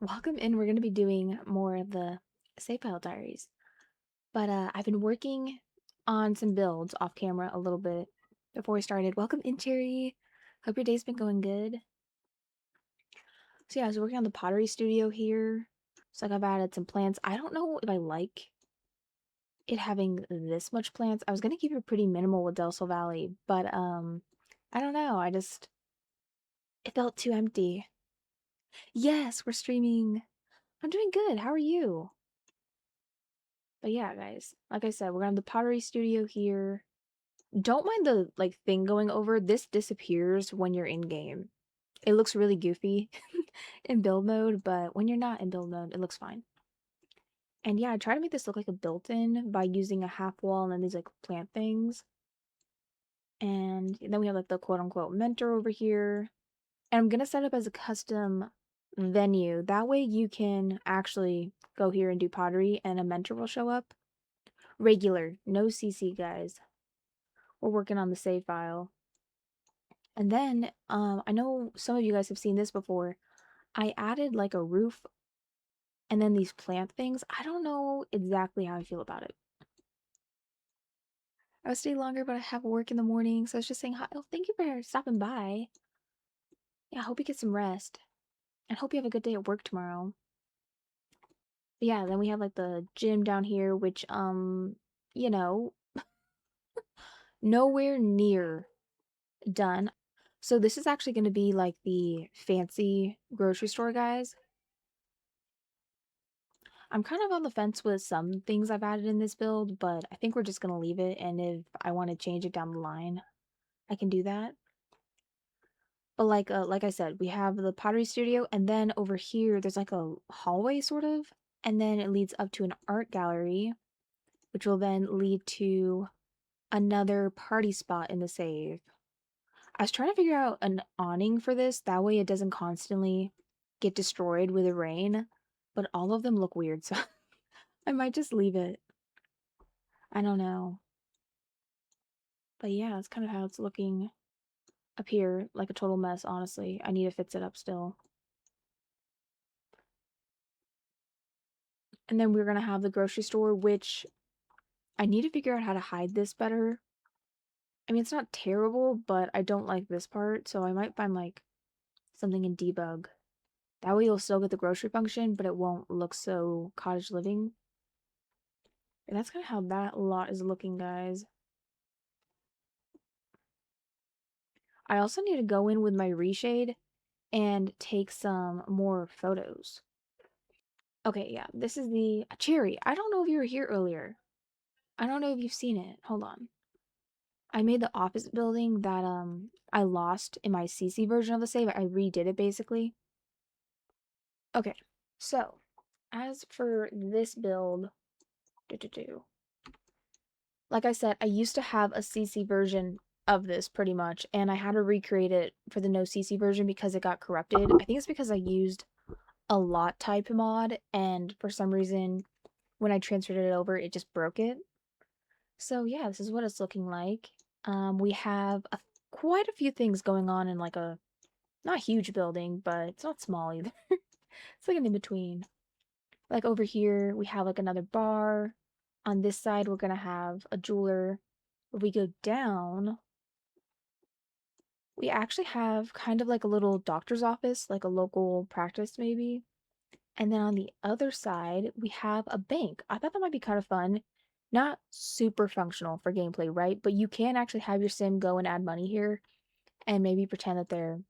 Welcome in. We're going to be doing more of the save file diaries. But I've been working on some builds off camera a little bit before we started. Welcome in, Cherry. Hope your day's been going good. So yeah, I was working on the pottery studio here. So like I've added some plants. I don't know if I like it having this much plants. I was gonna keep it pretty minimal with Del Sol Valley, but I don't know. It felt too empty. Yes, we're streaming. I'm doing good. How are you? But yeah, guys, like I said, we're on the pottery studio here. Don't mind the like thing going over. This disappears when you're in game. It looks really goofy in build mode, but when you're not in build mode, it looks fine. And yeah, I try to make this look like a built-in by using a half wall and then these like plant things. And then we have like the quote-unquote mentor over here. And I'm gonna set up as a custom venue. That way you can actually go here and do pottery and a mentor will show up. Regular, no CC, guys. We're working on the save file. And then, I know some of you guys have seen this before. I added like a roof and then these plant things. I don't know exactly how I feel about it. I would stay longer, but I have work in the morning, so I was just saying hi. Oh, thank you for stopping by. Yeah, I hope you get some rest. And hope you have a good day at work tomorrow. But yeah, then we have like the gym down here, which, you know, nowhere near done. So this is actually going to be like the fancy grocery store, guys. I'm kind of on the fence with some things I've added in this build, but I think we're just gonna leave it, and if I want to change it down the line, I can do that. But like I said, we have the pottery studio, and then over here there's like a hallway sort of, and then it leads up to an art gallery, which will then lead to another party spot in the save. I was trying to figure out an awning for this, that way it doesn't constantly get destroyed with the rain, but all of them look weird, so I might just leave it. I don't know. But yeah, that's kind of how it's looking up here, like a total mess, honestly. I need to fix it up still. And then we're gonna have the grocery store, which I need to figure out how to hide this better. I mean, it's not terrible, but I don't like this part, so I might find like something in debug. That way you'll still get the grocery function, but it won't look so cottage living. And that's kind of how that lot is looking, guys. I also need to go in with my reshade and take some more photos. Okay, yeah, this is the cherry. I don't know if you were here earlier. I don't know if you've seen it. Hold on. I made the office building that I lost in my CC version of the save. I redid it basically. Okay, so as for this build, like I said, I used to have a CC version of this pretty much, and I had to recreate it for the no CC version because it got corrupted. I think it's because I used a lot type mod, and for some reason, when I transferred it over, it just broke it. So yeah, this is what it's looking like. We have quite a few things going on in like a not huge building, but it's not small either. It's like an in between. Like over here, we have like another bar. On this side, we're gonna have a jeweler. If we go down, we actually have kind of like a little doctor's office, like a local practice maybe. And then on the other side, we have a bank. I thought that might be kind of fun. Not super functional for gameplay, right? But you can actually have your sim go and add money here and maybe pretend that they're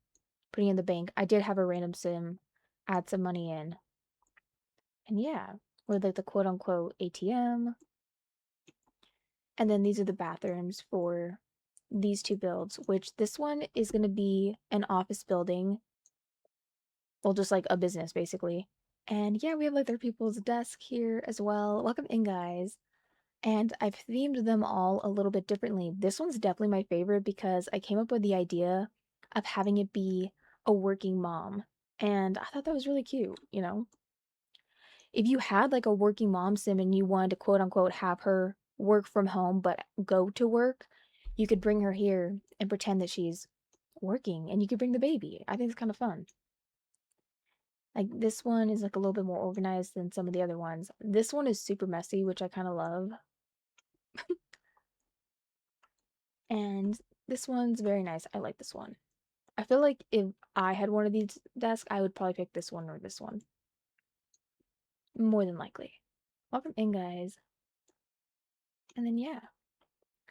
putting in the bank. I did have a random sim add some money in. And yeah, with like the quote unquote ATM. And then these are the bathrooms for these two builds, which this one is going to be an office building. Well, just like a business basically. And yeah, we have like other people's desk here as well. Welcome in, guys. And I've themed them all a little bit differently. This one's definitely my favorite because I came up with the idea of having it be a working mom. And I thought that was really cute, you know? If you had like a working mom sim and you wanted to quote unquote have her work from home but go to work, you could bring her here and pretend that she's working and you could bring the baby. I think it's kind of fun. Like this one is like a little bit more organized than some of the other ones. This one is super messy, which I kind of love. And this one's very nice. I like this one. I feel like if I had one of these desks, I would probably pick this one or this one. More than likely. Welcome in, guys. And then, yeah,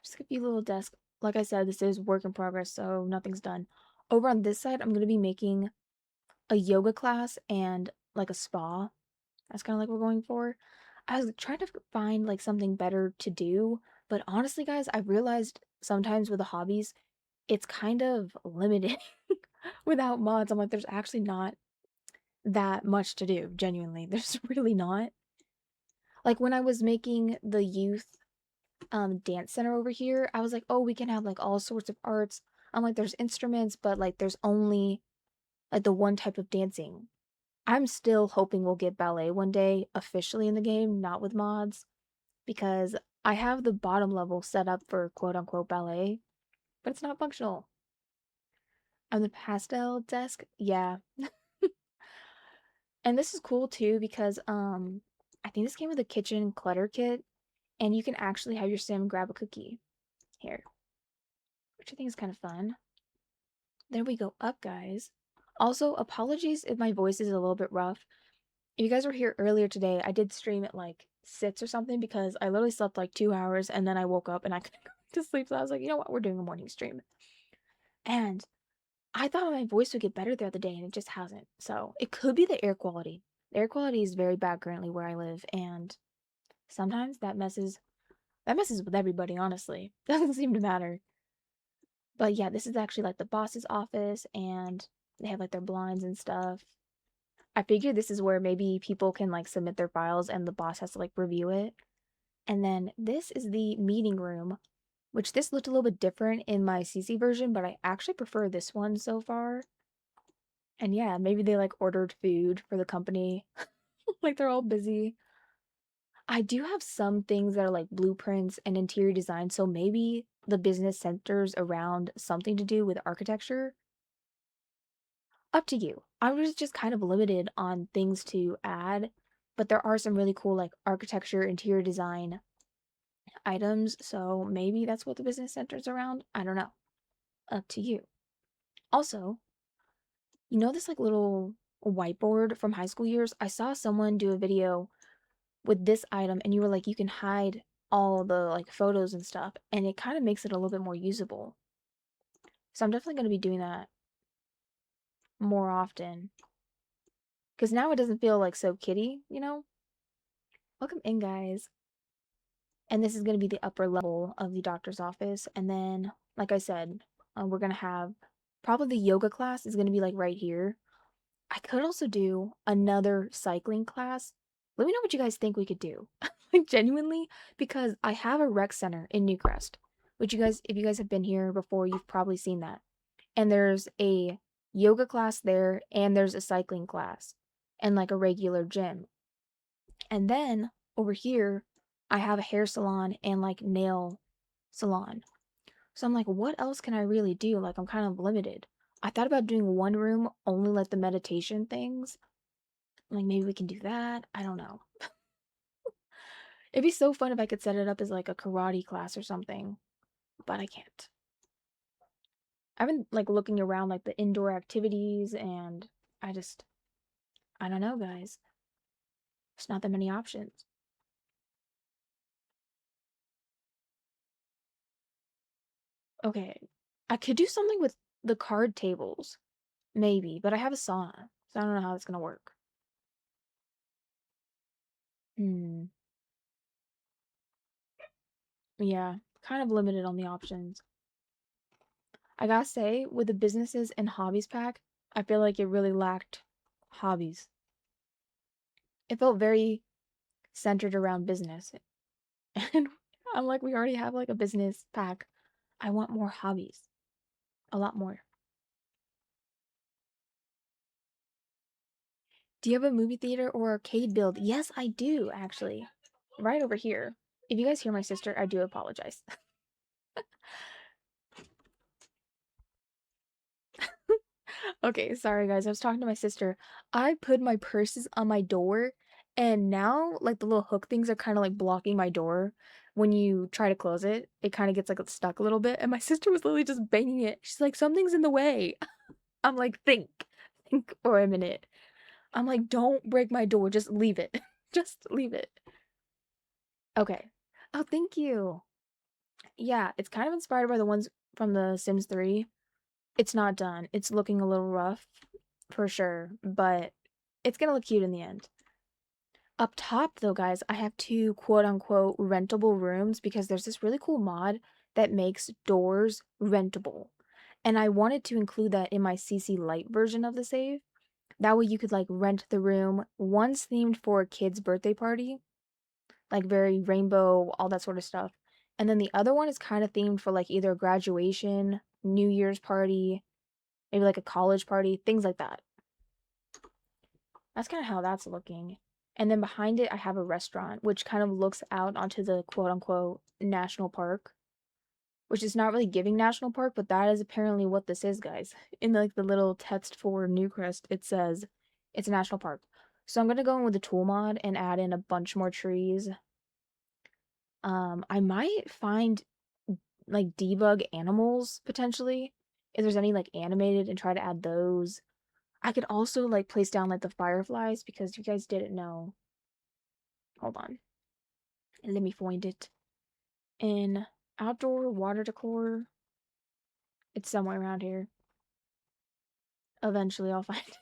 just a few little desks. Like I said, this is work in progress, so nothing's done. Over on this side, I'm going to be making a yoga class and like a spa. That's kind of like what we're going for. I was trying to find like something better to do, but honestly, guys, I realized sometimes with the hobbies, it's kind of limited without mods. I'm like, there's actually not that much to do, genuinely. There's really not. Like when I was making the youth dance center over here, I was like, oh, we can have like all sorts of arts. I'm like, there's instruments, but like there's only like the one type of dancing. I'm still hoping we'll get ballet one day officially in the game, not with mods, because I have the bottom level set up for quote unquote ballet, but it's not functional. On the pastel desk, yeah. And this is cool too because I think this came with a kitchen clutter kit and you can actually have your sim grab a cookie here, which I think is kind of fun. There we go up, guys. Also, apologies if my voice is a little bit rough. If you guys were here earlier today, I did stream at like 6 or something because I literally slept like 2 hours and then I woke up and I couldn't go to sleep. So I was like, you know what, we're doing a morning stream. And I thought my voice would get better throughout the day and it just hasn't. So it could be the air quality. The air quality is very bad currently where I live, and sometimes that messes with everybody, honestly. Doesn't seem to matter. But yeah, this is actually like the boss's office and they have like their blinds and stuff. I figure this is where maybe people can like submit their files and the boss has to like review it. And then this is the meeting room, which this looked a little bit different in my CC version, but I actually prefer this one so far. And yeah, maybe they like ordered food for the company. Like they're all busy. I do have some things that are like blueprints and interior design, so maybe the business centers around something to do with architecture. Up to you. I was just kind of limited on things to add, but there are some really cool like architecture, interior design items, so maybe that's what the business center's around. I don't know. Up to you. Also, you know this like little whiteboard from high school years? I saw someone do a video with this item and you were like you can hide all the like photos and stuff and it kind of makes it a little bit more usable. So I'm definitely going to be doing that more often because now it doesn't feel like so kiddie, you know? Welcome in, guys. And this is going to be the upper level of the doctor's office. And then, like I said, we're going to have probably the yoga class is going to be like right here. I could also do another cycling class. Let me know what you guys think we could do. Like genuinely, because I have a rec center in Newcrest, which you guys, if you guys have been here before, you've probably seen that. And there's a yoga class there, and there's a cycling class, and like a regular gym. And then over here, I have a hair salon and like nail salon. So I'm like, what else can I really do? Like, I'm kind of limited. I thought about doing one room, only like the meditation things. Like, maybe we can do that. I don't know. It'd be so fun if I could set it up as like a karate class or something, but I can't. I've been like looking around like the indoor activities and I just, I don't know, guys. There's not that many options. Okay, I could do something with the card tables, maybe, but I have a sauna, so I don't know how it's gonna work. Hmm. Yeah, kind of limited on the options. I gotta say, with the businesses and hobbies pack, I feel like it really lacked hobbies. It felt very centered around business. And I'm like, we already have like a business pack. I want more hobbies. A lot more. Do you have a movie theater or arcade build? Yes, I do, actually. Right over here. If you guys hear my sister, I do apologize. Okay, sorry guys. I was talking to my sister. I put my purses on my door, and now like the little hook things are kind of like blocking my door. When you try to close it, it kind of gets like stuck a little bit. And my sister was literally just banging it. She's like, something's in the way. I'm like, think for a minute. I'm like, don't break my door. Just leave it. Just leave it. Okay. Oh, thank you. Yeah, it's kind of inspired by the ones from The Sims 3. It's not done. It's looking a little rough for sure, but it's gonna look cute in the end. Up top, though, guys, I have two quote unquote rentable rooms because there's this really cool mod that makes doors rentable. And I wanted to include that in my CC Lite version of the save. That way you could like rent the room. One's themed for a kid's birthday party, like very rainbow, all that sort of stuff. And then the other one is kind of themed for like either a graduation, New Year's party, maybe like a college party, things like that. That's kind of how that's looking. And then behind it, I have a restaurant, which kind of looks out onto the quote unquote national park, which is not really giving national park, but that is apparently what this is, guys. In like the little text for Newcrest, it says it's a national park. So I'm gonna go in with the tool mod and add in a bunch more trees. I might find like debug animals potentially if there's any like animated and try to add those. I could also like place down like the fireflies because you guys didn't know. Hold on. Let me find it. In outdoor water decor, it's somewhere around here. Eventually I'll find it.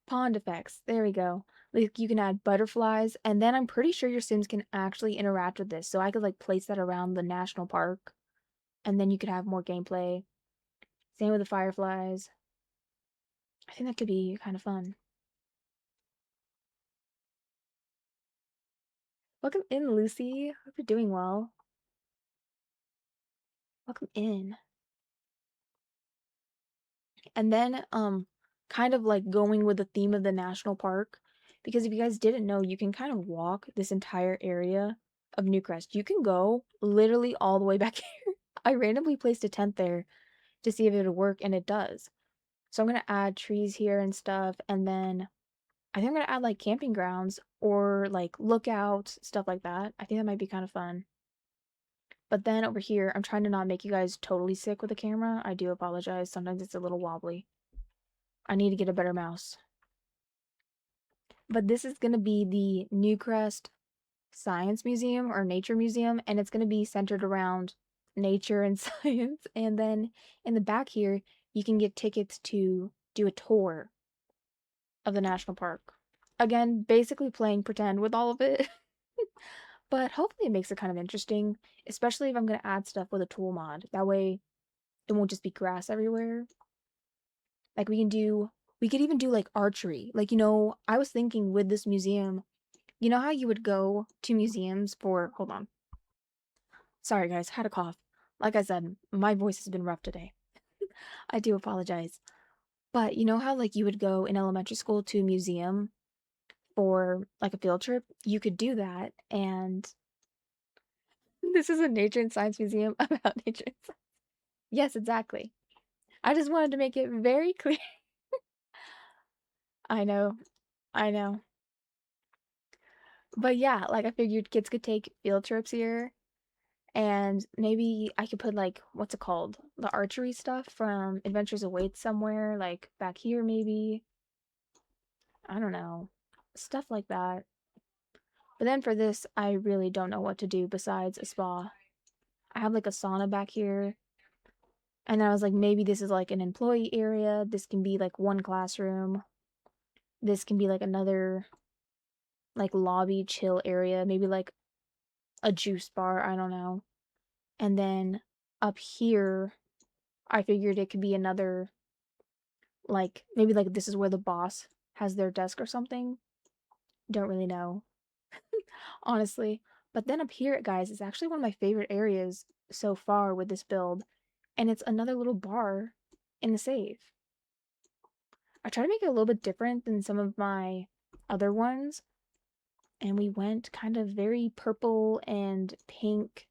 Pond effects. There we go. Like you can add butterflies, and then I'm pretty sure your Sims can actually interact with this. So I could like place that around the national park, and then you could have more gameplay. Same with the fireflies. I think that could be kind of fun. Welcome in, Lucy. Hope you're doing well. Welcome in. And then kind of like going with the theme of the national park, because if you guys didn't know, you can kind of walk this entire area of Newcrest. You can go literally all the way back here. I randomly placed a tent there to see if it would work, and it does. So I'm gonna add trees here and stuff, and then I think I'm gonna add like camping grounds or like lookouts, stuff like that. I think that might be kind of fun. But then over here, I'm trying to not make you guys totally sick with the camera. I do apologize. Sometimes it's a little wobbly. I need to get a better mouse. But this is going to be the Newcrest Science Museum or Nature Museum, and it's going to be centered around nature and science. And then in the back here, you can get tickets to do a tour of the national park. Again, basically playing pretend with all of it. But hopefully it makes it kind of interesting, especially if I'm going to add stuff with a tool mod. That way it won't just be grass everywhere. Like we could even do like archery. Like, I was thinking with this museum, you know how you would go to museums for, hold on. Sorry guys, had a cough. Like I said, my voice has been rough today. I do apologize. But you know how like you would go in elementary school to a museum for like a field trip? You could do that, and this is a nature and science museum about nature and science. Yes, exactly. I just wanted to make it very clear. I know. I know. But yeah, like I figured kids could take field trips here, and maybe I could put like what's it called? The archery stuff from Adventures Await somewhere, like back here maybe. I don't know. Stuff like that. But then for this, I really don't know what to do besides a spa. I have like a sauna back here. And then I was like, maybe this is like an employee area. This can be like one classroom. This can be like another like lobby chill area. Maybe like a juice bar. I don't know. And then up here, I figured it could be another, like, maybe like this is where the boss has their desk or something. Don't really know, honestly. But then up here, guys, is actually one of my favorite areas so far with this build. And it's another little bar in the save. I try to make it a little bit different than some of my other ones. And we went kind of very purple and pink.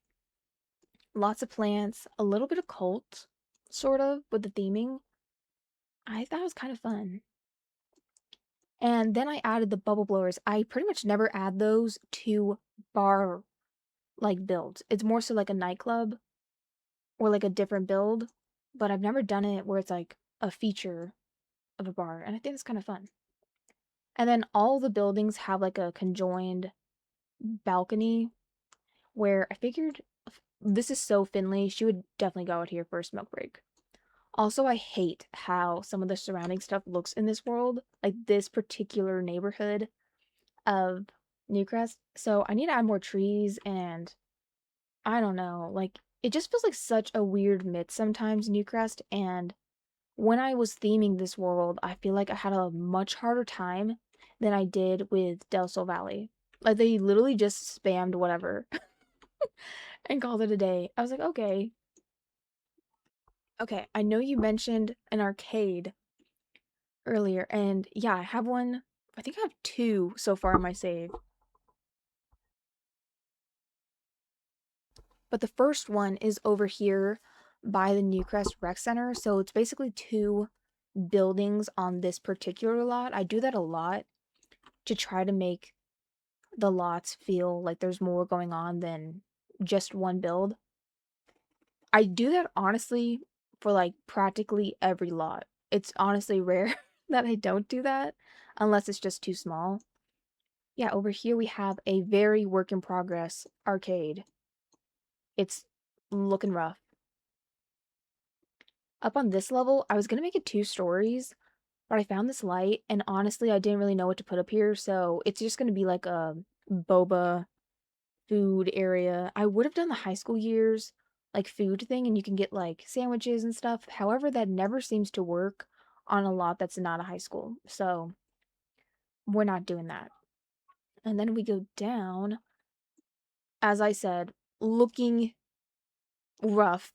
Lots of plants, a little bit of cult, sort of, with the theming. I thought it was kind of fun. And then I added the bubble blowers. I pretty much never add those to bar like builds. It's more so like a nightclub or like a different build, but I've never done it where it's like a feature of a bar, and I think it's kind of fun. And then all the buildings have like a conjoined balcony where I figured this is so Finley, she would definitely go out here for a smoke break. Also, I hate how some of the surrounding stuff looks in this world, like this particular neighborhood of Newcrest. So I need to add more trees and I don't know, like it just feels like such a weird mix sometimes, Newcrest, and when I was theming this world, I feel like I had a much harder time than I did with Del Sol Valley. Like they literally just spammed whatever and called it a day. I was like, okay. Okay, I know you mentioned an arcade earlier, and yeah, I have one. I think I have two so far in my save. But the first one is over here by the Newcrest Rec Center. So it's basically two buildings on this particular lot. I do that a lot to try to make the lots feel like there's more going on than just one build. I do that honestly for like practically every lot. It's honestly rare that I don't do that unless it's just too small. Yeah, over here we have a very work in progress arcade. It's looking rough. Up on this level, I was gonna make it two stories, but I found this light, and honestly, I didn't really know what to put up here, so it's just gonna be like a boba food area. I would have done the high school years like food thing, and you can get like sandwiches and stuff. However, that never seems to work on a lot that's not a high school, so we're not doing that. And then we go down, as I said, looking rough.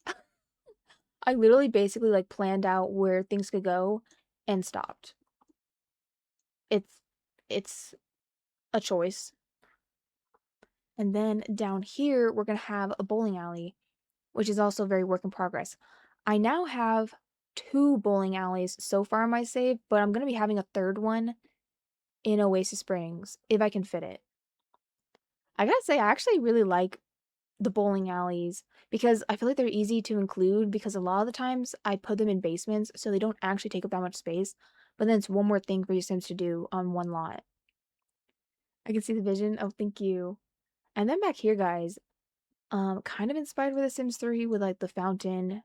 I literally basically like planned out where things could go and stopped. It's it's a choice. And then down here we're going to have a bowling alley, which is also very work in progress. I now have two bowling alleys so far in my save, but I'm going to be having a third one in Oasis Springs if I can fit it. I gotta say, I actually really like the bowling alleys because I feel like they're easy to include because a lot of the times I put them in basements so they don't actually take up that much space, but then it's one more thing for your Sims to do on one lot. I can see the vision. Oh, thank you. And then back here, guys, kind of inspired with The Sims 3 with like the fountain,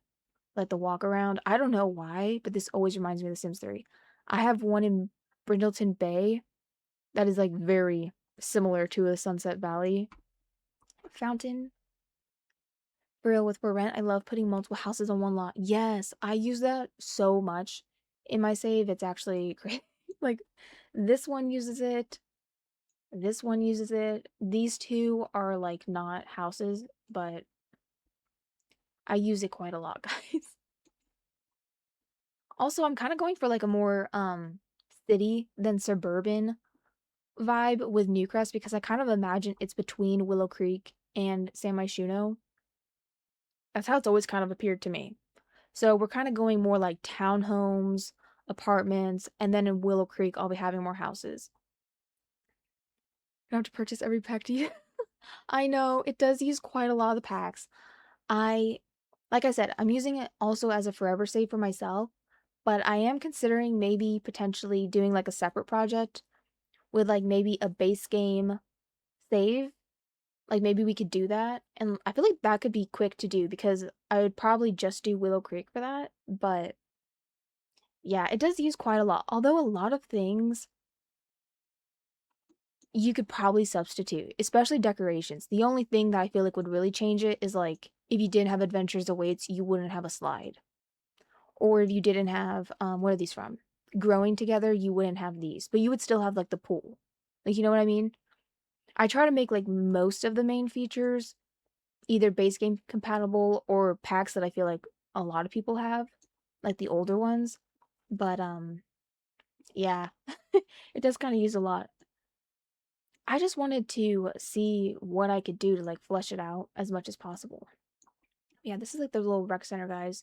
like the walk around. I don't know why, but this always reminds me of The Sims 3. I have one in Brindleton Bay that is like very similar to a Sunset Valley fountain. For real, with for rent, I love putting multiple houses on one lot. Yes, I use that so much in my save. It's actually great. Like this one uses it. This one uses it. These two are like not houses, but I use it quite a lot, guys. Also, I'm kind of going for like a more city than suburban vibe with Newcrest because I kind of imagine it's between Willow Creek and San Myshuno. That's how it's always kind of appeared to me. So we're kind of going more like townhomes, apartments, and then in Willow Creek, I'll be having more houses. You don't have to purchase every pack, do you? I know, it does use quite a lot of the packs. I, like I said, I'm using it also as a forever save for myself, but I am considering maybe potentially doing like a separate project with like maybe a base game save. Like maybe we could do that. And I feel like that could be quick to do because I would probably just do Willow Creek for that, but yeah, it does use quite a lot. Although a lot of things you could probably substitute, especially decorations. The only thing that I feel like would really change it is like if you didn't have Adventures Awaits, you wouldn't have a slide. Or if you didn't have what are these from? Growing Together, you wouldn't have these, but you would still have like the pool. Like you know what I mean? I try to make like most of the main features either base game compatible or packs that I feel like a lot of people have, like the older ones. But yeah, it does kind of use a lot. I just wanted to see what I could do to like flesh it out as much as possible. Yeah, this is like the little rec center, guys.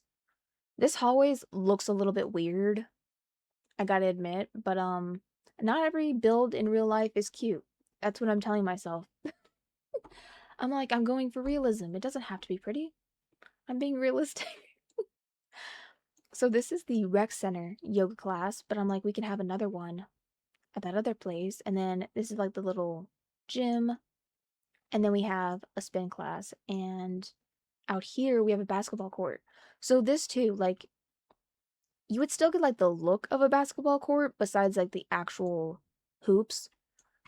This hallways looks a little bit weird I gotta admit, but not every build in real life is cute. That's what I'm telling myself. I'm like, I'm going for realism. It doesn't have to be pretty. I'm being realistic. So this is the rec center yoga class, but I'm like, we can have another one at that other place. And then this is like the little gym. And then we have a spin class. And out here we have a basketball court. So this too, like, you would still get like the look of a basketball court besides like the actual hoops.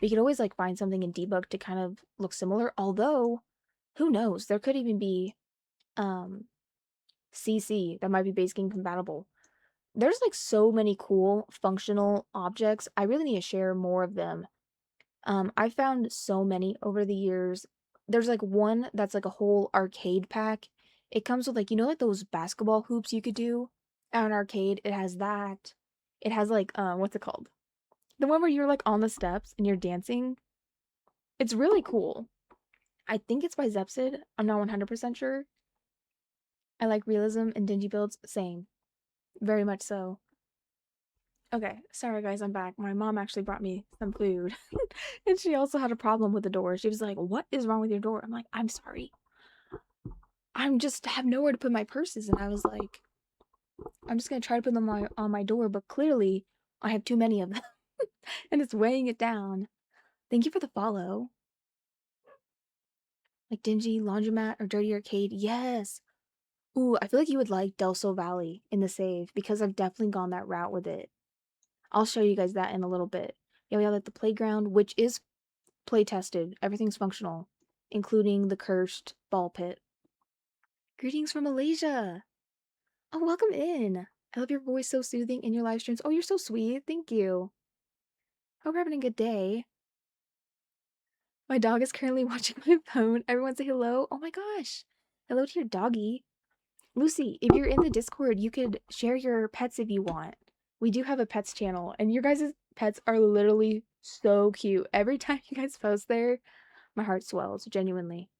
We could always like find something in debug to kind of look similar. Although, who knows? There could even be um CC that might be base game compatible. There's like so many cool functional objects. I really need to share more of them. I found so many over the years. There's like one that's like a whole arcade pack. It comes with like, you know, like those basketball hoops you could do at an arcade. It has that. It has like what's it called? The one where you're like on the steps and you're dancing. It's really cool. I think it's by Zepsid. I'm not 100% sure. I like realism and dingy builds. Same. Very much so. Okay, sorry guys, I'm back. My mom actually brought me some food. And she also had a problem with the door. She was like, "What is wrong with your door?" I'm like, "I'm sorry. I'm just have nowhere to put my purses." And I was like, "I'm just gonna try to put them on my door, but clearly I have too many of them." And it's weighing it down. Thank you for the follow. Like dingy laundromat or dirty arcade. Yes. Ooh, I feel like you would like Del Sol Valley in the save because I've definitely gone that route with it. I'll show you guys that in a little bit. Yeah, we have like the playground, which is play tested. Everything's functional, including the cursed ball pit. Greetings from Malaysia. Oh, welcome in. I love your voice, so soothing in your live streams. Oh, you're so sweet. Thank you. Hope you're having a good day. My dog is currently watching my phone. Everyone say hello. Oh my gosh. Hello to your doggy. Lucy, if you're in the Discord, you could share your pets if you want. We do have a pets channel, and your guys' pets are literally so cute. Every time you guys post there, my heart swells, genuinely.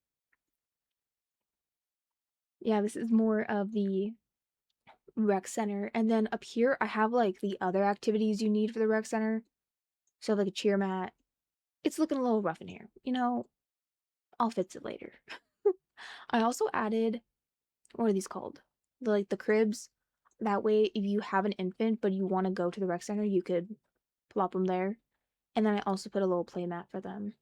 Yeah, this is more of the rec center. And then up here, I have like the other activities you need for the rec center. So like a cheer mat. It's looking a little rough in here. You know, I'll fix it later. I also added, what are these called? Like the cribs. That way, if you have an infant but you want to go to the rec center, you could plop them there. And then I also put a little play mat for them.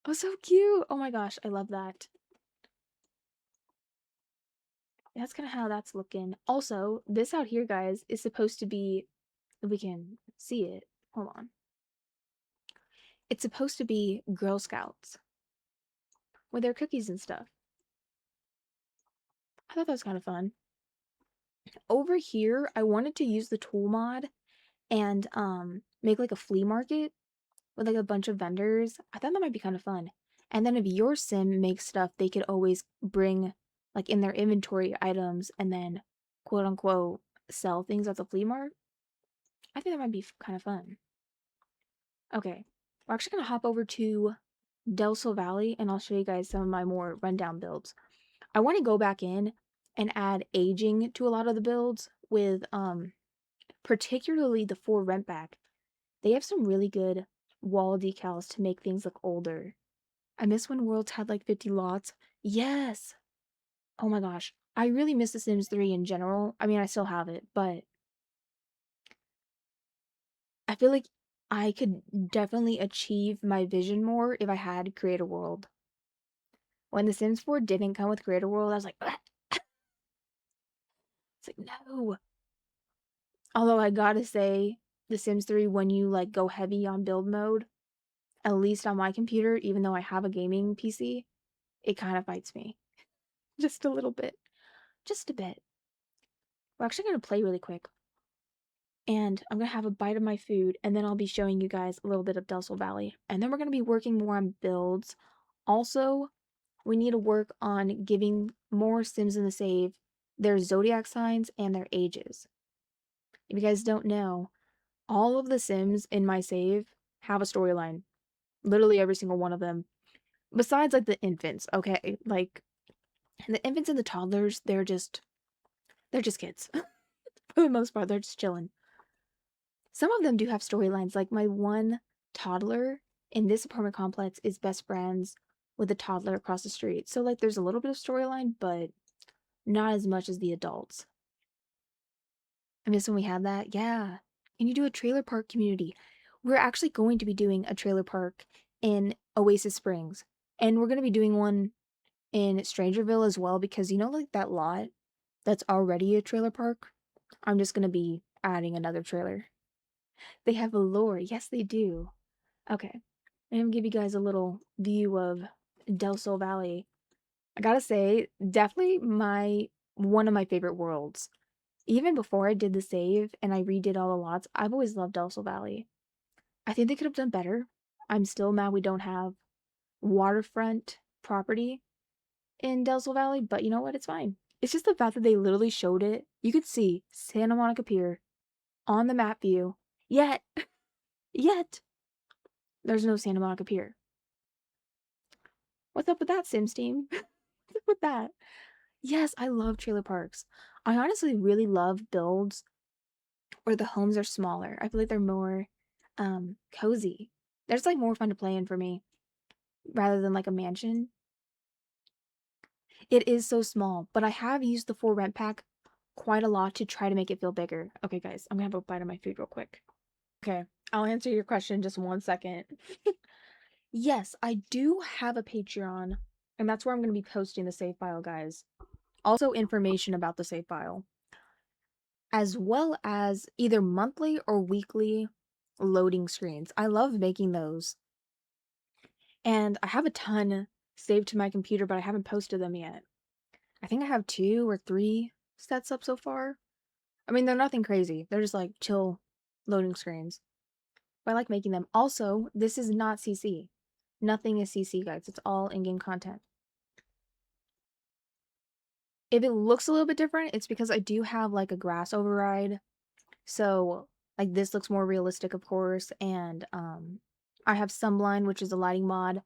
Oh, so cute. Oh my gosh, I love that. That's kind of how that's looking. Also, this out here, guys, is supposed to be, if we can see it. Hold on. It's supposed to be Girl Scouts with their cookies and stuff. I thought that was kind of fun. Over here, I wanted to use the tool mod and make like a flea market with like a bunch of vendors. I thought that might be kind of fun. And then if your sim makes stuff, they could always bring like in their inventory items and then quote unquote sell things at the flea mart. I think that might be kind of fun. Okay, we're actually gonna hop over to Del Sol Valley and I'll show you guys some of my more rundown builds. I want to go back in and add aging to a lot of the builds with particularly the 4 rent back. They have some really good wall decals to make things look older. I miss when Worlds had like 50 lots. Yes. Oh my gosh. I really miss The Sims 3 in general. I mean, I still have it, but I feel like I could definitely achieve my vision more if I had Create a World. When The Sims 4 didn't come with Create a World, I was like, "Ugh." It's like, no. Although I gotta say, The Sims 3, when you like go heavy on build mode, at least on my computer, even though I have a gaming PC, it kind of fights me. Just a little bit. Just a bit. We're actually gonna play really quick. And I'm gonna have a bite of my food, and then I'll be showing you guys a little bit of Del Sol Valley. And then we're gonna be working more on builds. Also, we need to work on giving more Sims in the save their zodiac signs and their ages. If you guys don't know, all of the Sims in my save have a storyline. Literally every single one of them. Besides like the infants, okay? Like the infants and the toddlers, they're just kids. For the most part, they're just chilling. Some of them do have storylines. Like my one toddler in this apartment complex is best friends with a toddler across the street. So like there's a little bit of storyline, but not as much as the adults. I miss when we had that. Yeah. Can you do a trailer park community? We're actually going to be doing a trailer park in Oasis Springs. And we're going to be doing one in Strangerville as well because you know like that lot that's already a trailer park? I'm just going to be adding another trailer. They have a lore. Yes, they do. Okay. I'm gonna give you guys a little view of Del Sol Valley. I gotta say, definitely one of my favorite worlds. Even before I did the save and I redid all the lots, I've always loved Del Sol Valley. I think they could have done better. I'm still mad we don't have waterfront property in Del Sol Valley, but you know what? It's fine. It's just the fact that they literally showed it. You could see Santa Monica Pier on the map view. Yet, there's no Santa Monica Pier. What's up with that, Sims team? What's up with that? Yes, I love trailer parks. I honestly really love builds where the homes are smaller. I feel like they're more cozy. They're just like more fun to play in for me rather than like a mansion. It is so small, but I have used the for rent pack quite a lot to try to make it feel bigger. Okay, guys, I'm gonna have a bite of my food real quick. Okay, I'll answer your question in just 1 second. Yes, I do have a Patreon, and that's where I'm gonna be posting the save file, guys. Also, information about the save file, as well as either monthly or weekly loading screens. I love making those. And I have a ton saved to my computer, but I haven't posted them yet. I think I have 2 or 3 sets up so far. I mean, they're nothing crazy. They're just like chill loading screens. But I like making them. Also, this is not CC. Nothing is CC, guys. It's all in-game content. If it looks a little bit different, it's because I do have like a grass override. So like this looks more realistic, of course, and I have Sunblind, which is a lighting mod.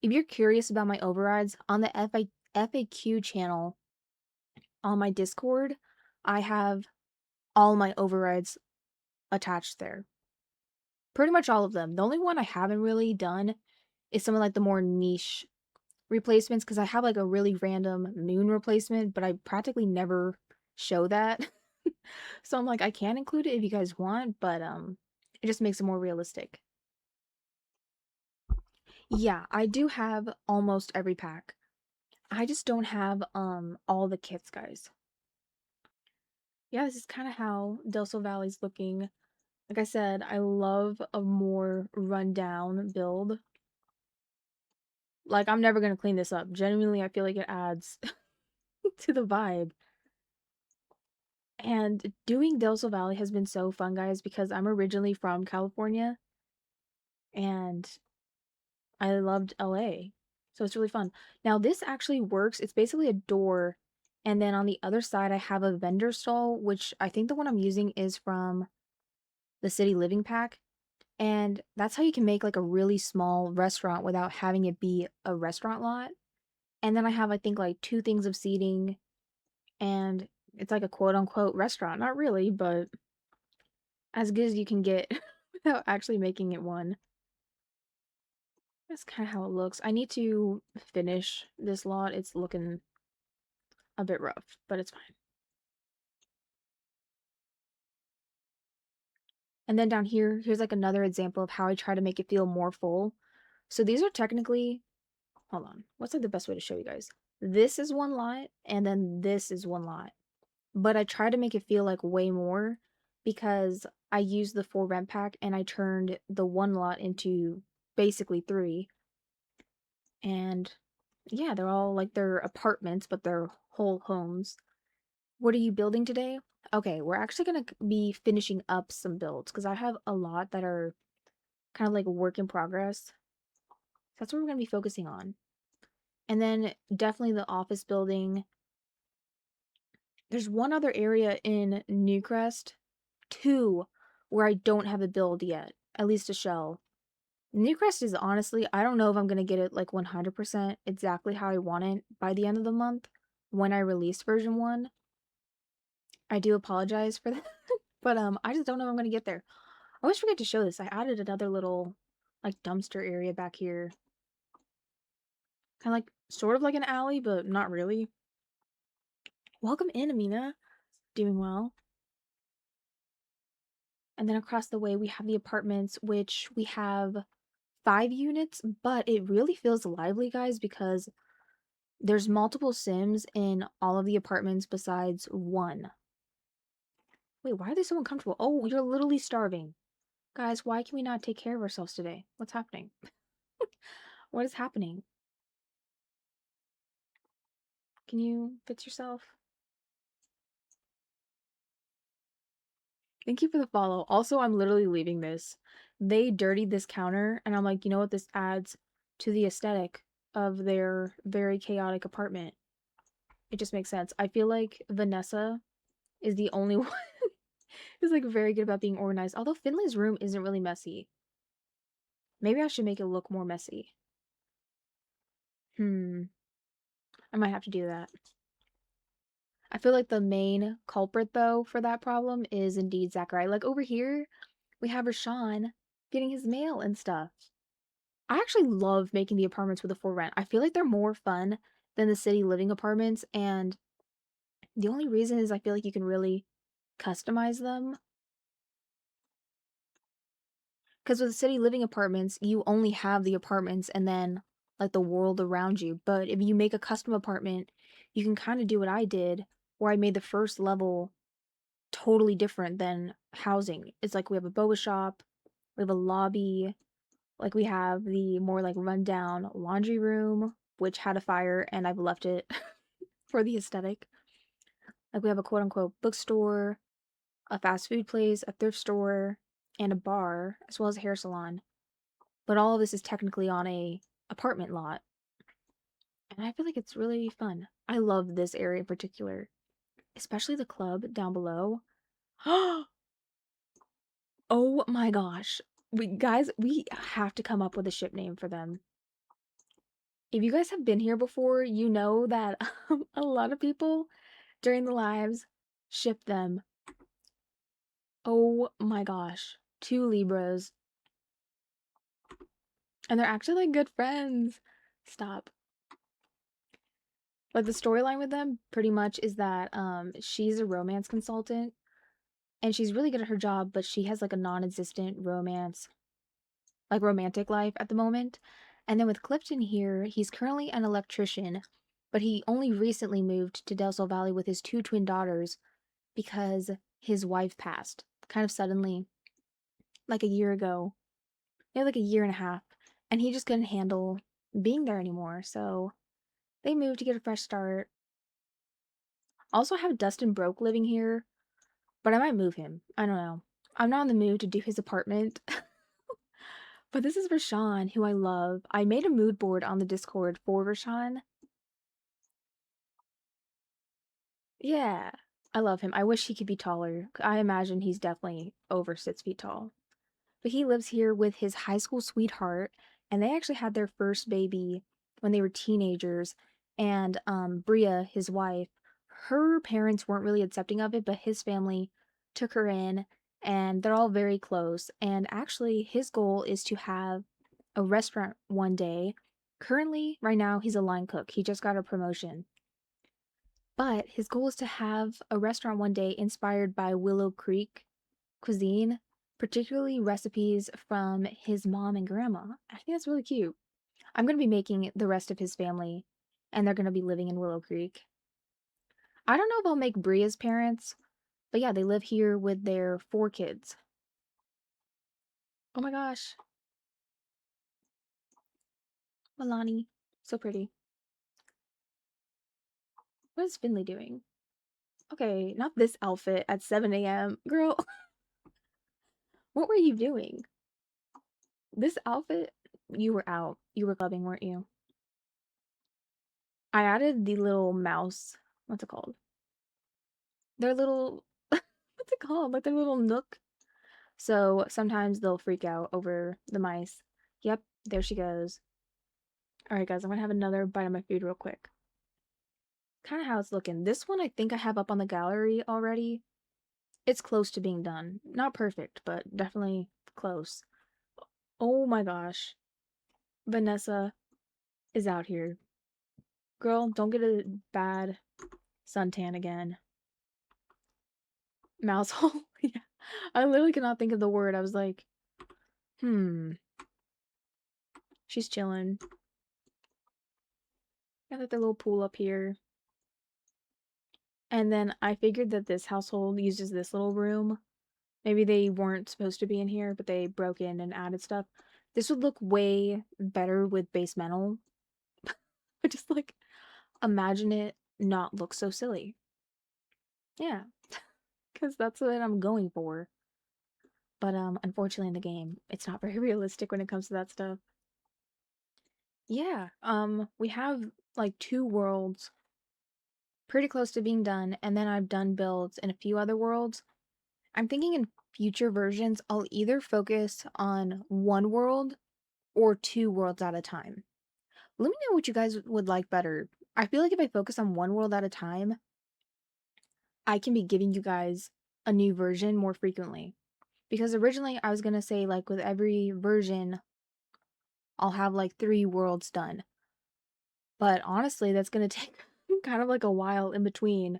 If you're curious about my overrides, on the FAQ channel on my Discord, I have all my overrides attached there. Pretty much all of them. The only one I haven't really done is some of like the more niche replacements because I have like a really random moon replacement, but I practically never show that. So I'm like, I can include it if you guys want, but it just makes it more realistic. Yeah, I do have almost every pack. I just don't have all the kits, guys. Yeah, this is kind of how Del Sol Valley's looking. Like I said, I love a more rundown build. Like I'm never gonna clean this up. Genuinely, I feel like it adds to the vibe. And doing Del Sol Valley has been so fun, guys, because I'm originally from California and I loved LA. So it's really fun. Now this actually works. It's basically a door. And then on the other side, I have a vendor stall, which I think the one I'm using is from the City Living Pack. And that's how you can make like a really small restaurant without having it be a restaurant lot. And then I have, I think, like 2 things of seating and it's like a quote unquote restaurant. Not really, but as good as you can get without actually making it one. That's kind of how it looks. I need to finish this lot. It's looking a bit rough, but it's fine. And then down here, here's like another example of how I try to make it feel more full. So these are technically, hold on, what's like the best way to show you guys? This is one lot, and then this is one lot. But I try to make it feel like way more because I used the for rent pack and I turned the one lot into basically 3. And yeah, they're all like they're apartments, but they're whole homes. What are you building today? Okay, we're actually gonna be finishing up some builds because I have a lot that are kind of like a work in progress. That's what we're gonna be focusing on. And then definitely the office building. There's one other area in Newcrest, 2, where I don't have a build yet, at least a shell. Newcrest is honestly, I don't know if I'm gonna get it like 100% exactly how I want it by the end of the month when I release version 1. I do apologize for that. But I just don't know if I'm gonna get there. I always forget to show this. I added another little like dumpster area back here. Kind of like sort of like an alley, but not really. Welcome in, Amina. Doing well. And then across the way we have the apartments, which we have 5 units, but it really feels lively, guys, because there's multiple Sims in all of the apartments besides one. Wait, why are they so uncomfortable? Oh, you're literally starving. Guys, why can we not take care of ourselves today? What's happening? What is happening? Can you fix yourself? Thank you for the follow. Also, I'm literally leaving this. They dirtied this counter, and I'm like, you know what? This adds to the aesthetic of their very chaotic apartment. It just makes sense. I feel like Vanessa is the only one who's like very good about being organized. Although Finley's room isn't really messy. Maybe I should make it look more messy. I might have to do that. I feel like the main culprit though for that problem is indeed Zachary. Like over here, we have Rashawn getting his mail and stuff. I actually love making the apartments with a for rent. I feel like they're more fun than the city living apartments, and the only reason is I feel like you can really customize them. Because with city living apartments, you only have the apartments and then like the world around you. But if you make a custom apartment, you can kind of do what I did, where I made the first level totally different than housing. It's like we have a boba shop, we have a lobby, like we have the more like rundown laundry room, which had a fire and I've left it for the aesthetic. Like we have a quote unquote bookstore, a fast food place, a thrift store, and a bar, as well as a hair salon. But all of this is technically on a apartment lot. And I feel like it's really fun. I love this area in particular, especially the club down below. Oh my gosh. We have to come up with a ship name for them. If you guys have been here before, you know that a lot of people during the lives ship them. Oh my gosh. Two Libras. And they're actually like good friends. Stop. Like the storyline with them pretty much is that she's a romance consultant and she's really good at her job, but she has like a non-existent romantic life at the moment. And then with Clifton here, he's currently an electrician, but he only recently moved to Del Sol Valley with his two twin daughters because his wife passed kind of suddenly, like a year ago, maybe like a year and a half, and he just couldn't handle being there anymore. So they moved to get a fresh start. Also have Dustin Broke living here, but I might move him. I don't know. I'm not in the mood to do his apartment. But this is Rashawn, who I love. I made a mood board on the Discord for Rashawn. Yeah, I love him. I wish he could be taller. I imagine he's definitely over 6 feet tall. But he lives here with his high school sweetheart, and they actually had their first baby when they were teenagers. And Bria, his wife, her parents weren't really accepting of it, but his family took her in, and they're all very close. And actually, his goal is to have a restaurant one day. Currently, right now, he's a line cook. He just got a promotion. But his goal is to have a restaurant one day inspired by Willow Creek cuisine, particularly recipes from his mom and grandma. I think that's really cute. I'm going to be making the rest of his family, and they're going to be living in Willow Creek. I don't know if I'll make Bria's parents, but yeah, they live here with their 4 kids. Oh my gosh. Milani. So pretty. What is Finley doing? Okay, not this outfit at 7 a.m. Girl, what were you doing? This outfit? You were out. You were clubbing, weren't you? I added the little mouse. What's it called? Their little what's it called? Like their little nook. So sometimes they'll freak out over the mice. Yep, there she goes. All right, guys, I'm gonna have another bite of my food real quick. kind of how it's looking. This one I think I have up on the gallery already. It's close to being done. Not perfect, but definitely close. Oh my gosh. Vanessa is out here. Girl, don't get a bad suntan again. Mouse hole? Yeah. I literally could not think of the word. I was like, hmm. She's chilling. Got like the little pool up here. And then I figured that this household uses this little room. Maybe they weren't supposed to be in here, but they broke in and added stuff. This would look way better with base metal. I just like imagine it not look so silly. Yeah, because that's what I'm going for. But unfortunately in the game, it's not very realistic when it comes to that stuff. Yeah, we have like two worlds pretty close to being done, and then I've done builds in a few other worlds. I'm thinking in future versions, I'll either focus on one world or two worlds at a time. Let me know what you guys would like better. I feel like if I focus on one world at a time, I can be giving you guys a new version more frequently. Because originally I was gonna say, like, with every version, I'll have like 3 worlds done. But honestly, that's gonna take kind of like a while in between.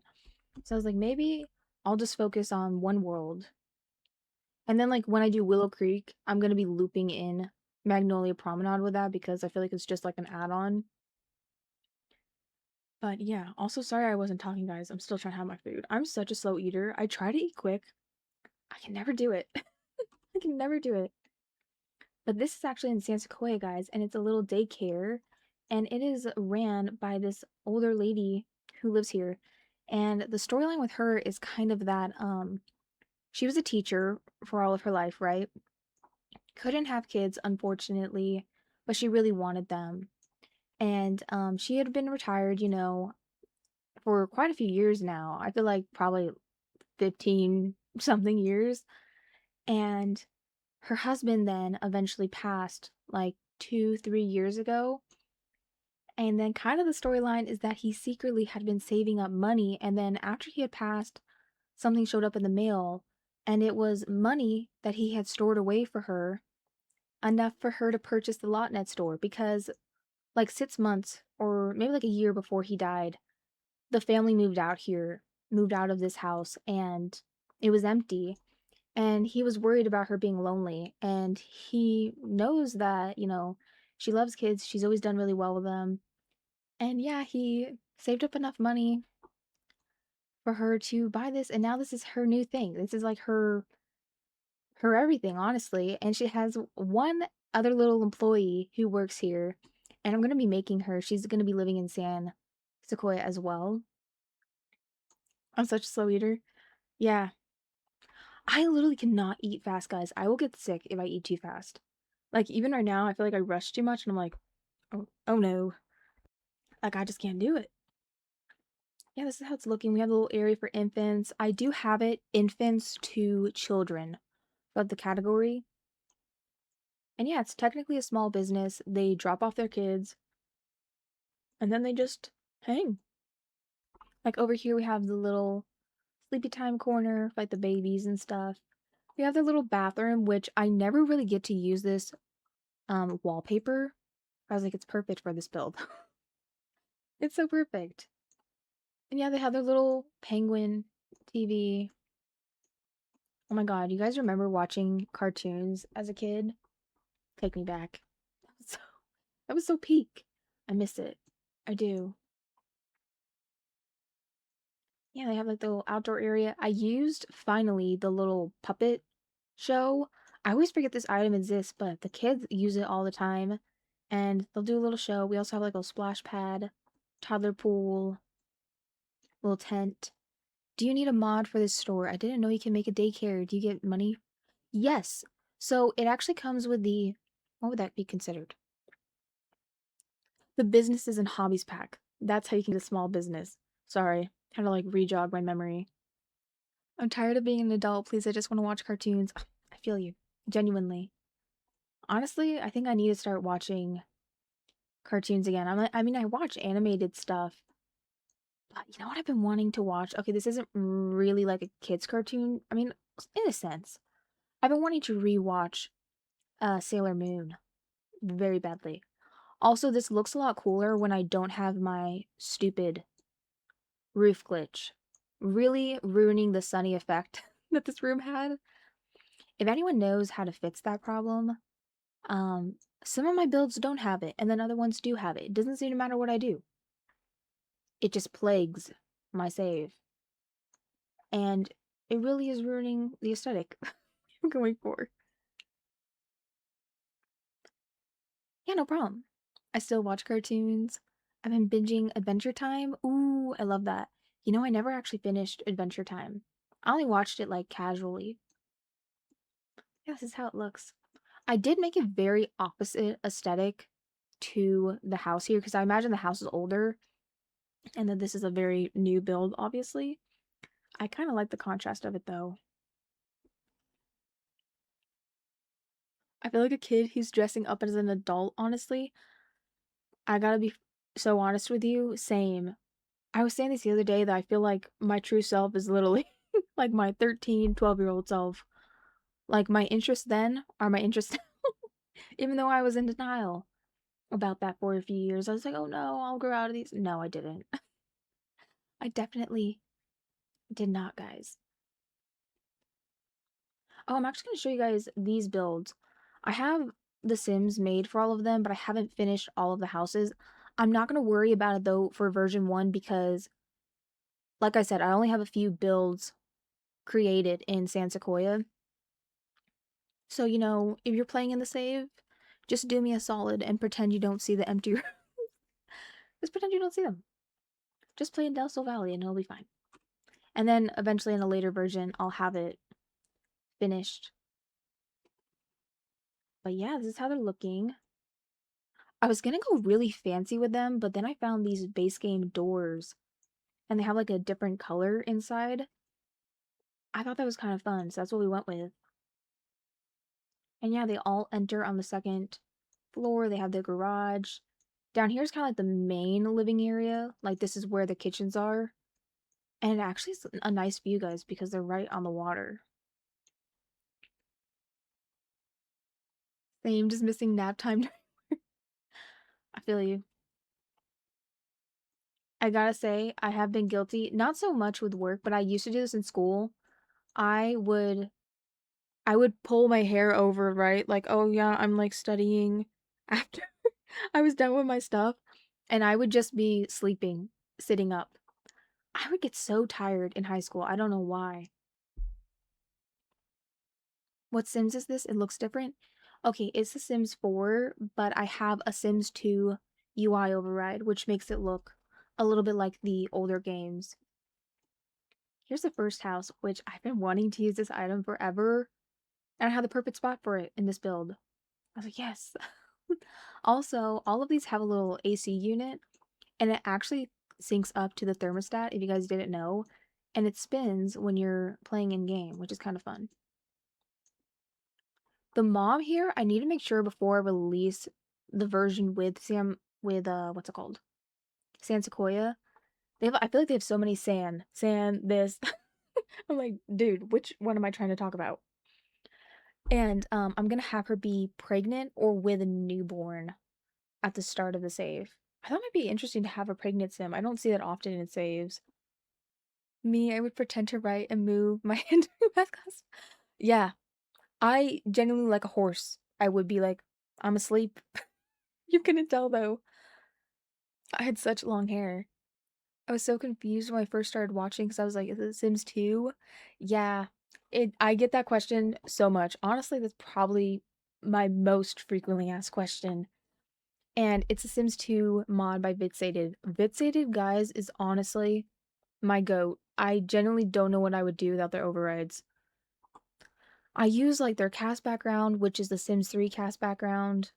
So I was like, maybe I'll just focus on one world. And then, like, when I do Willow Creek, I'm gonna be looping in Magnolia Promenade with that because I feel like it's just like an add on. But yeah, also sorry I wasn't talking, guys. I'm still trying to have my food. I'm such a slow eater. I try to eat quick. I can never do it. I can never do it. But this is actually in San Sequoia, guys, and it's a little daycare. And it is ran by this older lady who lives here. And the storyline with her is kind of that she was a teacher for all of her life, right? Couldn't have kids, unfortunately, but she really wanted them. And she had been retired, for quite a few years now. I feel like probably 15 something years. And her husband then eventually passed like 2, 3 years ago. And then kind of the storyline is that he secretly had been saving up money. And then after he had passed, something showed up in the mail. And it was money that he had stored away for her, enough for her to purchase the LotNet store. Because like 6 months or maybe like a year before he died, the family moved out here, moved out of this house, and it was empty. And he was worried about her being lonely. And he knows that, she loves kids. She's always done really well with them. And yeah, he saved up enough money for her to buy this. And now this is her new thing. This is like her everything, honestly. And she has one other little employee who works here. And I'm going to be making her. She's going to be living in San Sequoia as well. I'm such a slow eater. Yeah, I literally cannot eat fast, guys. I will get sick if I eat too fast. Like, even right now, I feel like I rush too much, and I'm like, oh no. Like, I just can't do it. Yeah, this is how it's looking. We have a little area for infants. I do have it infants to children of the category. And yeah, it's technically a small business. They drop off their kids, and then they just hang. Like, over here, we have the little sleepy time corner for, like, the babies and stuff. We have the little bathroom, which I never really get to use this wallpaper. I was like, it's perfect for this build. It's so perfect. And yeah, they have their little penguin TV. Oh my god, you guys remember watching cartoons as a kid? Take me back. So, that was so peak. I miss it. I do. Yeah, they have like the little outdoor area. I used finally the little puppet show. I always forget this item exists, but the kids use it all the time. And they'll do a little show. We also have like a splash pad, toddler pool, little tent. Do you need a mod for this store? I didn't know you can make a daycare. Do you get money? Yes. So it actually comes with the, what would that be considered? The businesses and hobbies pack. That's how you can get a small business. Sorry, had to like re-jog my memory. I'm tired of being an adult. Please, I just want to watch cartoons. I feel you. Genuinely. Honestly, I think I need to start watching cartoons again. I mean, I watch animated stuff, You know what I've been wanting to watch? Okay, this isn't really like a kid's cartoon. I mean, in a sense. I've been wanting to rewatch Sailor Moon very badly. Also, this looks a lot cooler when I don't have my stupid roof glitch. Really ruining the sunny effect that this room had. If anyone knows how to fix that problem, um, some of my builds don't have it, and then other ones do have it. It doesn't seem to matter what I do. It just plagues my save. And it really is ruining the aesthetic I'm going for. Yeah, no problem. I still watch cartoons. I've been binging Adventure Time. Ooh, I love that. You know, I never actually finished Adventure Time. I only watched it like casually. Yeah, this is how it looks. I did make a very opposite aesthetic to the house here because I imagine the house is older and that this is a very new build, obviously. I kind of like the contrast of it though. I feel like a kid who's dressing up as an adult, honestly. I gotta be so honest with you, same. I was saying this the other day that I feel like my true self is literally like my 13, 12-year-old self. Like my interests then are my interests even though I was in denial about that for a few years. I was like, oh no, I'll grow out of these. No, I didn't. I definitely did not, guys. Oh, I'm actually going to show you guys these builds. I have the Sims made for all of them, but I haven't finished all of the houses. I'm not going to worry about it though for version 1 because, like I said, I only have a few builds created in San Sequoia. So, you know, if you're playing in the save, just do me a solid and pretend you don't see the empty rooms. Just pretend you don't see them. Just play in Del Sol Valley and it'll be fine. And then eventually in a later version, I'll have it finished. But yeah, this is how they're looking. I was gonna go really fancy with them, but then I found these base game doors and they have like a different color inside. I thought that was kind of fun, so that's what we went with. And yeah, they all enter on the second floor. They have the garage. Down here is kind of like the main living area. Like this is where the kitchens are. And it actually is a nice view, guys, because they're right on the water. Same, just missing nap time. I feel you. I gotta say, I have been guilty, not so much with work, but I used to do this in school. I would I would pull my hair over, right? Like, oh yeah, I'm like studying after I was done with my stuff, and I would just be sleeping, sitting up. I would get so tired in high school. I don't know why. What Sims is this? It looks different. Okay, it's The Sims 4, but I have a Sims 2 UI override, which makes it look a little bit like the older games. Here's the first house, which I've been wanting to use this item forever, and I had the perfect spot for it in this build. I was like, yes. Also, all of these have a little AC unit, and it actually syncs up to the thermostat, if you guys didn't know, and it spins when you're playing in game, which is kind of fun. The mom here, I need to make sure before I release the version with what's it called? San Sequoia. I feel like they have so many this. I'm like, dude, which one am I trying to talk about? And I'm gonna have her be pregnant or with a newborn at the start of the save. I thought it might be interesting to have a pregnant sim. I don't see that often in saves. Me, I would pretend to write and move my hand during math class. Yeah, I genuinely like a horse. I would be like, I'm asleep. You couldn't tell though. I had such long hair. I was so confused when I first started watching because I was like, is it Sims 2? Yeah. I get that question so much. Honestly, that's probably my most frequently asked question. And it's a Sims 2 mod by vyxated. Vyxated, guys, is honestly my goat. I genuinely don't know what I would do without their overrides. I use like their cast background, which is the Sims 3 cast background.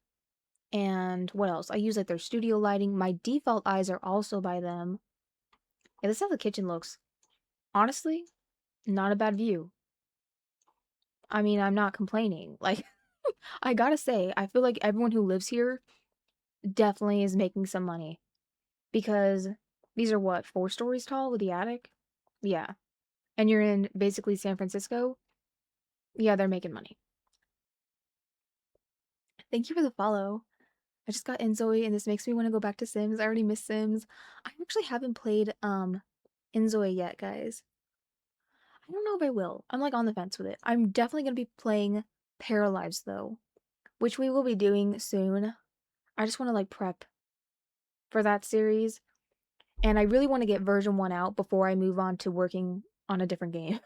And what else? I use like their studio lighting. My default eyes are also by them. Yeah, this is how the kitchen looks. Honestly, not a bad view. I mean, I'm not complaining. Like, I gotta say, I feel like everyone who lives here definitely is making some money. Because These are what, 4 stories tall with the attic? Yeah. And you're in basically San Francisco? Yeah, they're making money. Thank you for the follow. I just got in Zoe and this makes me want to go back to Sims. I already miss Sims. I actually haven't played in Zoe yet, guys. I don't know if I will. I'm like on the fence with it. I'm definitely gonna be playing Paralyzed though, which we will be doing soon. I just want to like prep for that series, and I really want to get version 1 out before I move on to working on a different game.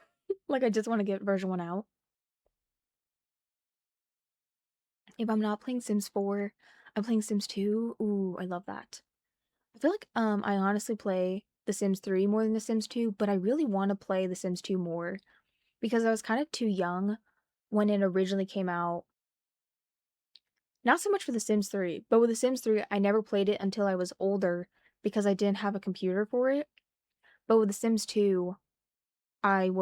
Like I just want to get version 1 out. If I'm not playing Sims 4, I'm playing Sims 2. Ooh, I love that. I feel like I honestly play The Sims 3 more than The Sims 2, but I really want to play The Sims 2 more because I was kind of too young when it originally came out. Not so much for The Sims 3, but with The Sims 3, I never played it until I was older because I didn't have a computer for it. But with The Sims 2, I'm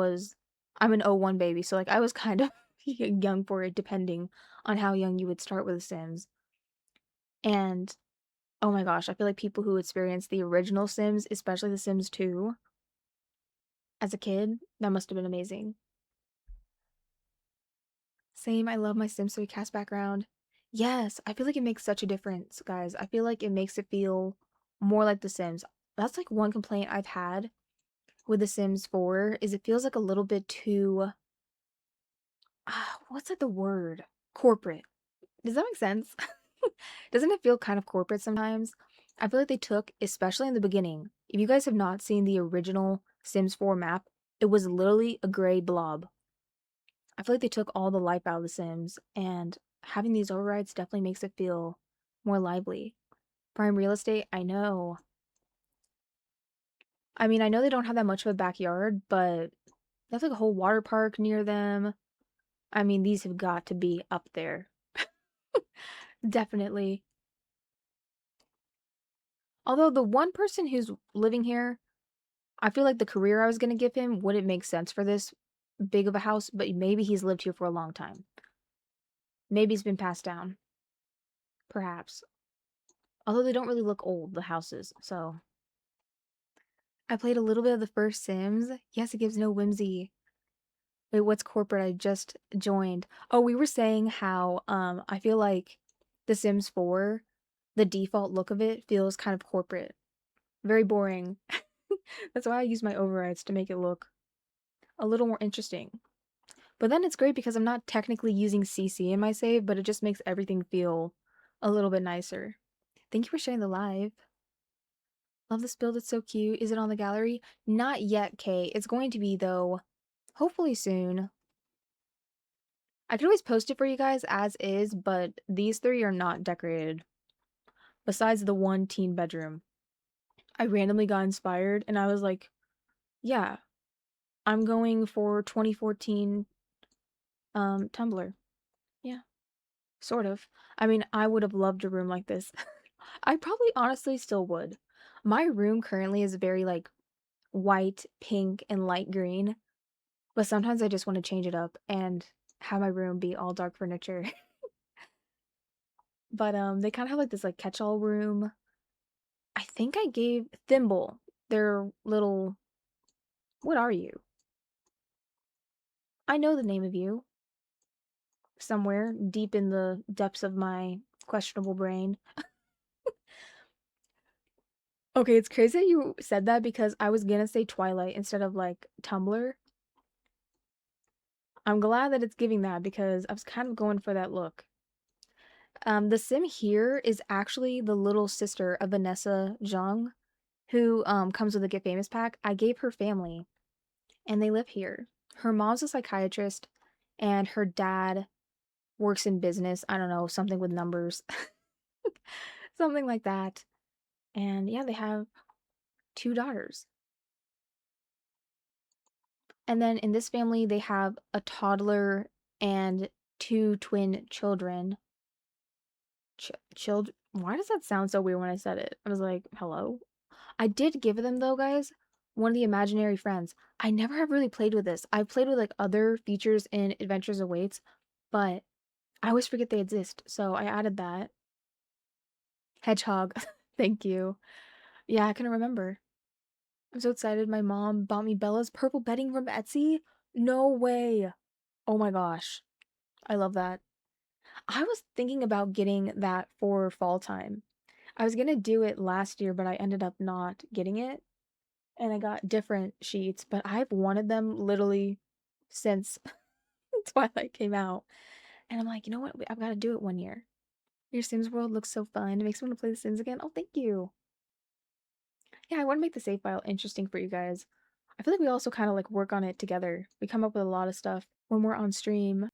an '01 baby, so like I was kind of young for it depending on how young you would start with The Sims. And oh my gosh, I feel like people who experienced the original Sims, especially The Sims 2, as a kid, that must have been amazing. Same, I love my Sims 3 cast background. Yes, I feel like it makes such a difference, guys. I feel like it makes it feel more like The Sims. That's like one complaint I've had with The Sims 4 is it feels like a little bit too what's like the word? Corporate. Does that make sense? Doesn't it feel kind of corporate sometimes? I feel like they took, especially in the beginning, if you guys have not seen the original Sims 4 map, it was literally a gray blob. I feel like they took all the life out of The Sims, and having these overrides definitely makes it feel more lively. Prime real estate, I know. I mean, I know they don't have that much of a backyard, but they have like a whole water park near them. I mean, these have got to be up there. Definitely. Although the one person who's living here, I feel like the career I was going to give him wouldn't make sense for this big of a house, but maybe he's lived here for a long time. Maybe he's been passed down. Perhaps. Although they don't really look old, the houses, so. I played a little bit of the first Sims. Yes, it gives no whimsy. Wait, what's corporate? I just joined. Oh, we were saying how I feel like The Sims 4, the default look of it feels kind of corporate. Very boring. That's why I use my overrides to make it look a little more interesting. But then it's great because I'm not technically using CC in my save, but it just makes everything feel a little bit nicer. Thank you for sharing the live. Love this build, it's so cute. Is it on the gallery? Not yet, Kay. It's going to be, though. Hopefully soon. I could always post it for you guys as is, but these 3 are not decorated. Besides the one teen bedroom. I randomly got inspired, and I was like, yeah, I'm going for 2014 Tumblr. Yeah, sort of. I mean, I would have loved a room like this. I probably honestly still would. My room currently is very like white, pink, and light green, but sometimes I just want to change it up and have my room be all dark furniture. But they kind of have like this like catch-all room. I think I gave Thimble their little what are you? I know the name of you somewhere deep in the depths of my questionable brain. Okay, it's crazy that you said that because I was gonna say Twilight instead of like Tumblr. I'm glad that it's giving that because I was kind of going for that look. The sim here is actually the little sister of Vanessa Zhang, who comes with the Get Famous pack. I gave her family, and they live here. Her mom's a psychiatrist, and her dad works in business. I don't know, something with numbers, something like that. And yeah, they have 2 daughters. And then in this family, they have a toddler and 2 twin children. Children. Why does that sound so weird when I said it? I was like, hello? I did give them, though, guys, one of the imaginary friends. I never have really played with this. I've played with like other features in Adventures Awaits, but I always forget they exist. So I added that. Hedgehog. Thank you. Yeah, I can remember. I'm so excited. My mom bought me Bella's purple bedding from Etsy. No way. Oh my gosh. I love that. I was thinking about getting that for fall time. I was gonna do it last year, but I ended up not getting it. And I got different sheets, but I've wanted them literally since Twilight came out. And I'm like, you know what? I've got to do it one year. Your Sims world looks so fun. It makes me want to play The Sims again. Oh, thank you. Yeah, I want to make the save file interesting for you guys. I feel like we also kind of like work on it together. We come up with a lot of stuff when we're on stream.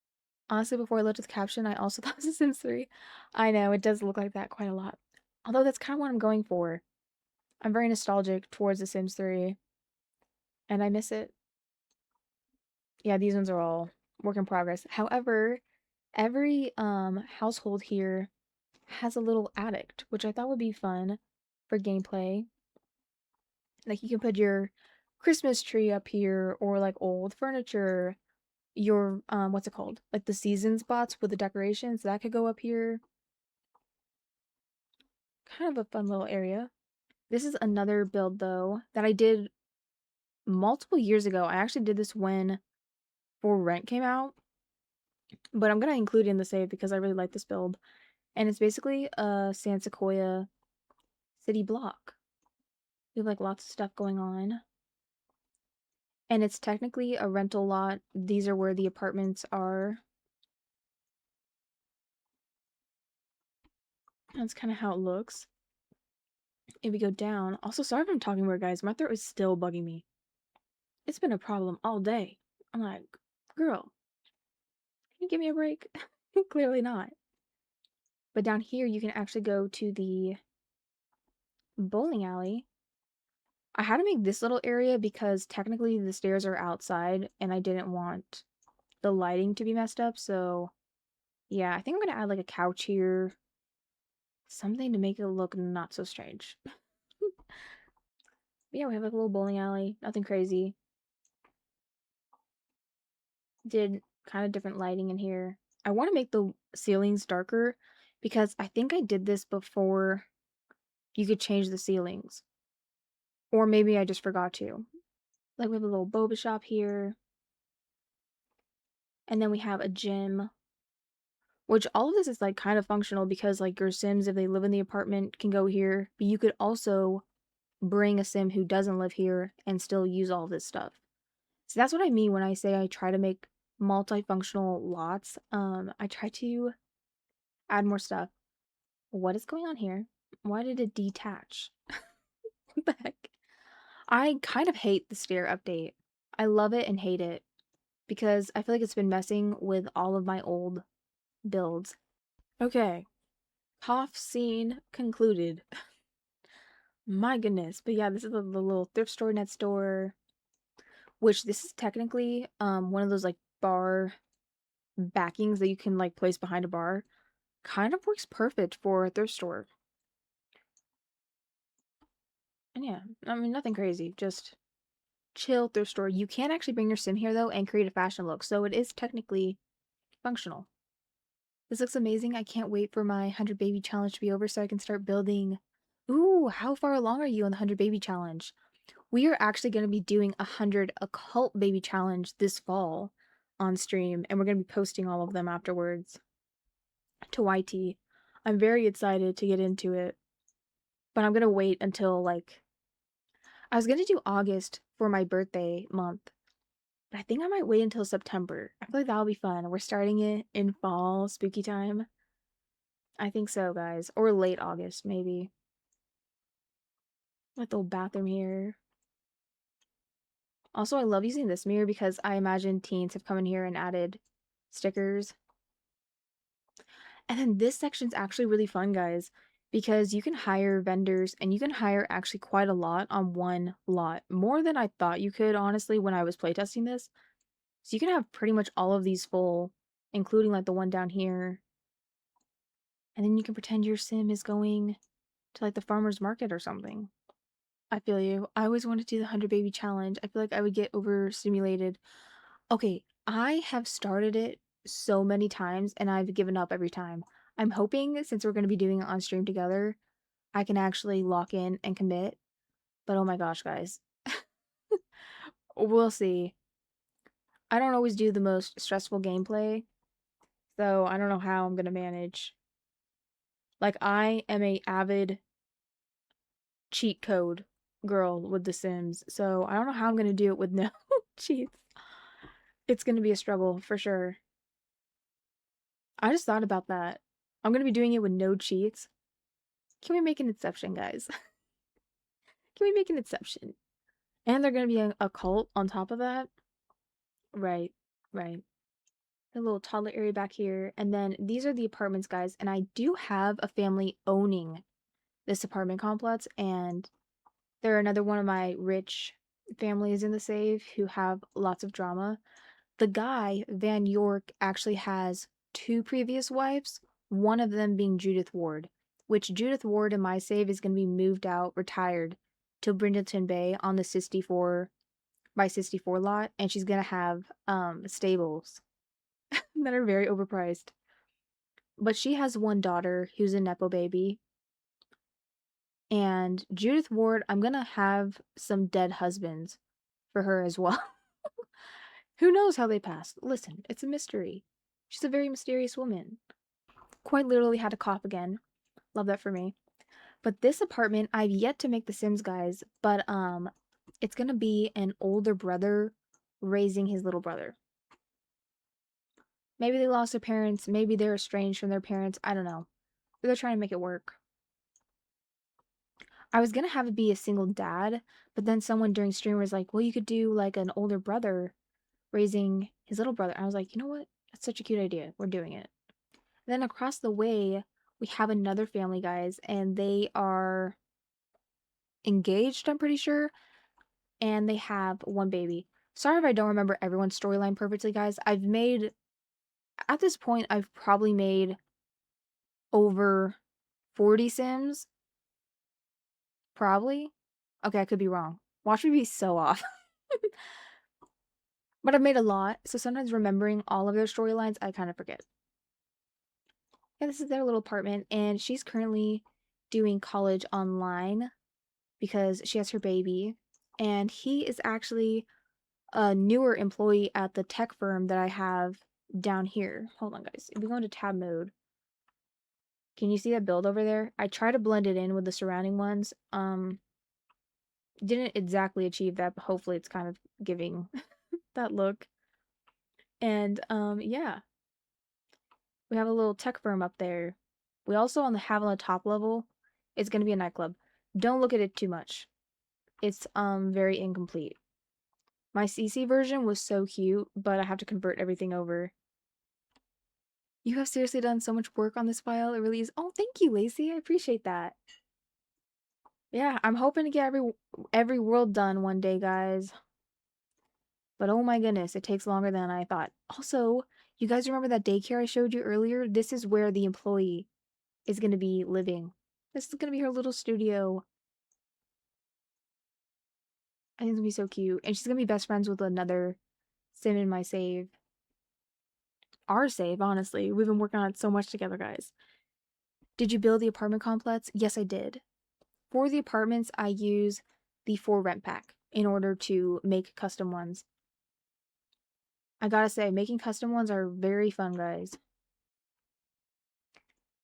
Honestly, before I looked at the caption, I also thought it was The Sims 3. I know, it does look like that quite a lot. Although that's kind of what I'm going for. I'm very nostalgic towards The Sims 3, and I miss it. Yeah, these ones are all work in progress. However, every household here has a little attic, which I thought would be fun for gameplay. Like you can put your Christmas tree up here or like old furniture, your what's it called? Like the season spots with the decorations, that could go up here. Kind of a fun little area. This is another build though that I did multiple years ago. I actually did this when For Rent came out, but I'm gonna include it in the save because I really like this build. And it's basically a San Sequoia city block. We have like lots of stuff going on. And it's technically a rental lot. These are where the apartments are. That's kind of how it looks. If we go down, also sorry if I'm talking weird, guys. My throat is still bugging me. It's been a problem all day. I'm like, girl, can you give me a break? Clearly not. But down here, you can actually go to the bowling alley. I had to make this little area because technically the stairs are outside and I didn't want the lighting to be messed up. So yeah, I think I'm gonna add like a couch here. Something to make it look not so strange. But yeah, we have like a little bowling alley. Nothing crazy. Did kind of different lighting in here. I want to make the ceilings darker because I think I did this before you could change the ceilings. Or maybe I just forgot to. Like we have a little boba shop here. And then we have a gym. Which all of this is like kind of functional because like your Sims, if they live in the apartment, can go here. But you could also bring a Sim who doesn't live here and still use all this stuff. So that's what I mean when I say I try to make multifunctional lots. I try to add more stuff. What is going on here? Why did it detach? What the heck? I kind of hate the stair update. I love it and hate it because I feel like it's been messing with all of my old builds. Okay, cough scene concluded. My goodness. But yeah, this is the little thrift store next door, which this is technically one of those like bar backings that you can like place behind a bar. Kind of works perfect for a thrift store. And yeah, I mean nothing crazy, just chill thrift store. You can actually bring your sim here though and create a fashion look, so it is technically functional. This looks amazing. I can't wait for my 100 baby challenge to be over so I can start building. Ooh, how far along are you on the 100 baby challenge? We are actually going to be doing 100 occult baby challenge this fall on stream, and we're going to be posting all of them afterwards to YT. I'm very excited to get into it, but I'm going to wait until like I was going to do August for my birthday month, but I think I might wait until September. I feel like that'll be fun. We're starting it in fall, spooky time. I think so, guys. Or late August, maybe. Like the old bathroom here. Also, I love using this mirror because I imagine teens have come in here and added stickers. And then this section's actually really fun, guys, because you can hire vendors and you can hire actually quite a lot on one lot. More than I thought you could, honestly, when I was playtesting this. So you can have pretty much all of these full, including like the one down here. And then you can pretend your sim is going to like the farmer's market or something. I feel you. I always wanted to do the 100 baby challenge. I feel like I would get overstimulated. Okay, I have started it so many times and I've given up every time. I'm hoping since we're going to be doing it on stream together, I can actually lock in and commit. But oh my gosh, guys. We'll see. I don't always do the most stressful gameplay, so I don't know how I'm gonna manage. Like, I am a avid cheat code girl with The Sims, so I don't know how I'm gonna do it with no cheats. It's gonna be a struggle for sure. I just thought about that. I'm gonna be doing it with no cheats. Can we make an exception, guys? Can we make an exception? And they're gonna be a cult on top of that? Right, right. A little toddler area back here. And then these are the apartments, guys. And I do have a family owning this apartment complex. And they're another one of my rich families in the save who have lots of drama. The guy, Van York, actually has two previous wives, one of them being Judith Ward, which Judith Ward in my save is going to be moved out, retired to Brindleton Bay on the 64 by 64 lot, and she's going to have stables that are very overpriced. But she has one daughter who's a Nepo baby. And Judith Ward, I'm going to have some dead husbands for her as well. Who knows how they passed? Listen, it's a mystery. She's a very mysterious woman. Quite literally had a cough again. Love that for me. But this apartment, I've yet to make the Sims, guys, but it's gonna be an older brother raising his little brother. Maybe they lost their parents, maybe they're estranged from their parents, I don't know. But they're trying to make it work. I was gonna have it be a single dad, but then someone during stream was like, well, you could do like an older brother raising his little brother. I was like, you know what? That's such a cute idea. We're doing it. And then across the way, we have another family, guys, and they are engaged, I'm pretty sure, and they have one baby. Sorry if I don't remember everyone's storyline perfectly, guys. At this point, I've probably made over 40 Sims. Probably. Okay, I could be wrong. Watch me be so off. But I've made a lot, so sometimes remembering all of their storylines, I kind of forget. Yeah, this is their little apartment, and she's currently doing college online because she has her baby. And he is actually a newer employee at the tech firm that I have down here. Hold on, guys. If we go into tab mode, can you see that build over there? I try to blend it in with the surrounding ones. Didn't exactly achieve that, but hopefully it's kind of giving that look. And yeah, we have a little tech firm up there. We also have on the top level, it's gonna be a nightclub. Don't look at it too much. It's very incomplete. My CC version was so cute, but I have to convert everything over. You have seriously done so much work on this file. It really is. Oh, thank you, Lacey. I appreciate that. Yeah, I'm hoping to get every world done one day, guys. But oh my goodness, it takes longer than I thought. Also, you guys remember that daycare I showed you earlier? This is where the employee is going to be living. This is going to be her little studio. I think it's going to be so cute. And she's going to be best friends with another sim in my save. Our save, honestly. We've been working on it so much together, guys. Did you build the apartment complex? Yes, I did. For the apartments, I use the for rent pack in order to make custom ones. I gotta say, making custom ones are very fun, guys.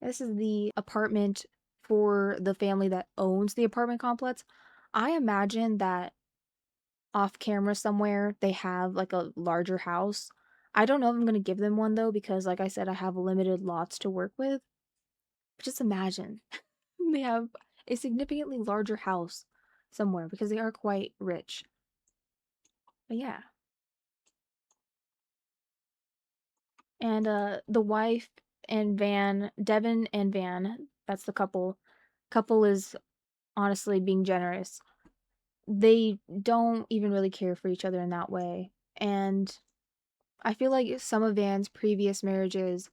This is the apartment for the family that owns the apartment complex. I imagine that off camera somewhere they have like a larger house. I don't know if I'm going to give them one though, because like I said, I have limited lots to work with. But just imagine they have a significantly larger house somewhere because they are quite rich. But yeah. And the wife and Van, Devin and Van, that's the couple. Couple is honestly being generous. They don't even really care for each other in that way. And I feel like some of Van's previous marriages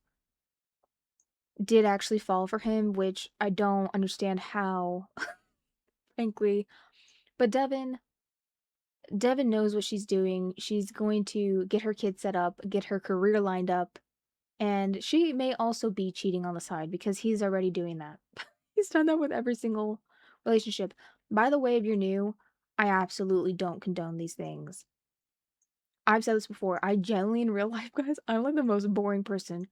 did actually fall for him, which I don't understand how, frankly. But Devin knows what she's doing. She's going to get her kids set up, get her career lined up, and she may also be cheating on the side because he's already doing that. He's done that with every single relationship. By the way, if you're new, I absolutely don't condone these things. I've said this before. I genuinely, in real life, guys, I'm like the most boring person.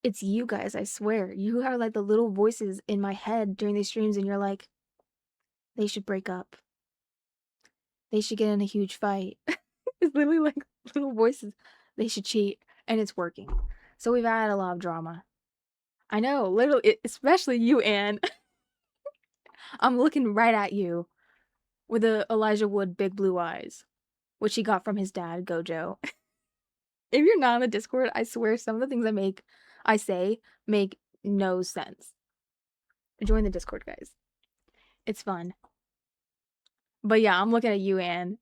It's you guys, I swear. You are like the little voices in my head during these streams, and you're like, they should break up. They should get in a huge fight. It's literally like little voices. They should cheat, and it's working. So we've had a lot of drama. I know, literally, especially you, Anne. I'm looking right at you with the Elijah Wood big blue eyes, which he got from his dad, Gojo. If you're not on the Discord, I swear some of the things I say make no sense. Join the Discord, guys. It's fun. But yeah, I'm looking at you, Anne.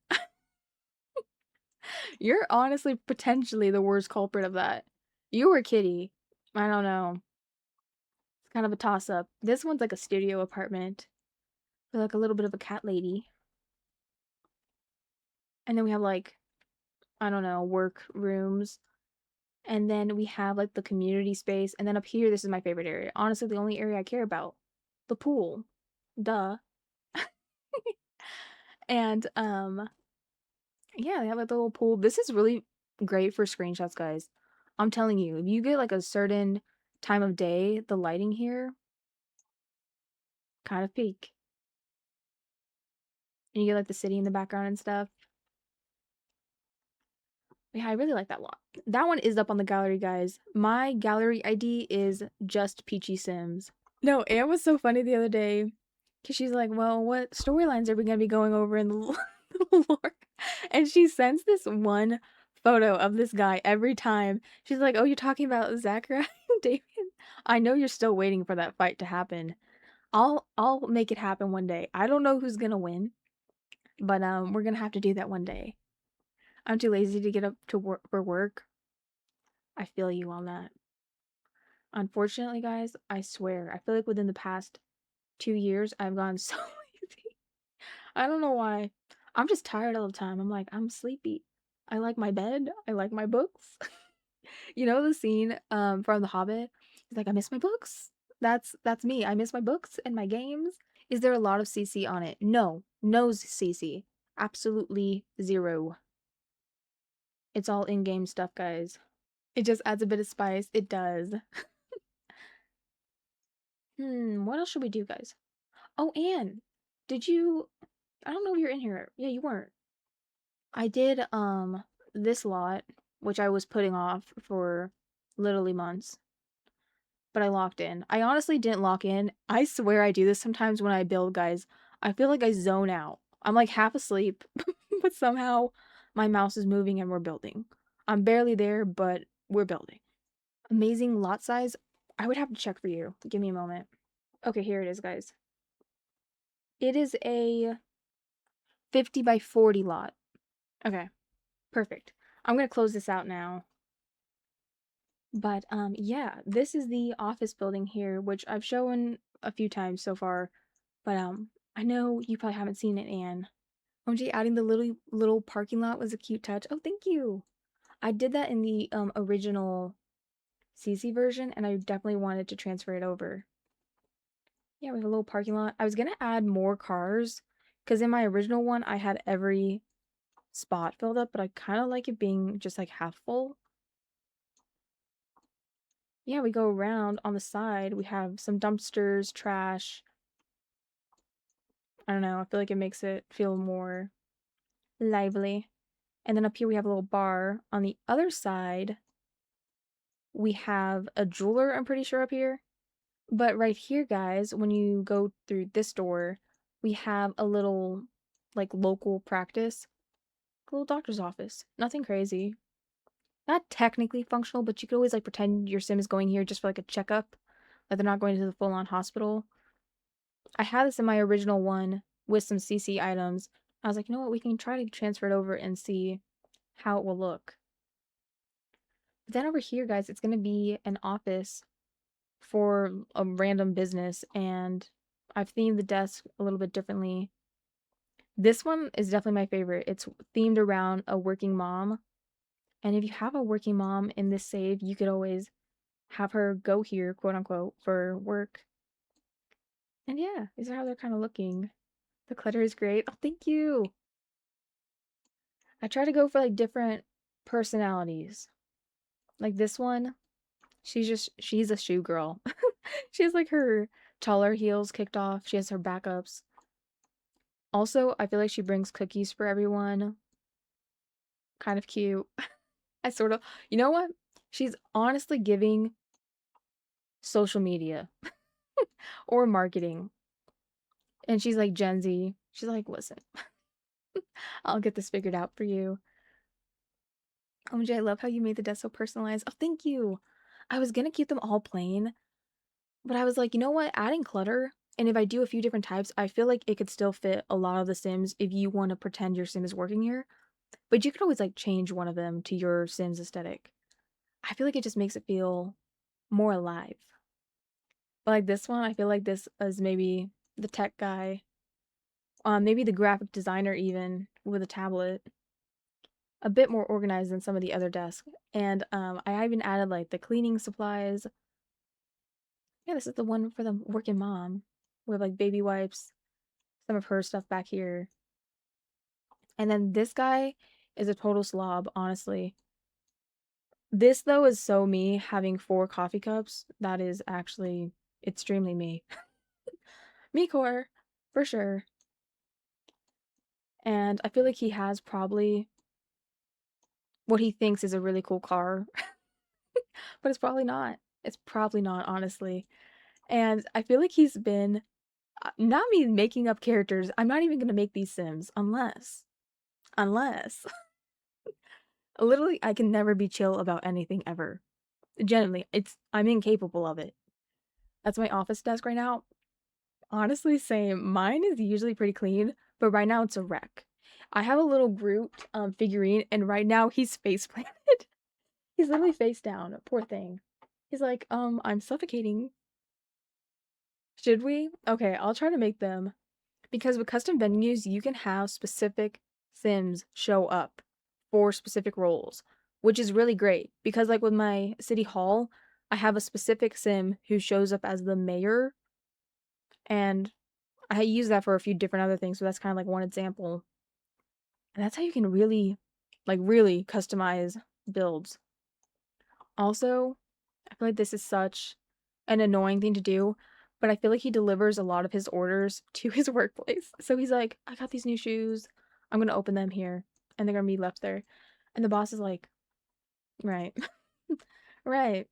You're honestly potentially the worst culprit of that. You or Kitty. I don't know. It's kind of a toss up. This one's like a studio apartment. For like a little bit of a cat lady. And then we have like, I don't know, work rooms. And then we have like the community space. And then up here, this is my favorite area. Honestly, the only area I care about. The pool. Duh. And yeah, they have like the little pool. This is really great for screenshots, guys. I'm telling you, if you get like a certain time of day, the lighting here kind of peak. And you get like the city in the background and stuff. Yeah, I really like that a lot. That one is up on the gallery, guys. My gallery ID is just Peachy Sims. No, Anne was so funny the other day because she's like, well, what storylines are we going to be going over in the lore? And she sends this one photo of this guy every time. She's like, oh, you're talking about Zachary and Damien? I know you're still waiting for that fight to happen. I'll make it happen one day. I don't know who's going to win, but we're going to have to do that one day. I'm too lazy to get up to work for work. I feel you on that. Unfortunately, guys, I swear, I feel like within the past 2 years, I've gone so lazy. I don't know why. I'm just tired all the time. I'm like, I'm sleepy. I like my bed. I like my books. You know the scene from The Hobbit? He's like, I miss my books. That's me. I miss my books and my games. Is there a lot of CC on it? No. No CC. Absolutely zero. It's all in-game stuff, guys. It just adds a bit of spice. It does. What else should we do, guys? Oh, Anne, did you... I don't know if you're in here. Yeah, you weren't. I did, this lot, which I was putting off for literally months, but I locked in. I honestly didn't lock in. I swear I do this sometimes when I build, guys. I feel like I zone out. I'm like half asleep, but somehow my mouse is moving and we're building. I'm barely there, but we're building. Amazing lot size. I would have to check for you. Give me a moment. Okay, here it is, guys. It is a 50 by 40 lot. Okay, perfect. I'm gonna close this out now. But yeah, this is the office building here, which I've shown a few times so far. But I know you probably haven't seen it, Anne. OMG, adding the little parking lot was a cute touch. Oh, thank you. I did that in the original CC version, and I definitely wanted to transfer it over. Yeah, we have a little parking lot. I was gonna add more cars, because in my original one, I had every spot filled up, but I kind of like it being just like half full. Yeah, we go around on the side. We have some dumpsters, trash. I don't know. I feel like it makes it feel more lively. And then up here we have a little bar. On the other side, we have a jeweler, I'm pretty sure, up here. But right here, guys, when you go through this door, we have a little, like, local practice. A little doctor's office. Nothing crazy. Not technically functional, but you could always, like, pretend your sim is going here just for, like, a checkup. Like, they're not going to the full-on hospital. I had this in my original one with some CC items. I was like, you know what, we can try to transfer it over and see how it will look. But then over here, guys, it's going to be an office for a random business, and I've themed the desk a little bit differently. This one is definitely my favorite. It's themed around a working mom, and if you have a working mom in this save, you could always have her go here, quote unquote, for work. And yeah, these are how they're kind of looking. The clutter is great. Oh, thank you. I try to go for like different personalities. Like this one, she's a shoe girl. She has like her taller heels kicked off. She has her backups. Also, I feel like she brings cookies for everyone. Kind of cute. I sort of, you know what? She's honestly giving social media or marketing. And she's like Gen Z. She's like, listen, I'll get this figured out for you. OMG, I love how you made the desk so personalized. Oh, thank you. I was gonna keep them all plain, but I was like, you know what? Adding clutter, and if I do a few different types, I feel like it could still fit a lot of the Sims if you want to pretend your Sim is working here. But you could always like change one of them to your Sims aesthetic. I feel like it just makes it feel more alive. But like this one, I feel like this is maybe the tech guy, maybe the graphic designer even with a tablet, a bit more organized than some of the other desks. And I even added like the cleaning supplies. Yeah, this is the one for the working mom with like baby wipes, some of her stuff back here. And then this guy is a total slob, honestly. This though is so me having 4 coffee cups. That is actually extremely me. Me core, for sure. And I feel like he has probably what he thinks is a really cool car, but it's probably not. It's probably not, honestly. And I feel like he's been not me making up characters. I'm not even gonna make these Sims unless literally I can never be chill about anything ever. Genuinely, I'm incapable of it. That's my office desk right now. Honestly, same. Mine is usually pretty clean, but right now it's a wreck. I have a little Groot figurine, and right now he's face planted. He's literally face down. Poor thing. He's like, I'm suffocating. Should we? Okay, I'll try to make them. Because with custom venues, you can have specific Sims show up for specific roles, which is really great. Because, like with my city hall, I have a specific Sim who shows up as the mayor, and I use that for a few different other things. So that's kind of like one example. And that's how you can really, like, really customize builds. Also, I feel like this is such an annoying thing to do, but I feel like he delivers a lot of his orders to his workplace. So he's like, I got these new shoes. I'm going to open them here, and they're going to be left there. And the boss is like, right. Right.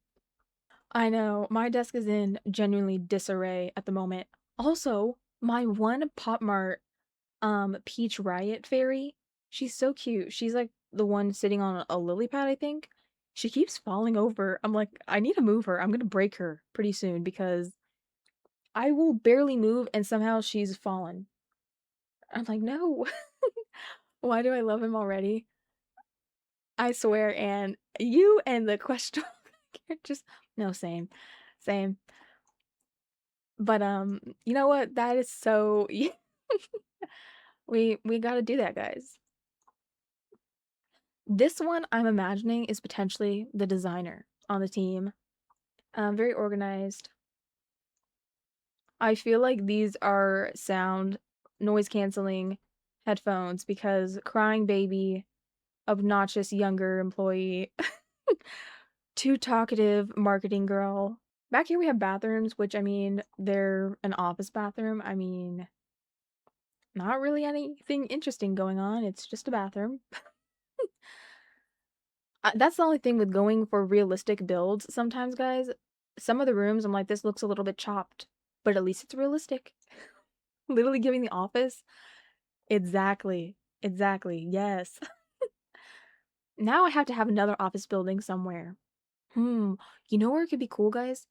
I know. My desk is in genuinely disarray at the moment. Also, my one Pop Mart Peach Riot fairy, she's so cute. She's like the one sitting on a lily pad, I think. She keeps falling over. I'm like, I need to move her. I'm gonna break her pretty soon because I will barely move and somehow she's fallen. I'm like, no. Why do I love him already? I swear, and you and the question just no, same. Same. But you know what? That is so we gotta do that, guys. This one I'm imagining is potentially the designer on the team. Very organized. I feel like these are sound noise canceling headphones because crying baby, obnoxious younger employee, too talkative marketing girl. Back here we have bathrooms, which I mean, they're an office bathroom. I mean, not really anything interesting going on. It's just a bathroom. That's the only thing with going for realistic builds sometimes, guys. Some of the rooms, I'm like, this looks a little bit chopped, but at least it's realistic. Literally giving the office. Exactly. Exactly. Yes. Now I have to have another office building somewhere. You know where it could be cool, guys?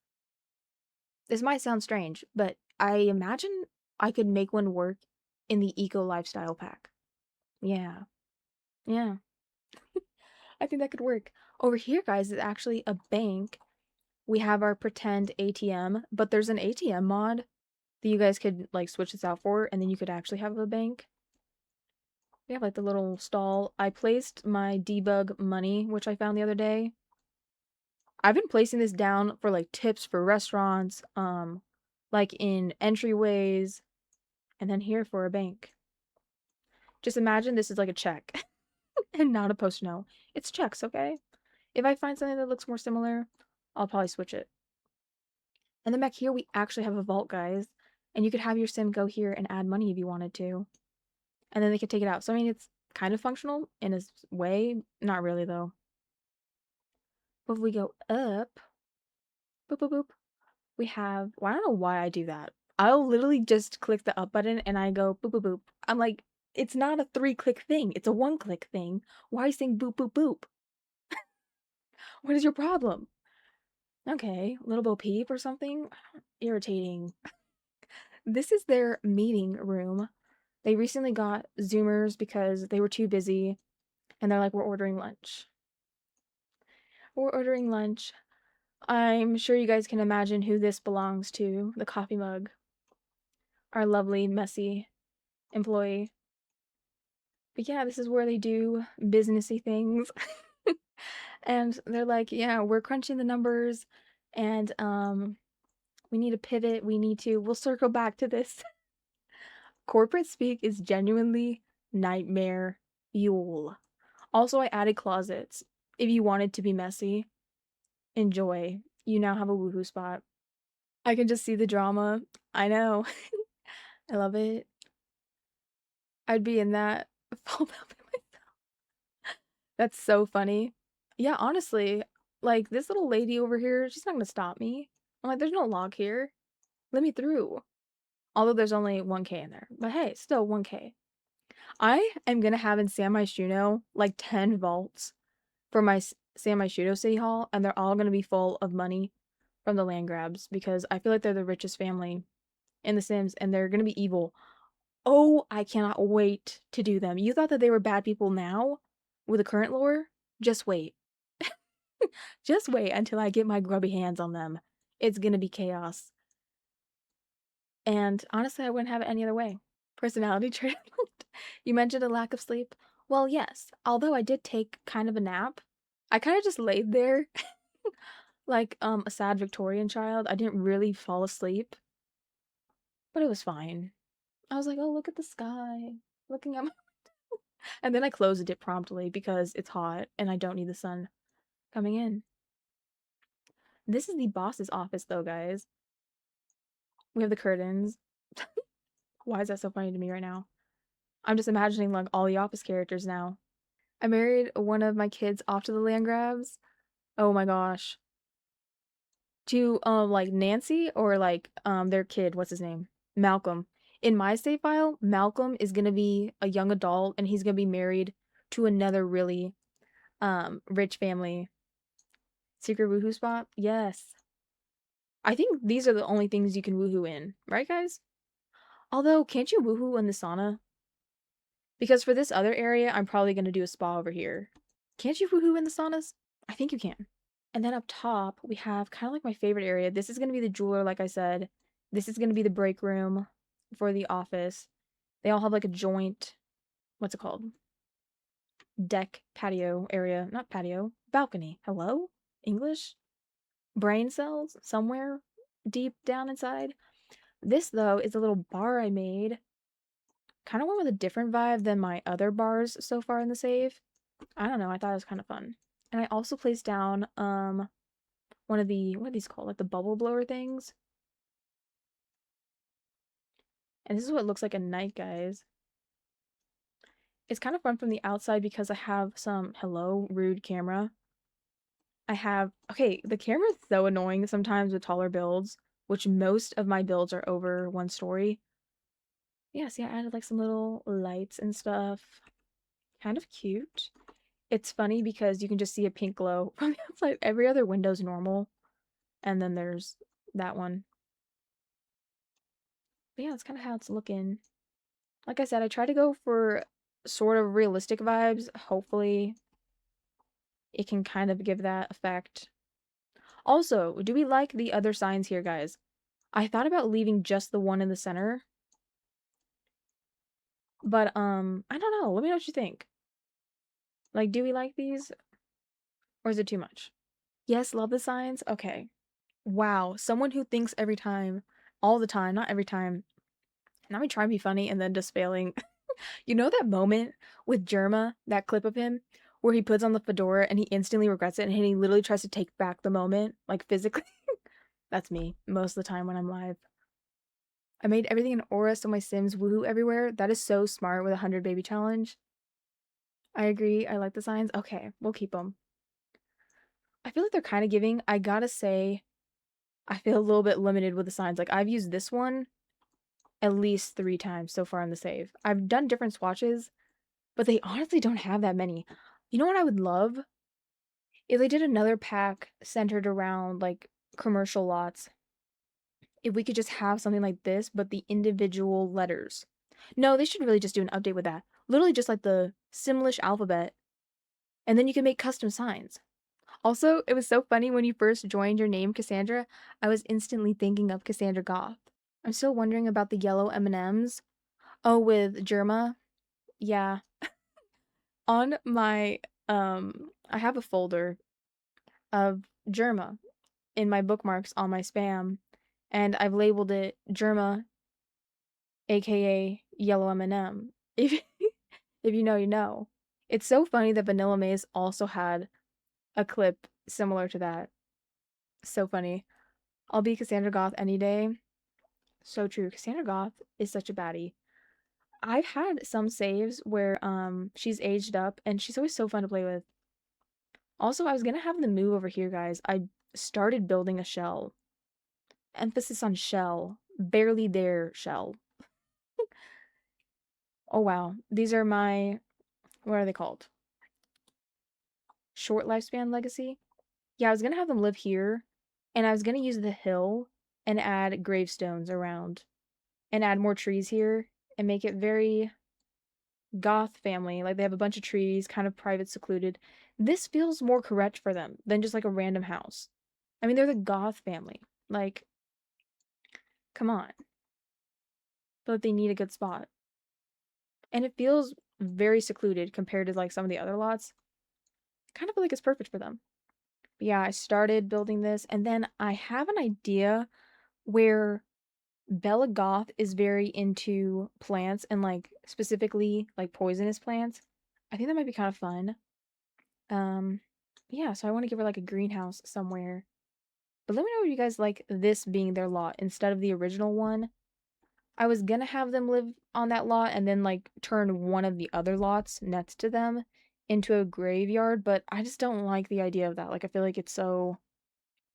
This might sound strange, but I imagine I could make one work in the eco lifestyle pack. Yeah. Yeah. I think that could work. Over here, guys, is actually a bank. We have our pretend ATM, but there's an ATM mod that you guys could like switch this out for, and then you could actually have a bank. We have like the little stall. I placed my debug money, which I found the other day. I've been placing this down for like tips for restaurants, like in entryways, and then here for a bank. Just imagine this is like a check. and not a post no. It's checks, okay? If I find something that looks more similar, I'll probably switch it. And then back here, we actually have a vault, guys. And you could have your sim go here and add money if you wanted to. And then they could take it out. So, I mean, it's kind of functional in a way. Not really, though. But if we go up, boop, boop, boop, we have, well, I don't know why I do that. I'll literally just click the up button and I go boop, boop, boop. I'm like, it's not a 3-click thing. It's a 1-click thing. Why are you saying boop, boop, boop? What is your problem? Okay, little Bo Peep or something? Irritating. This is their meeting room. They recently got Zoomers because they were too busy, and they're like, we're ordering lunch. We're ordering lunch. I'm sure you guys can imagine who this belongs to, the coffee mug. Our lovely, messy employee. But yeah, this is where they do businessy things. And they're like, yeah, we're crunching the numbers, and we need to pivot, we'll circle back to this. Corporate speak is genuinely nightmare fuel. Also, I added closets. If you wanted to be messy, enjoy. You now have a woohoo spot. I can just see the drama. I know. I love it. I'd be in that. Fall down by myself. That's so funny. Yeah, honestly, like this little lady over here, she's not gonna stop me. I'm like, there's no lock here. Let me through. Although there's only 1K in there. But hey, still 1K. I am gonna have in San Myshuno like 10 vaults for my San Myshuno City Hall, and they're all gonna be full of money from the land grabs because I feel like they're the richest family in The Sims and they're gonna be evil. Oh, I cannot wait to do them. You thought that they were bad people now with the current lore? Just wait. Just wait until I get my grubby hands on them. It's gonna be chaos. And honestly, I wouldn't have it any other way. Personality trait. You mentioned a lack of sleep. Well, yes. Although I did take kind of a nap, I kind of just laid there like a sad Victorian child. I didn't really fall asleep, but it was fine. I was like, "Oh, look at the sky." Looking at my and then I closed it promptly because it's hot and I don't need the sun coming in. This is the boss's office though, guys. We have the curtains. Why is that so funny to me right now? I'm just imagining like all the office characters now. I married one of my kids off to the land grabs. Oh my gosh. To like Nancy or like their kid, what's his name? Malcolm. In my save file, Malcolm is gonna be a young adult and he's gonna be married to another really rich family. Secret woohoo spot? Yes. I think these are the only things you can woohoo in, right guys? Although, can't you woohoo in the sauna? Because for this other area, I'm probably gonna do a spa over here. Can't you woohoo in the saunas? I think you can. And then up top, we have kind of like my favorite area. This is going to be the jeweler, like I said. This is going to be the break room for the office. They all have like a joint, what's it called? Deck patio area. Not patio, balcony. Hello? English? Brain cells somewhere deep down inside. This, though, is a little bar I made. Kind of went with a different vibe than my other bars so far in the save. I don't know. I thought it was kind of fun. And I also placed down one of the, what are these called? Like the bubble blower things. And this is what it looks like at night, guys. It's kind of fun from the outside because I have some, hello, rude camera. I have, okay, the camera is so annoying sometimes with taller builds, which most of my builds are over 1 story. Yeah, see, I added like some little lights and stuff. Kind of cute. It's funny because you can just see a pink glow from the outside. Every other window's normal. And then there's that one. But yeah, that's kind of how it's looking. Like I said, I try to go for sort of realistic vibes. Hopefully, it can kind of give that effect. Also, do we like the other signs here, guys? I thought about leaving just the one in the center. But, I don't know. Let me know what you think. Like, do we like these? Or is it too much? Yes, love the signs? Okay. Wow. Someone who thinks every time, all the time, not every time, not me trying to be funny and then just failing. You know that moment with Germa, that clip of him, where he puts on the fedora and he instantly regrets it and he literally tries to take back the moment, like physically? That's me most of the time when I'm live. I made everything in Aura so my Sims woohoo everywhere. That is so smart with a 100 baby challenge. I agree. I like the signs. Okay, we'll keep them. I feel like they're kind of giving. I gotta say, I feel a little bit limited with the signs. Like, I've used this one at least 3 times so far in the save. I've done different swatches, but they honestly don't have that many. You know what I would love? If they did another pack centered around, like, commercial lots. If we could just have something like this, but the individual letters. No, they should really just do an update with that. Literally just like the Simlish alphabet, and then you can make custom signs. Also, it was so funny when you first joined your name, Cassandra, I was instantly thinking of Cassandra Goth. I'm still wondering about the yellow M&Ms. Oh, with Germa? Yeah. On my, I have a folder of Germa in my bookmarks on my spam, and I've labeled it Germa, aka Yellow M&M. If if you know, you know. It's so funny that Vanilla Maze also had a clip similar to that. So funny. I'll be Cassandra Goth any day. So true. Cassandra Goth is such a baddie. I've had some saves where she's aged up and she's always so fun to play with. Also, I was gonna have them move over here, guys. I started building a shell. Emphasis on shell. Barely there shell. Oh wow. These are my, what are they called? Short lifespan legacy? Yeah, I was gonna have them live here, and I was gonna use the hill and add gravestones around, and add more trees here, and make it very goth family. Like they have a bunch of trees, kind of private, secluded. This feels more correct for them than just like a random house. I mean, they're the goth family. Like, come on. I feel like they need a good spot. And it feels very secluded compared to like some of the other lots. Kind of feel like it's perfect for them. But yeah, I started building this, and then I have an idea where Bella Goth is very into plants and like specifically like poisonous plants. I think that might be kind of fun. Um, yeah, so I want to give her like a greenhouse somewhere. But let me know if you guys like this being their lot instead of the original one. I was gonna have them live on that lot and then like turn one of the other lots next to them into a graveyard, but I just don't like the idea of that. Like I feel like it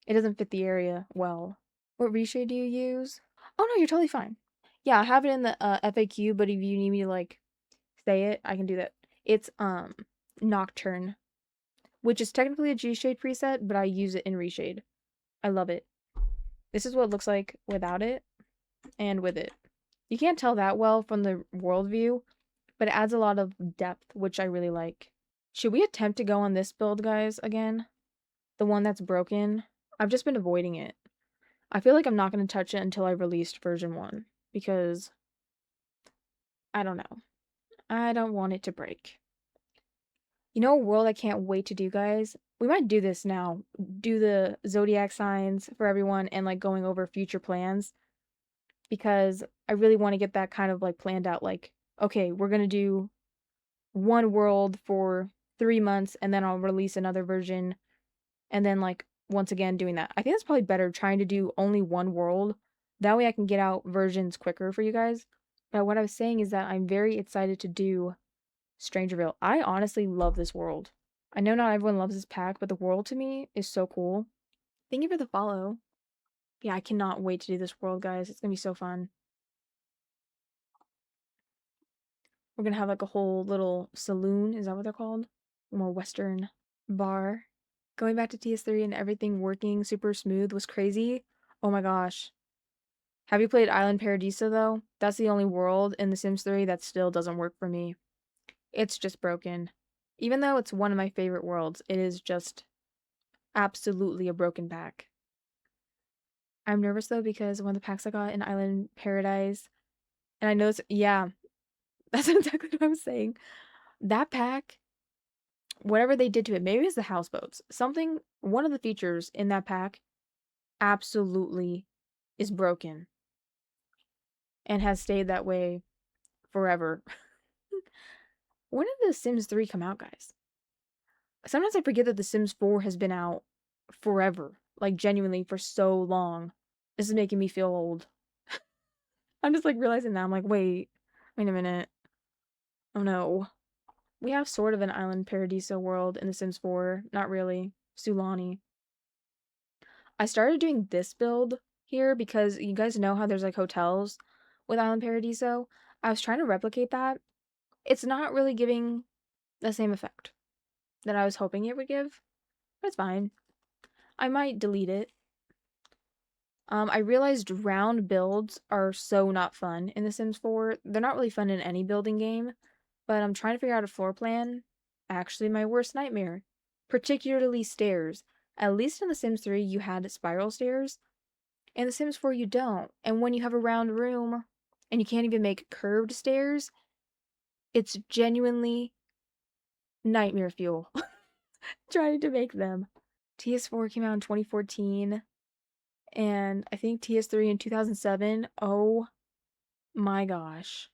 doesn't fit the area well. What reshade do you use? Oh no, you're totally fine. Yeah, I have it in the FAQ, but if you need me to like say it, I can do that. It's Nocturne, which is technically a G shade preset, but I use it in reshade. I love it. This is what it looks like without it and with it. You can't tell that well from the world view, but it adds a lot of depth, which I really like. Should we attempt to go on this build, guys, again? The one that's broken? I've just been avoiding it. I feel like I'm not going to touch it until I released version 1 because I don't know. I don't want it to break. You know a world I can't wait to do, guys? We might do this now. Do the zodiac signs for everyone and like going over future plans because I really want to get that kind of like planned out. Like, okay, we're going to do one world for 3 months and then I'll release another version and then like once again doing that. I think that's probably better trying to do only one world. That way I can get out versions quicker for you guys. But what I was saying is that I'm very excited to do Strangerville. I honestly love this world. I know not everyone loves this pack, but the world to me is so cool. Thank you for the follow. Yeah, I cannot wait to do this world, guys. It's gonna be so fun. We're gonna have like a whole little saloon. Is that what they're called? More Western bar. Going back to TS3 and everything working super smooth was crazy. Oh my gosh. Have you played Island Paradiso though? That's the only world in The Sims 3 that still doesn't work for me. It's just broken. Even though it's one of my favorite worlds, it is just absolutely a broken pack. I'm nervous though because one of the packs I got in Island Paradise, and I know it's, yeah, that's exactly what I'm saying. That pack, whatever they did to it, maybe it's the houseboats. Something, one of the features in that pack absolutely is broken and has stayed that way forever. When did The Sims 3 come out, guys? Sometimes I forget that The Sims 4 has been out forever. Like, genuinely, for so long. This is making me feel old. I'm just, like, realizing now. I'm like, wait a minute. Oh, no. We have sort of an island paradiso world in The Sims 4. Not really. Sulani. I started doing this build here because you guys know how there's, like, hotels with Island Paradiso. I was trying to replicate that. It's not really giving the same effect that I was hoping it would give, but it's fine. I might delete it. I realized round builds are so not fun in The Sims 4. They're not really fun in any building game, but I'm trying to figure out a floor plan. Actually, my worst nightmare. Particularly stairs. At least in The Sims 3, you had spiral stairs. In The Sims 4, you don't. And when you have a round room and you can't even make curved stairs, it's genuinely nightmare fuel trying to make them. TS4 came out in 2014, and I think TS3 in 2007. Oh my gosh.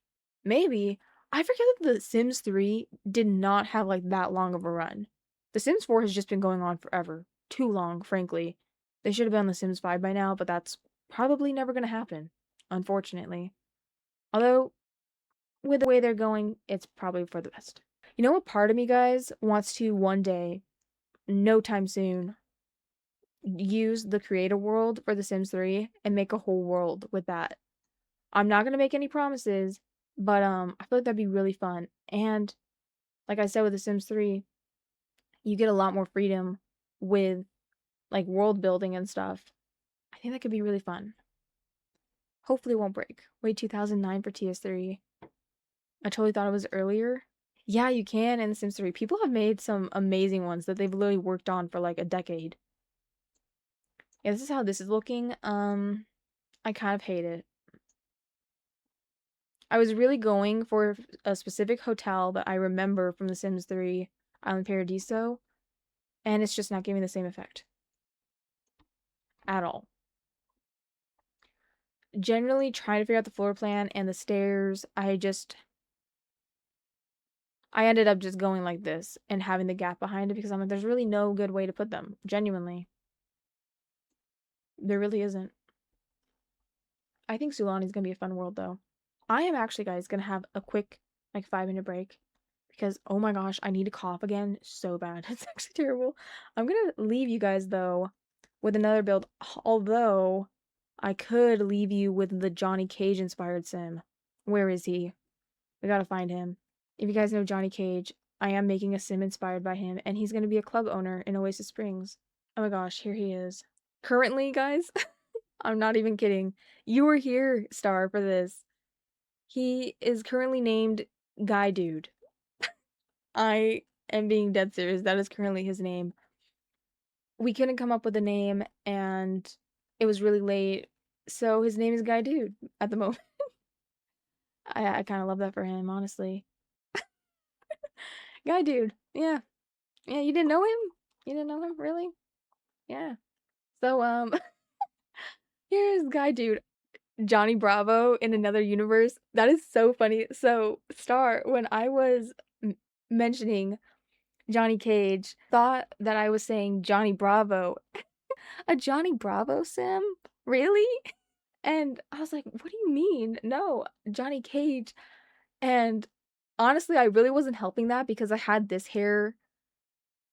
Maybe. I forget that The Sims 3 did not have like that long of a run. The Sims 4 has just been going on forever. Too long, frankly. They should have been on The Sims 5 by now, but that's probably never going to happen, unfortunately. Although, with the way they're going, it's probably for the best. You know what part of me, guys, wants to one day, no time soon, use the creator world for The Sims 3 and make a whole world with that. I'm not gonna make any promises, but I feel like that'd be really fun. And like I said with The Sims 3, you get a lot more freedom with like world building and stuff. I think that could be really fun. Hopefully it won't break. Wait, 2009 for TS3. I totally thought it was earlier. Yeah, you can in The Sims 3. People have made some amazing ones that they've literally worked on for like a decade. Yeah, this is how this is looking. I kind of hate it. I was really going for a specific hotel that I remember from The Sims 3 Island Paradiso, and it's just not giving the same effect. At all. Generally, trying to figure out the floor plan and the stairs, I ended up just going like this and having the gap behind it because I'm like, there's really no good way to put them. Genuinely. There really isn't. I think Sulani's gonna be a fun world though. I am actually, guys, gonna have a quick, like, 5-minute break because, oh my gosh, I need to cough again so bad. It's actually terrible. I'm gonna leave you guys, though, with another build, although I could leave you with the Johnny Cage inspired sim. Where is he? We gotta find him. If you guys know Johnny Cage, I am making a sim inspired by him, and he's gonna be a club owner in Oasis Springs. Oh my gosh, here he is. Currently, guys, I'm not even kidding. You were here, Star, for this. He is currently named Guy Dude. I am being dead serious. That is currently his name. We couldn't come up with a name, and it was really late, so his name is Guy Dude at the moment. I kind of love that for him, honestly. Guy Dude. Yeah. Yeah, you didn't know him? You didn't know him? Really? Yeah. So, here's Guy Dude. Johnny Bravo in another universe. That is so funny. So, Star, when I was mentioning Johnny Cage, thought that I was saying Johnny Bravo. A Johnny Bravo sim? Really? And I was like, what do you mean? No, Johnny Cage. And honestly, I really wasn't helping that because I had this hair,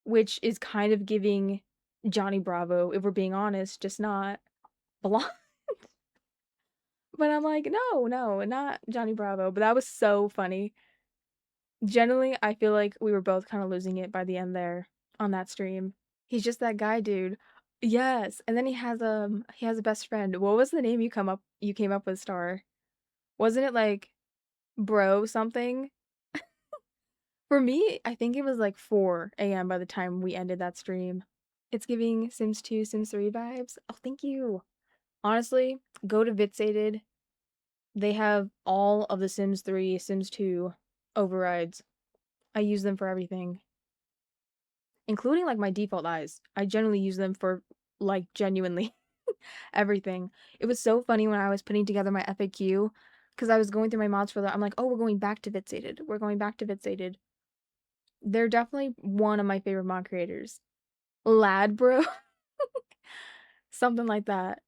which is kind of giving Johnny Bravo, if we're being honest, just not blonde. But I'm like, no, no, not Johnny Bravo. But that was so funny. Generally, I feel like we were both kind of losing it by the end there on that stream. He's just that guy, dude. Yes, and then he has a best friend. What was the name you came up with, Star? Wasn't it like bro something? For me, I think it was like 4 a.m. by the time we ended that stream. It's giving Sims 2, Sims 3 vibes. Oh, thank you. Honestly, go to vyxated. They have all of the Sims 3, Sims 2 overrides. I use them for everything, including like my default eyes. I generally use them for like genuinely everything. It was so funny when I was putting together my FAQ because I was going through my mods for that. I'm like, oh, we're going back to vyxated. We're going back to vyxated. They're definitely one of my favorite mod creators. Lad bro. Something like that.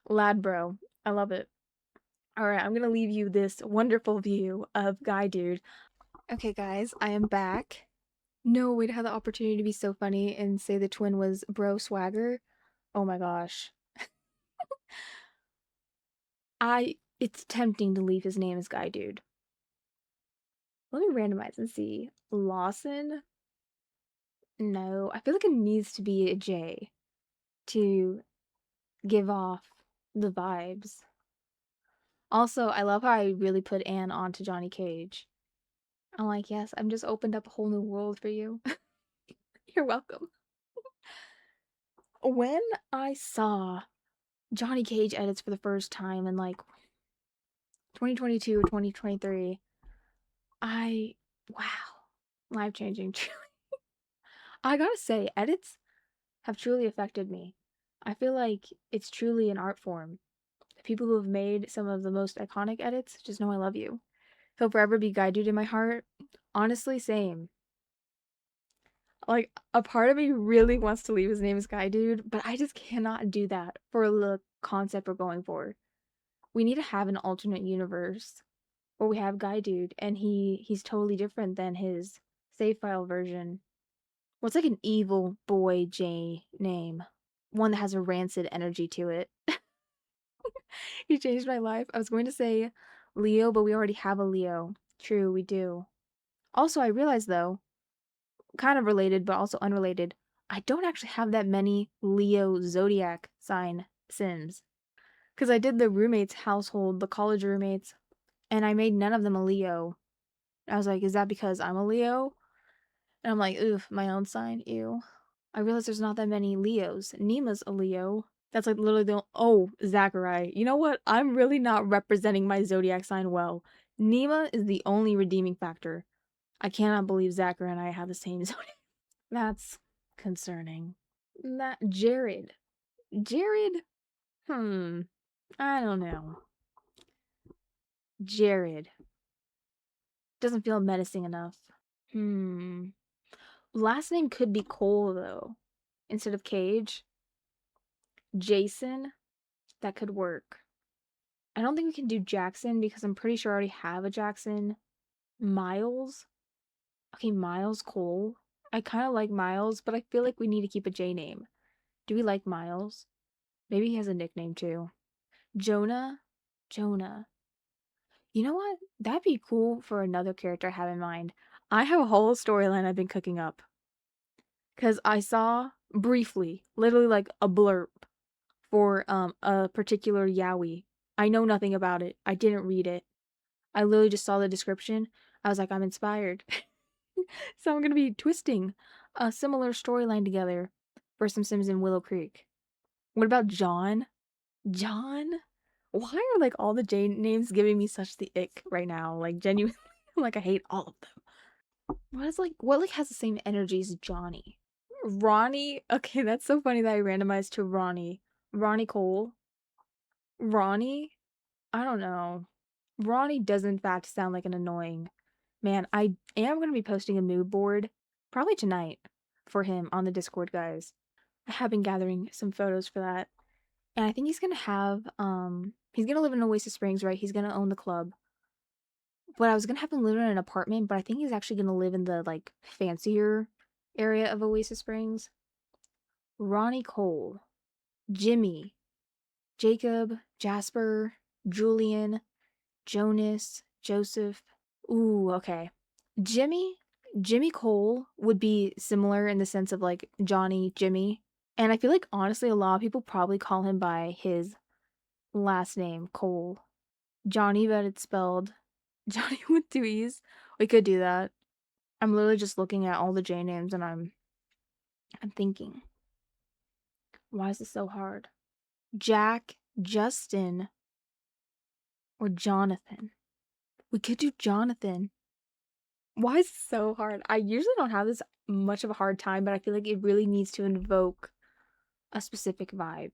Lad bro. I love it. Alright, I'm gonna leave you this wonderful view of Guy Dude. Okay, guys, I am back. No way to have the opportunity to be so funny and say the twin was bro swagger. Oh my gosh. It's tempting to leave his name as Guy Dude. Let me randomize and see. Lawson? No, I feel like it needs to be a J to give off the vibes. Also, I love how I really put Anne onto Johnny Cage. I'm like, yes, I've just opened up a whole new world for you. You're welcome. When I saw Johnny Cage edits for the first time in like 2022 or 2023, wow, life changing. I gotta say, edits have truly affected me. I feel like it's truly an art form. The people who have made some of the most iconic edits just know I love you. He'll forever be Guy Dude in my heart. Honestly, same. Like, a part of me really wants to leave his name as Guy Dude, but I just cannot do that for the concept we're going for. We need to have an alternate universe where we have Guy Dude and he's totally different than his save file version. What's like an evil boy J name? One that has a rancid energy to it. He changed my life. I was going to say Leo, but we already have a Leo. True, we do. Also, I realized though, kind of related but also unrelated, I don't actually have that many Leo zodiac sign Sims. Because I did the roommates household, the college roommates, and I made none of them a Leo. I was like, is that because I'm a Leo? And I'm like, oof, my own sign, ew. I realized there's not that many Leos. Nima's a Leo. That's like literally oh, Zachariah. You know what? I'm really not representing my zodiac sign well. Nima is the only redeeming factor. I cannot believe Zachariah and I have the same zodiac. That's concerning. That Jared. Jared? I don't know. Jared. Doesn't feel menacing enough. Last name could be Cole, though. Instead of Cage. Jason. That could work. I don't think we can do Jackson because I'm pretty sure I already have a Jackson. Miles. Okay, Miles Cole. I kind of like Miles, but I feel like we need to keep a J name. Do we like Miles? Maybe he has a nickname too. Jonah. Jonah. You know what? That'd be cool for another character I have in mind. I have a whole storyline I've been cooking up. Because I saw briefly, literally like a blurb for a particular yaoi. I know nothing about it. I didn't read it. I literally just saw the description. I was like, I'm inspired. So I'm gonna be twisting a similar storyline together for some Sims in Willow Creek. What about John? John? Why are like all the J names giving me such the ick right now? Like genuinely, like I hate all of them. What has the same energy as Johnny? Ronnie? Okay, that's so funny that I randomized to Ronnie. Ronnie Cole? Ronnie? I don't know. Ronnie does in fact sound like an annoying man. I am going to be posting a mood board probably tonight for him on the Discord, guys. I have been gathering some photos for that. And I think he's going to have he's going to live in Oasis Springs, right? He's going to own the club. But I was going to have him live in an apartment, but I think he's actually going to live in the like fancier area of Oasis Springs. Ronnie Cole, Jimmy, Jacob, Jasper, Julian, Jonas, Joseph. Ooh, okay. Jimmy Cole would be similar in the sense of like Johnny, Jimmy. And I feel like honestly a lot of people probably call him by his last name, Cole. Johnny, but it's spelled Johnny with two E's. We could do that. I'm literally just looking at all the J names and I'm thinking, why is this so hard? Jack, Justin, or Jonathan. We could do Jonathan. Why is it so hard? I usually don't have this much of a hard time, but I feel like it really needs to invoke a specific vibe.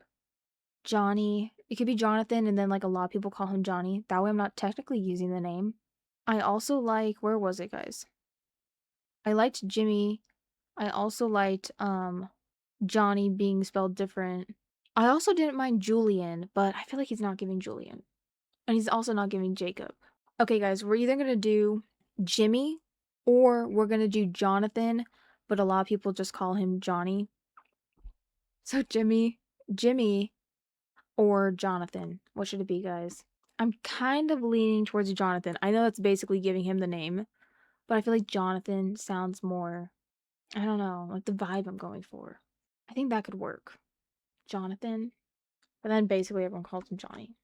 Johnny, It could be Jonathan, and then like a lot of people call him Johnny. That way I'm not technically using the name. I also like, where was it, guys? I liked Jimmy. I also liked Johnny being spelled different. I also didn't mind Julian, but I feel like he's not giving Julian. And he's also not giving Jacob. Okay, guys, we're either gonna do Jimmy or we're gonna do Jonathan, but a lot of people just call him Johnny. So Jimmy, or Jonathan. What should it be, guys? I'm kind of leaning towards Jonathan. I know that's basically giving him the name, but I feel like Jonathan sounds more, I don't know, like the vibe I'm going for. I think that could work. Jonathan. But then basically everyone calls him Johnny.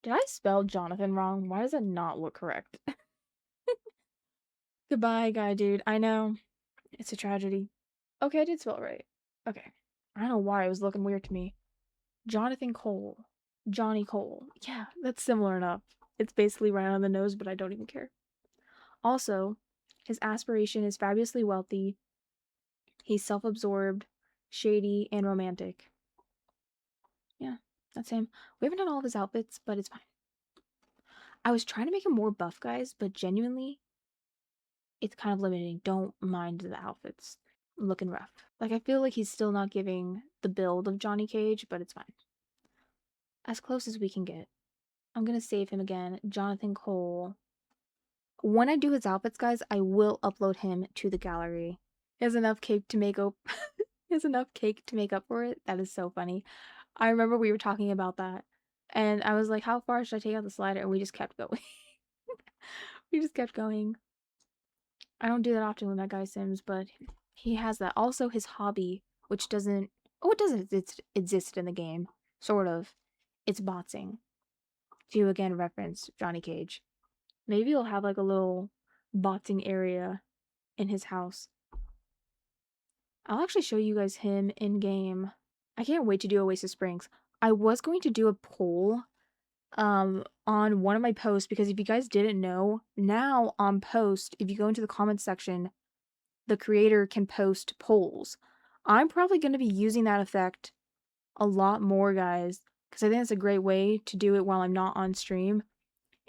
Did I spell Jonathan wrong? Why does it not look correct? Goodbye, guy dude. I know. It's a tragedy. Okay, I did spell it right. Okay. I don't know why it was looking weird to me. Jonathan Cole. Johnny Cole. Yeah, that's similar enough. It's basically right on the nose, but I don't even care. Also, his aspiration is fabulously wealthy. He's self absorbed, shady, and romantic. Yeah, that's him. We haven't done all of his outfits, but it's fine. I was trying to make him more buff, guys, but genuinely, it's kind of limiting. Don't mind the outfits. Looking rough. Like, I feel like he's still not giving the build of Johnny Cage, but it's fine. As close as we can get. I'm gonna save him again. Jonathan Cole. When I do his outfits, guys, I will upload him to the gallery. He has enough cake to make up. He has enough cake to make up for it. That is so funny. I remember we were talking about that, and I was like, "How far should I take out the slider?" And we just kept going. We just kept going. I don't do that often with my guy Sims, but he has that. Also, his hobby, which doesn't. Oh, it doesn't exist in the game. Sort of. It's boxing. To again reference Johnny Cage. Maybe he'll have like a little boxing area in his house. I'll actually show you guys him in game. I can't wait to do Oasis Springs. I was going to do a poll on one of my posts because if you guys didn't know, now on post, if you go into the comments section, the creator can post polls. I'm probably going to be using that effect a lot more, guys, because I think it's a great way to do it while I'm not on stream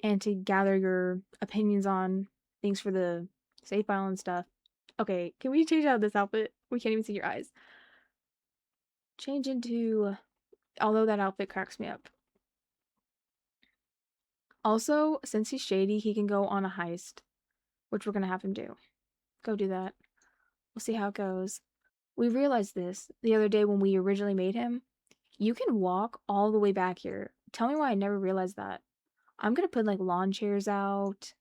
and to gather your opinions on things for the save file and stuff. Okay, can we change out this outfit? We can't even see your eyes. Change into, although that outfit cracks me up. Also, since he's shady, he can go on a heist, which we're gonna have him do. Go do that. We'll see how it goes. We realized this the other day when we originally made him. You can walk all the way back here. Tell me why I never realized that. I'm gonna put like lawn chairs out,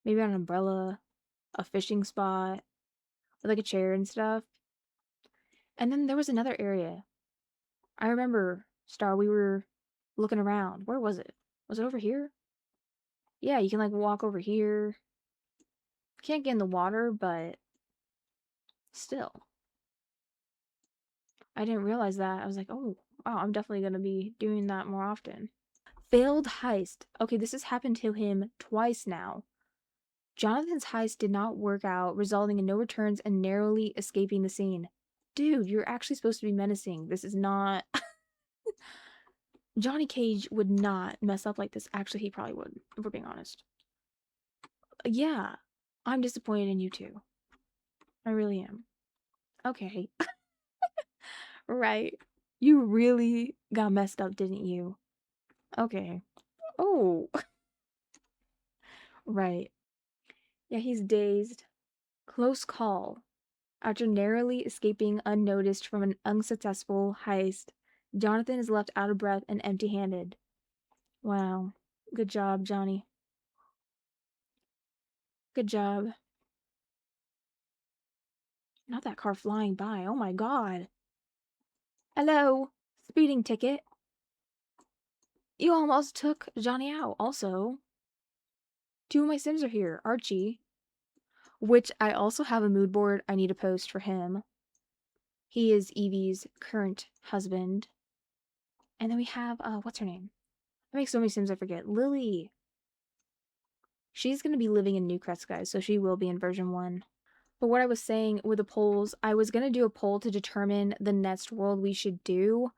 maybe an umbrella, a fishing spot, with like a chair and stuff. And then there was another area. I remember, Star, we were looking around. Where was it? Was it over here? Yeah, you can like walk over here. Can't get in the water, but still. I didn't realize that. I was like, oh, wow, I'm definitely going to be doing that more often. Failed heist. Okay, this has happened to him twice now. Jonathan's heist did not work out, resulting in no returns and narrowly escaping the scene. Dude, you're actually supposed to be menacing. This is not... Johnny Cage would not mess up like this. Actually, he probably would, if we're being honest. Yeah, I'm disappointed in you too. I really am. Okay. Right. You really got messed up, didn't you? Okay. Oh. Right. Yeah, he's dazed. Close call. After narrowly escaping unnoticed from an unsuccessful heist, Jonathan is left out of breath and empty-handed. Wow. Good job, Johnny. Good job. Not that car flying by. Oh my god. Hello. Speeding ticket. You almost took Johnny out. Also, two of my Sims are here. Archie, which I also have a mood board I need to post for him. He is Evie's current husband. And then we have, what's her name? I make so many Sims I forget. Lily. She's going to be living in Newcrest, guys, so she will be in version 1. But what I was saying with the polls, I was going to do a poll to determine the next world we should do.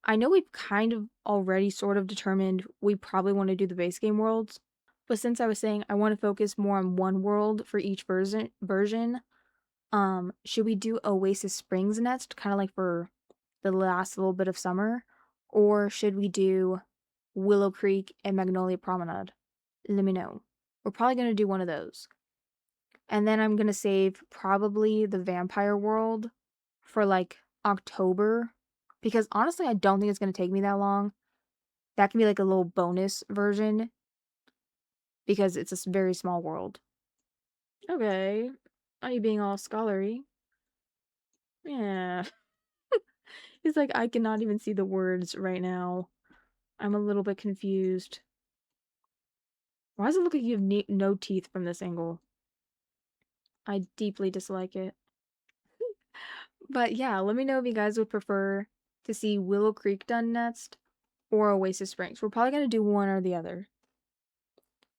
I know we've kind of already sort of determined we probably want to do the base game worlds, but since I was saying I want to focus more on one world for each version, should we do Oasis Springs next, kind of like for the last little bit of summer, or should we do Willow Creek and Magnolia Promenade? Let me know. We're probably gonna do one of those. And then I'm gonna save probably the vampire world for like October. Because honestly, I don't think it's gonna take me that long. That can be like a little bonus version because it's a very small world. Okay. Are you being all scholarly? Yeah. It's like I cannot even see the words right now. I'm a little bit confused. Why does it look like you have no teeth from this angle? I deeply dislike it. But yeah, let me know if you guys would prefer to see Willow Creek done next or Oasis Springs. We're probably going to do one or the other.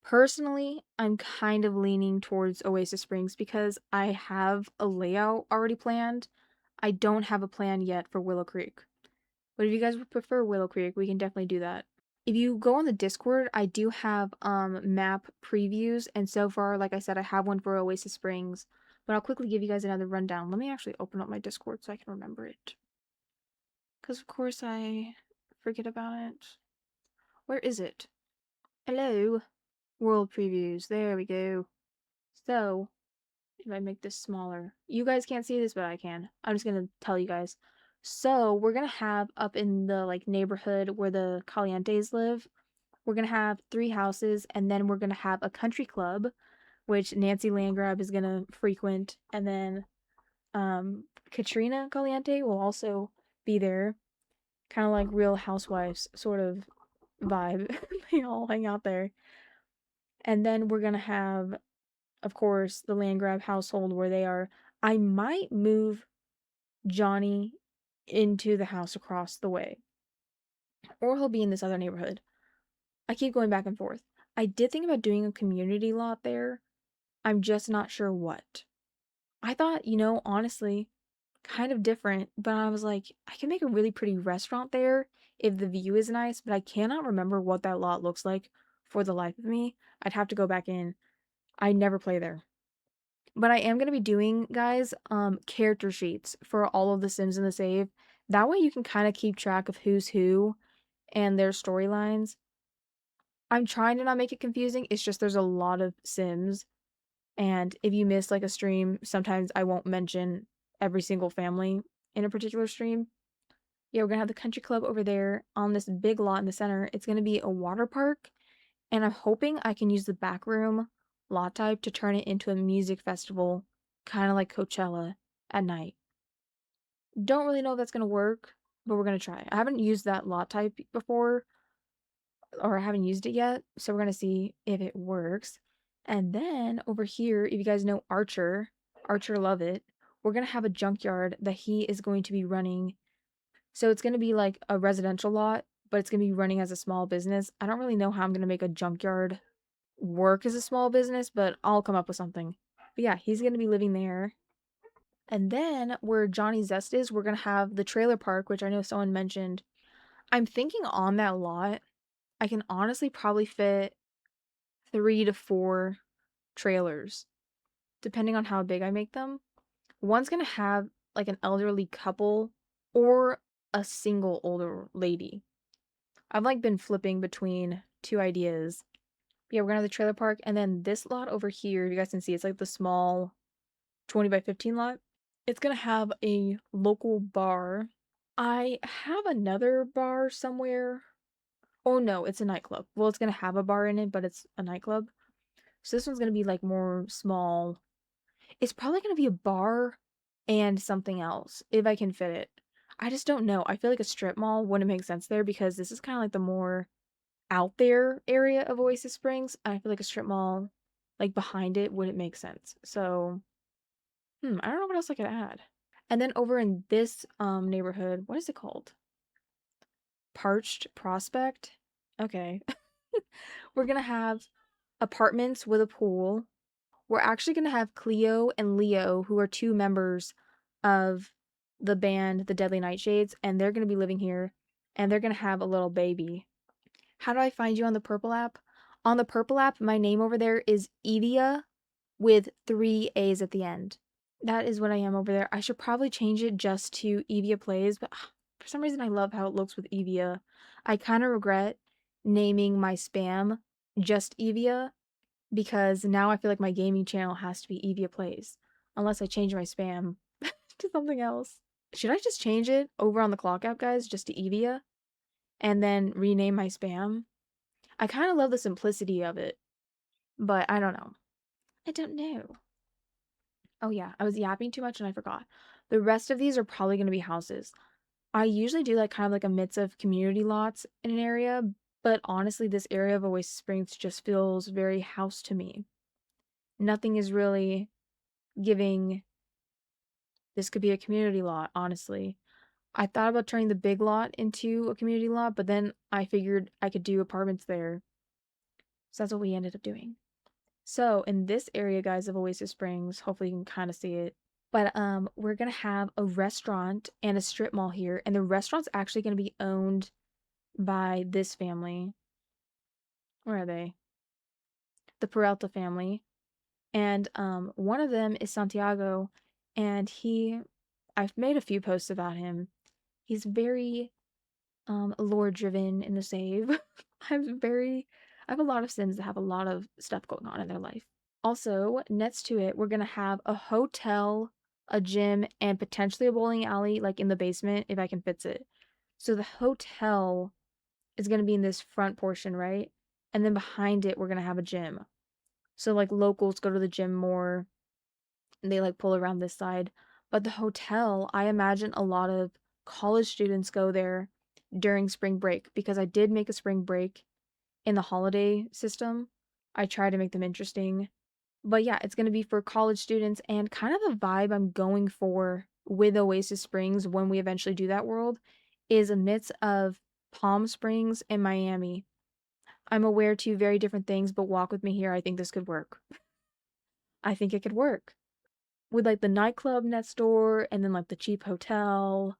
Personally, I'm kind of leaning towards Oasis Springs because I have a layout already planned. I don't have a plan yet for Willow Creek. But if you guys would prefer Willow Creek, we can definitely do that. If you go on the Discord, I do have map previews, and so far, like I said, I have one for Oasis Springs. But I'll quickly give you guys another rundown. Let me actually open up my Discord so I can remember it. Because of course I forget about it. Where is it? Hello? World previews. There we go. So, if I make this smaller. You guys can't see this, but I can. I'm just gonna tell you guys. So, we're gonna have up in the like neighborhood where the Calientes live, we're gonna have 3 houses, and then we're gonna have a country club, which Nancy Landgrab is gonna frequent, and then Katrina Caliente will also be there. Kind of like Real Housewives sort of vibe. They all hang out there. And then we're gonna have, of course, the Landgrab household where they are. I might move Johnny into the house across the way, or he'll be in this other neighborhood. I keep going back and forth. I did think about doing a community lot there. I'm just not sure what. I thought, honestly, kind of different, but I was like, I can make a really pretty restaurant there if the view is nice, but I cannot remember what that lot looks like for the life of me. I'd have to go back in. I never play there. But I am going to be doing, guys, character sheets for all of the Sims in the save. That way you can kind of keep track of who's who and their storylines. I'm trying to not make it confusing. It's just there's a lot of Sims. And if you miss like a stream, sometimes I won't mention every single family in a particular stream. Yeah, we're gonna have the country club over there on this big lot in the center. It's gonna be a water park, and I'm hoping I can use the back room lot type to turn it into a music festival, kind of like Coachella at night. Don't really know if that's gonna work, but we're gonna try. I haven't used that lot type before, or I haven't used it yet, so we're gonna see if it works. And then over here, if you guys know Archer, Archer Love It, we're gonna have a junkyard that he is going to be running. So it's gonna be like a residential lot, but it's gonna be running as a small business. I don't really know how I'm gonna make a junkyard work as a small business, but I'll come up with something. But yeah, he's gonna be living there. And then where Johnny Zest is, we're gonna have the trailer park, which I know someone mentioned. I'm thinking on that lot, I can honestly probably fit 3 to 4 trailers, depending on how big I make them. One's gonna have like an elderly couple or a single older lady. I've like been flipping between 2 ideas. But yeah, we're gonna have the trailer park, and then this lot over here, you guys can see, it's like the small 20 by 15 lot. It's gonna have a local bar. I have another bar somewhere. Oh no, it's a nightclub. Well, it's gonna have a bar in it, but it's a nightclub. So this one's gonna be like more small. It's probably gonna be a bar and something else if I can fit it. I just don't know. I feel like a strip mall wouldn't make sense there because this is kind of like the more out there area of Oasis Springs. I feel like a strip mall, like behind it, wouldn't make sense. So, I don't know what else I could add. And then over in this neighborhood, what is it called? Parched Prospect. Okay. We're gonna have apartments with a pool. We're actually gonna have Cleo and Leo, who are 2 members of the band The Deadly Nightshades, and they're gonna be living here. and they're gonna have a little baby. How do I find you on the Purple app? On the Purple app, my name over there is Evia with 3 A's at the end. That is what I am over there. I should probably change it just to Evia Plays, but for some reason I love how it looks with Evia. I kind of regret naming my spam just Evia because now I feel like my gaming channel has to be Evia Plays, unless I change my spam to something else. Should I just change it over on the Clock app, guys, just to Evia, and then rename my spam? I kind of love the simplicity of it, but I don't know. I don't know. Oh yeah, I was yapping too much and I forgot. The rest of these are probably going to be houses. I usually do like kind of like a mix of community lots in an area, but honestly, this area of Oasis Springs just feels very house to me. Nothing is really giving this could be a community lot, honestly. I thought about turning the big lot into a community lot, but then I figured I could do apartments there. So that's what we ended up doing. So in this area, guys, of Oasis Springs, hopefully you can kind of see it. But we're gonna have a restaurant and a strip mall here, and the restaurant's actually gonna be owned by this family. Where are they? The Peralta family. And one of them is Santiago, and I've made a few posts about him. He's very lore driven in the save. I have a lot of Sims that have a lot of stuff going on in their life. Also, next to it, we're gonna have a hotel, a gym, and potentially a bowling alley, like in the basement, if I can fix it. So the hotel is gonna be in this front portion, right? And then behind it, we're gonna have a gym. So like locals go to the gym more, and they like pull around this side. But the hotel, I imagine a lot of college students go there during spring break because I did make a spring break in the holiday system. I try to make them interesting. But yeah, it's going to be for college students and kind of the vibe I'm going for with Oasis Springs when we eventually do that world is a mix of Palm Springs and Miami. I'm aware two very different things, but walk with me here. I think this could work. I think it could work. With like the nightclub next door and then like the cheap hotel.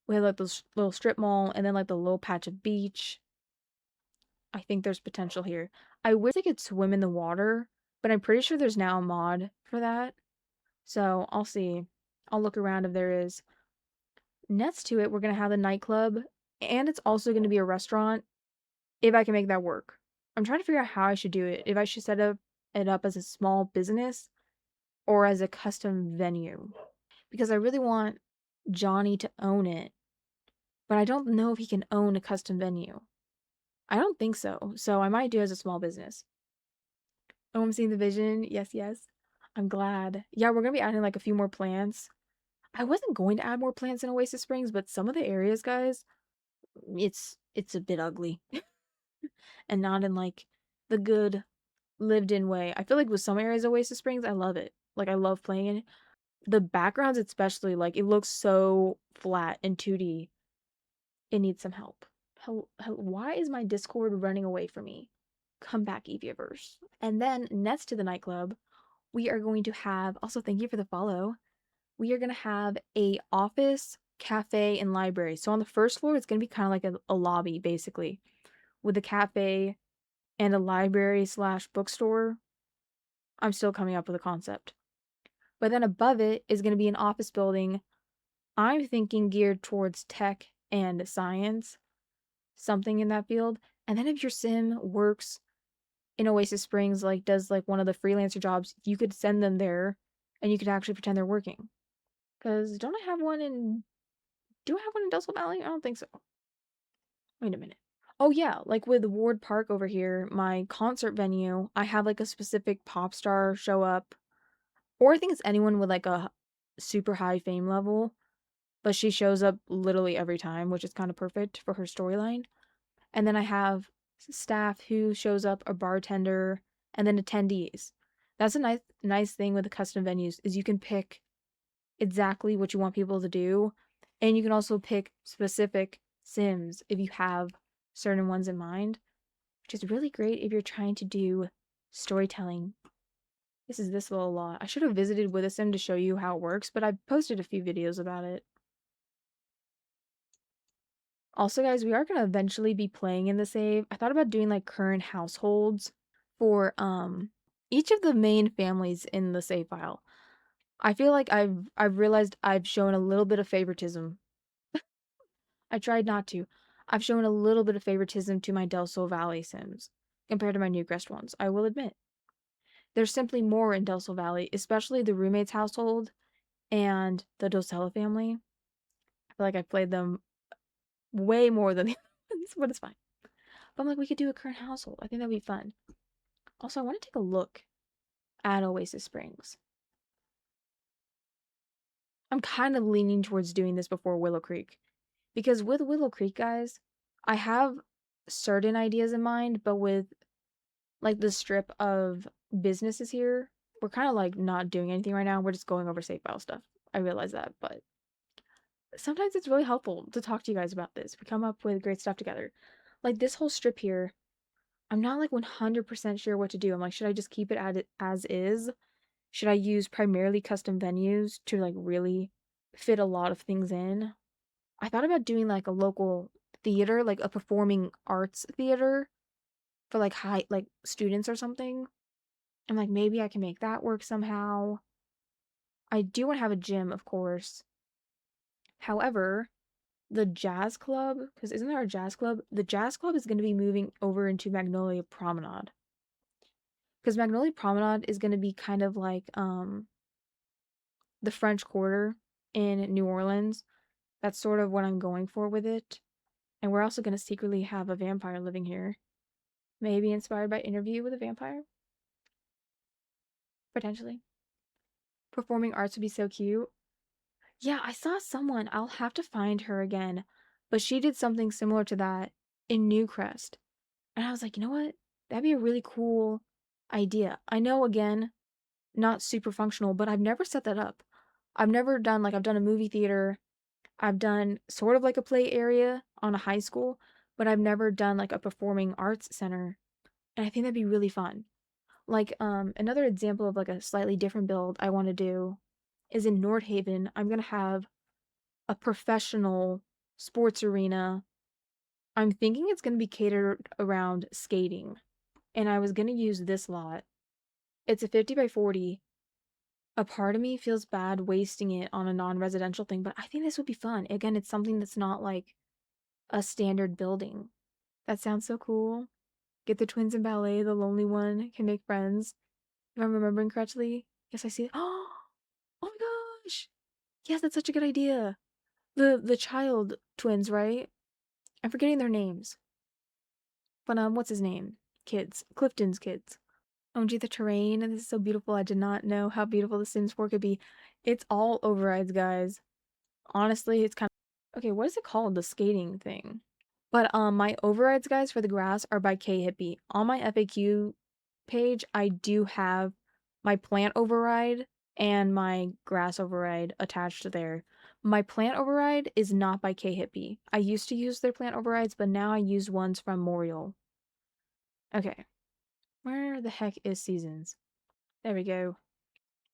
We have like this little strip mall and then like the little patch of beach. I think there's potential here. I wish they could swim in the water, but I'm pretty sure there's now a mod for that. So I'll see. I'll look around if there is. Next to it, we're gonna have a nightclub, and it's also gonna be a restaurant if I can make that work. I'm trying to figure out how I should do it. If I should set it up as a small business or as a custom venue. Because I really want Johnny to own it, but I don't know if he can own a custom venue. I don't think so. So I might do it as a small business. Oh, I'm seeing the vision. Yes, yes. I'm glad. Yeah, we're gonna be adding like a few more plants. I wasn't going to add more plants in Oasis Springs, but some of the areas, guys, it's a bit ugly. And not in like the good lived in way. I feel like with some areas of Oasis Springs, I love it. Like I love playing it. The backgrounds especially, like it looks so flat and 2D. It needs some help. Why is my Discord running away from me? Come back, Eviaverse. And then next to the nightclub, we are going to have, also thank you for the follow. We are going to have a office, cafe, and library. So on the first floor, it's going to be kind of like a lobby, basically, with a cafe and a library slash bookstore. I'm still coming up with a concept. But then above it is going to be an office building. I'm thinking geared towards tech and science, something in that field. And then if your sim works in Oasis Springs, like does like one of the freelancer jobs, you could send them there and you could actually pretend they're working. Because don't I have one in do I have one in Dustle Valley? I don't think so. Wait a minute. Oh yeah, like with Ward Park over here, my concert venue, I have like a specific pop star show up. Or I think it's anyone with like a super high fame level, but she shows up literally every time, which is kind of perfect for her storyline. And then I have staff who shows up, a bartender, and then attendees. That's a nice thing with the custom venues is you can pick exactly what you want people to do, and you can also pick specific sims if you have certain ones in mind, which is really great if you're trying to do storytelling. This is this little lot. I should have visited with a sim to show you how it works, but I posted a few videos about it. Also, guys, we are gonna eventually be playing in the save. I thought about doing like current households for each of the main families in the save file. I feel like I've realized I've shown a little bit of favoritism. I tried not to. I've shown a little bit of favoritism to my Del Sol Valley Sims compared to my Newcrest ones. I will admit. There's simply more in Del Sol Valley, especially the roommate's household and the Docella family. I feel like I've played them way more than the other ones, but it's fine. But I'm like, we could do a current household. I think that'd be fun. Also, I want to take a look at Oasis Springs. I'm kind of leaning towards doing this before Willow Creek. Because with Willow Creek, guys, I have certain ideas in mind, but with like the strip of businesses here, we're kind of like not doing anything right now. We're just going over save file stuff. I realize that, but sometimes it's really helpful to talk to you guys about this. We come up with great stuff together. Like this whole strip here, I'm not like 100% sure what to do. I'm like, should I just keep it as is? Should I use primarily custom venues to like really fit a lot of things in? I thought about doing like a local theater, like a performing arts theater for like high like students or something. And like maybe I can make that work somehow. I do want to have a gym, of course. However, the jazz club, because isn't there a jazz club? The jazz club is going to be moving over into Magnolia Promenade. Because Magnolia Promenade is going to be kind of like the French Quarter in New Orleans. That's sort of what I'm going for with it. And we're also going to secretly have a vampire living here. Maybe inspired by Interview with a Vampire? Potentially. Performing arts would be so cute. Yeah, I saw someone, I'll have to find her again, but she did something similar to that in Newcrest. And I was like, you know what? That'd be a really cool idea. I know, again, not super functional, but I've never set that up. I've never done, like, I've done a movie theater. I've done sort of like a play area on a high school, but I've never done like a performing arts center. And I think that'd be really fun. Like, another example of like a slightly different build I want to do is in Nordhaven. I'm gonna have a professional sports arena. I'm thinking it's gonna be catered around skating. And I was gonna use this lot. It's a 50 by 40. A part of me feels bad wasting it on a non-residential thing, but I think this would be fun. Again, it's something that's not like a standard building. That sounds so cool. Get the twins in ballet, the lonely one can make friends. If I'm remembering correctly. Yes, I see it. Oh my gosh. Yes, that's such a good idea. The child twins, right? I'm forgetting their names. But what's his name? Kids. Clifton's kids. OMG, the terrain. And this is so beautiful. I did not know how beautiful the Sims 4 could be. It's all overrides, guys. Honestly, it's kind of okay, what is it called? The skating thing. But my overrides, guys, for the grass are by K Hippie. On my FAQ page, I do have my plant override and my grass override attached there. My plant override is not by K Hippie. I used to use their plant overrides, but now I use ones from Morial. Okay. Where the heck is Seasons? There we go.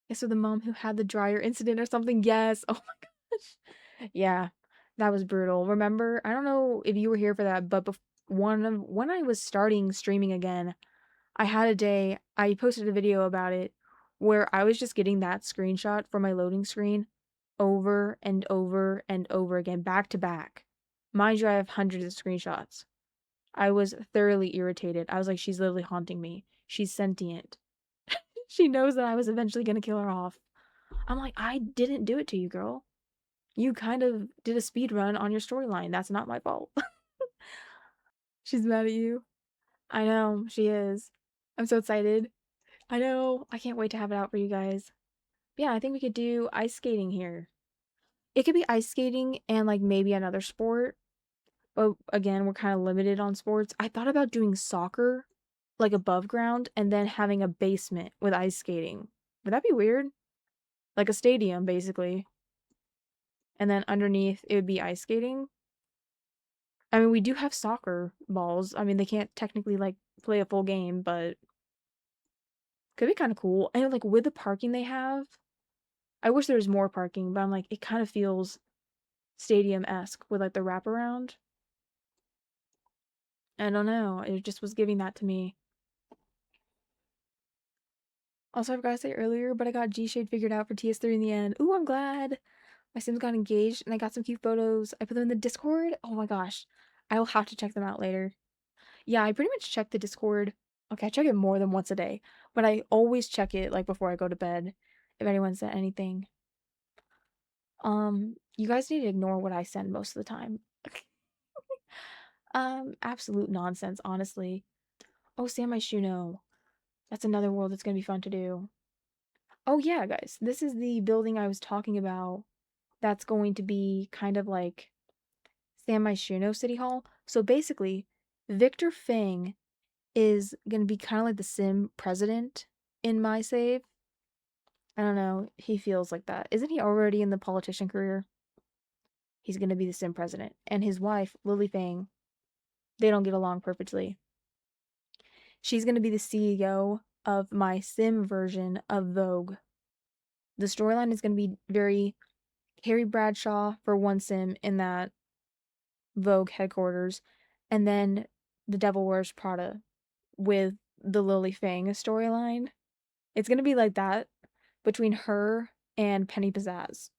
Yeah, so the mom who had the dryer incident or something. Yes. Oh my gosh. Yeah, that was brutal. Remember, I don't know if you were here for that, but when I was starting streaming again, I had a day, I posted a video about it where I was just getting that screenshot from my loading screen over and over and over again, back to back. Mind you, I have hundreds of screenshots. I was thoroughly irritated. I was like, she's literally haunting me. She's sentient. She knows that I was eventually gonna kill her off. I'm like, I didn't do it to you, girl. You kind of did a speed run on your storyline. That's not my fault. She's mad at you. I know, she is. I'm so excited. I know. I can't wait to have it out for you guys. But yeah, I think we could do ice skating here. It could be ice skating and like maybe another sport. But again, we're kind of limited on sports. I thought about doing soccer, like above ground, and then having a basement with ice skating. Would that be weird? Like a stadium, basically. And then underneath, it would be ice skating. I mean, we do have soccer balls. I mean, they can't technically like play a full game, but could be kind of cool. And like with the parking they have, I wish there was more parking, but I'm like, it kind of feels stadium-esque with like the wraparound. I don't know. It just was giving that to me. Also, I forgot to say earlier, but I got G-Shade figured out for TS3 in the end. Ooh, I'm glad. My Sims got engaged and I got some cute photos. I put them in the Discord. Oh my gosh. I will have to check them out later. Yeah, I pretty much check the Discord. Okay, I check it more than once a day, but I always check it like before I go to bed if anyone sent anything. You guys need to ignore what I send most of the time. Absolute nonsense, honestly. Oh, Sam Shuno. That's another world that's gonna be fun to do. Oh yeah, guys, this is the building I was talking about that's going to be kind of like San Myshuno City Hall. So basically, Victor Fang is going to be kind of like the Sim president in my save. I don't know. He feels like that. Isn't he already in the politician career? He's going to be the Sim president. And his wife, Lily Fang, they don't get along perfectly. She's going to be the CEO of my Sim version of Vogue. The storyline is going to be very Carrie Bradshaw for one Sim in that Vogue headquarters, and then The Devil Wears Prada with the Lily Fang storyline. It's gonna be like that between her and Penny Pizzazz.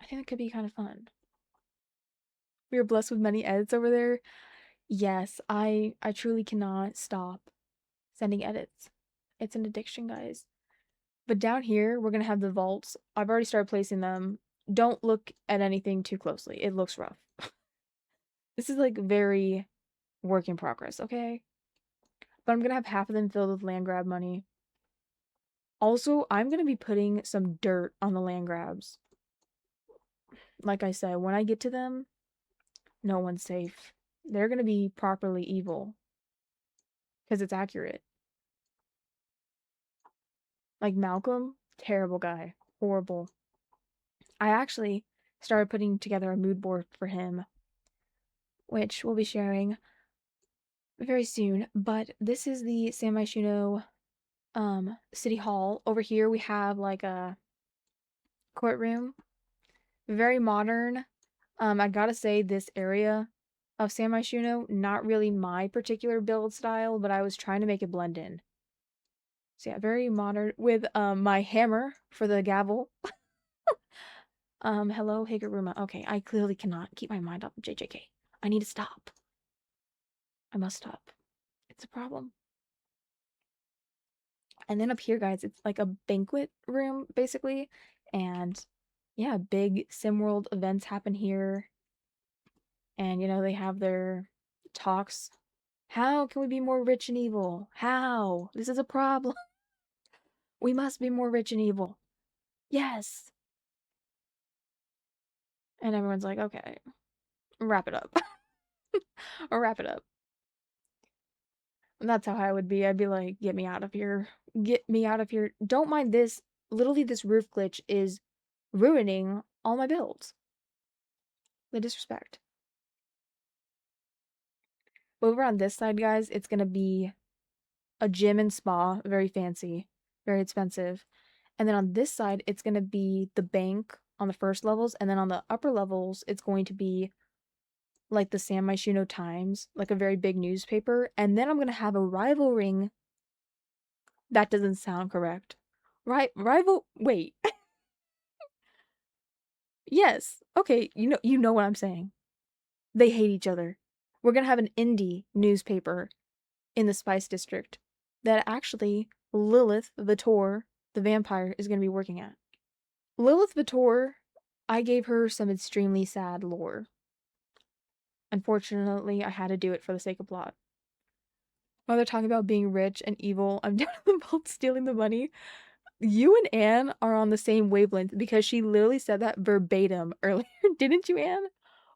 I think it could be kind of fun. We are blessed with many edits over there. Yes, I truly cannot stop sending edits. It's an addiction, guys. But down here, we're gonna have the vaults. I've already started placing them. Don't look at anything too closely. It looks rough. This is like very work in progress, okay? But I'm gonna have half of them filled with land grab money. Also, I'm gonna be putting some dirt on the land grabs. Like I said, when I get to them, no one's safe. They're gonna be properly evil. Because it's accurate. Like Malcolm, terrible guy. Horrible. I actually started putting together a mood board for him, which we'll be sharing very soon. But this is the San Myshuno City Hall. Over here we have like a courtroom. Very modern. I gotta say this area of San Myshuno, not really my particular build style, but I was trying to make it blend in. So yeah, very modern with my hammer for the gavel. Hello, Higuruma. Okay, I clearly cannot keep my mind off of JJK. I need to stop. I must stop. It's a problem. And then up here, guys, it's like a banquet room, basically. And yeah, big SimWorld events happen here. And, you know, they have their talks. How can we be more rich and evil? How? This is a problem. We must be more rich and evil. Yes. And everyone's like, okay, wrap it up. Or wrap it up. And that's how I would be. I'd be like, get me out of here. Get me out of here. Don't mind this. Literally, this roof glitch is ruining all my builds. The disrespect. Over on this side, guys, it's going to be a gym and spa. Very fancy. Very expensive. And then on this side, it's going to be the bank on the first levels. And then on the upper levels, it's going to be like the San Myshuno Times, like a very big newspaper. And then I'm going to have a rival ring. That doesn't sound correct. Right, rival, wait. Yes. Okay, you know what I'm saying. They hate each other. We're going to have an indie newspaper in the Spice District that actually Lilith Vitor, the vampire, is going to be working at. Lilith Vitor, I gave her some extremely sad lore. Unfortunately, I had to do it for the sake of plot. While they're talking about being rich and evil, I'm down in the vault stealing the money. You and Anne are on the same wavelength because she literally said that verbatim earlier. Didn't you, Anne?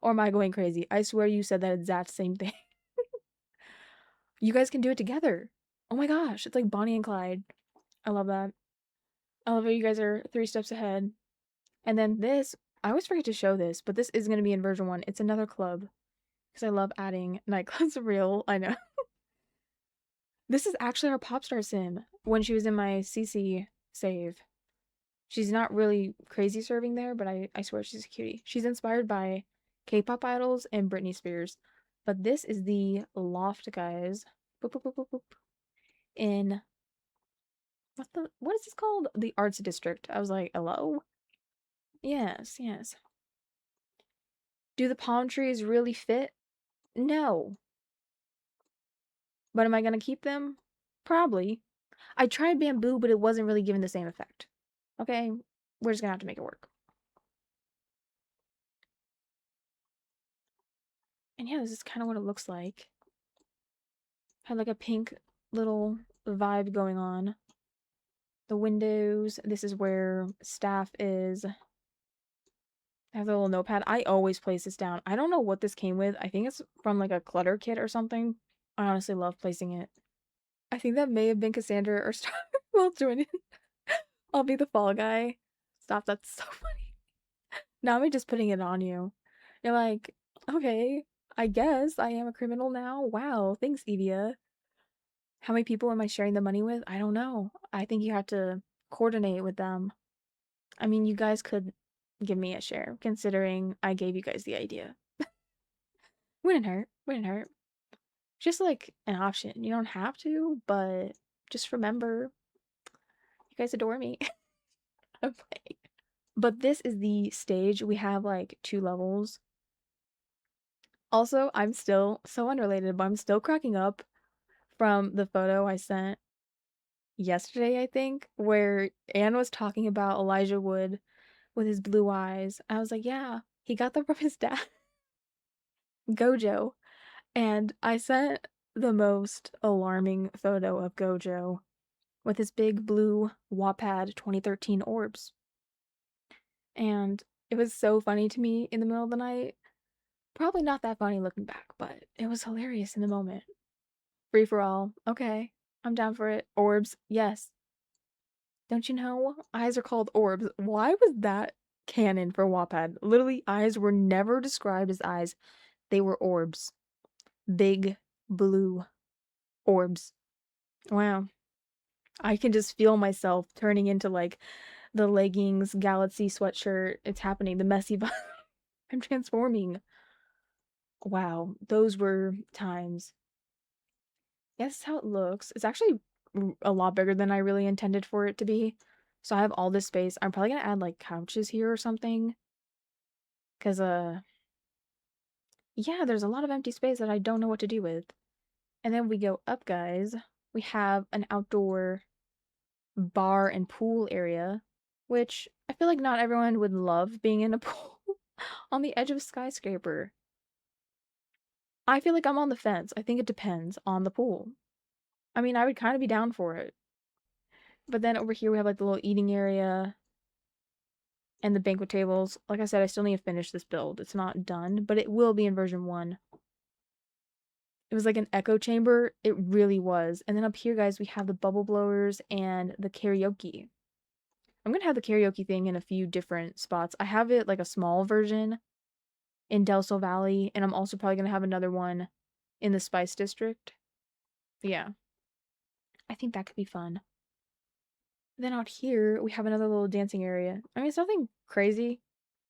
Or am I going crazy? I swear you said that exact same thing. You guys can do it together. Oh my gosh, it's like Bonnie and Clyde. I love that. I love how you guys are 3 steps ahead. And then this, I always forget to show this, but this is going to be in version 1. It's another club. Because I love adding nightclubs real. I know. This is actually our Popstar sim when she was in my CC save. She's not really crazy serving there, but I swear she's a cutie. She's inspired by K-pop idols and Britney Spears. But this is the loft, guys. Boop, boop, boop, boop, boop. In what is this called? The Arts District. I was like, hello? Yes, yes. Do the palm trees really fit? No. But am I gonna keep them? Probably. I tried bamboo, but it wasn't really giving the same effect. Okay, we're just gonna have to make it work. And yeah, this is kind of what it looks like. Had like a pink little vibe going on. The windows, this is where staff is. I have a little notepad. I always place this down. I don't know what this came with. I think it's from like a clutter kit or something. I honestly love placing it. I think that may have been Cassandra or Star. Well, join in. I'll be the fall guy. Stop, that's so funny. Now I'm just putting it on you. You're like, okay, I guess I am a criminal now. Wow, thanks, Evia. How many people am I sharing the money with? I don't know. I think you have to coordinate with them. I mean, you guys could give me a share, considering I gave you guys the idea. Wouldn't hurt. Wouldn't hurt. Just like an option. You don't have to, but just remember, you guys adore me. I'm playing. But this is the stage. We have like 2 levels. Also, I'm still so unrelated, but I'm still cracking up from the photo I sent yesterday, I think, where Anne was talking about Elijah Wood with his blue eyes. I was like, yeah, he got them from his dad, Gojo. And I sent the most alarming photo of Gojo with his big blue Wattpad 2013 orbs. And it was so funny to me in the middle of the night. Probably not that funny looking back, but it was hilarious in the moment. Free for all. Okay. I'm down for it. Orbs. Yes. Don't you know? Eyes are called orbs. Why was that canon for Wattpad? Literally, eyes were never described as eyes. They were orbs. Big blue orbs. Wow. I can just feel myself turning into like the leggings galaxy sweatshirt. It's happening. The messy vibe. I'm transforming. Wow. Those were times. Yeah, this is how it looks. It's actually a lot bigger than I really intended for it to be. So I have all this space. I'm probably gonna add like couches here or something. Cause yeah, there's a lot of empty space that I don't know what to do with. And then we go up, guys. We have an outdoor bar and pool area, which I feel like not everyone would love being in a pool on the edge of a skyscraper. I feel like I'm on the fence. I think it depends on the pool. I mean, I would kind of be down for it. But then over here we have like the little eating area and the banquet tables. Like I said, I still need to finish this build. It's not done, but it will be in version 1. It was like an echo chamber. It really was. And then up here, guys, we have the bubble blowers and the karaoke. I'm gonna have the karaoke thing in a few different spots. I have it like a small version in Del Sol Valley, and I'm also probably gonna have another one in the Spice District. Yeah, I think that could be fun. Then out here, we have another little dancing area. I mean, it's nothing crazy.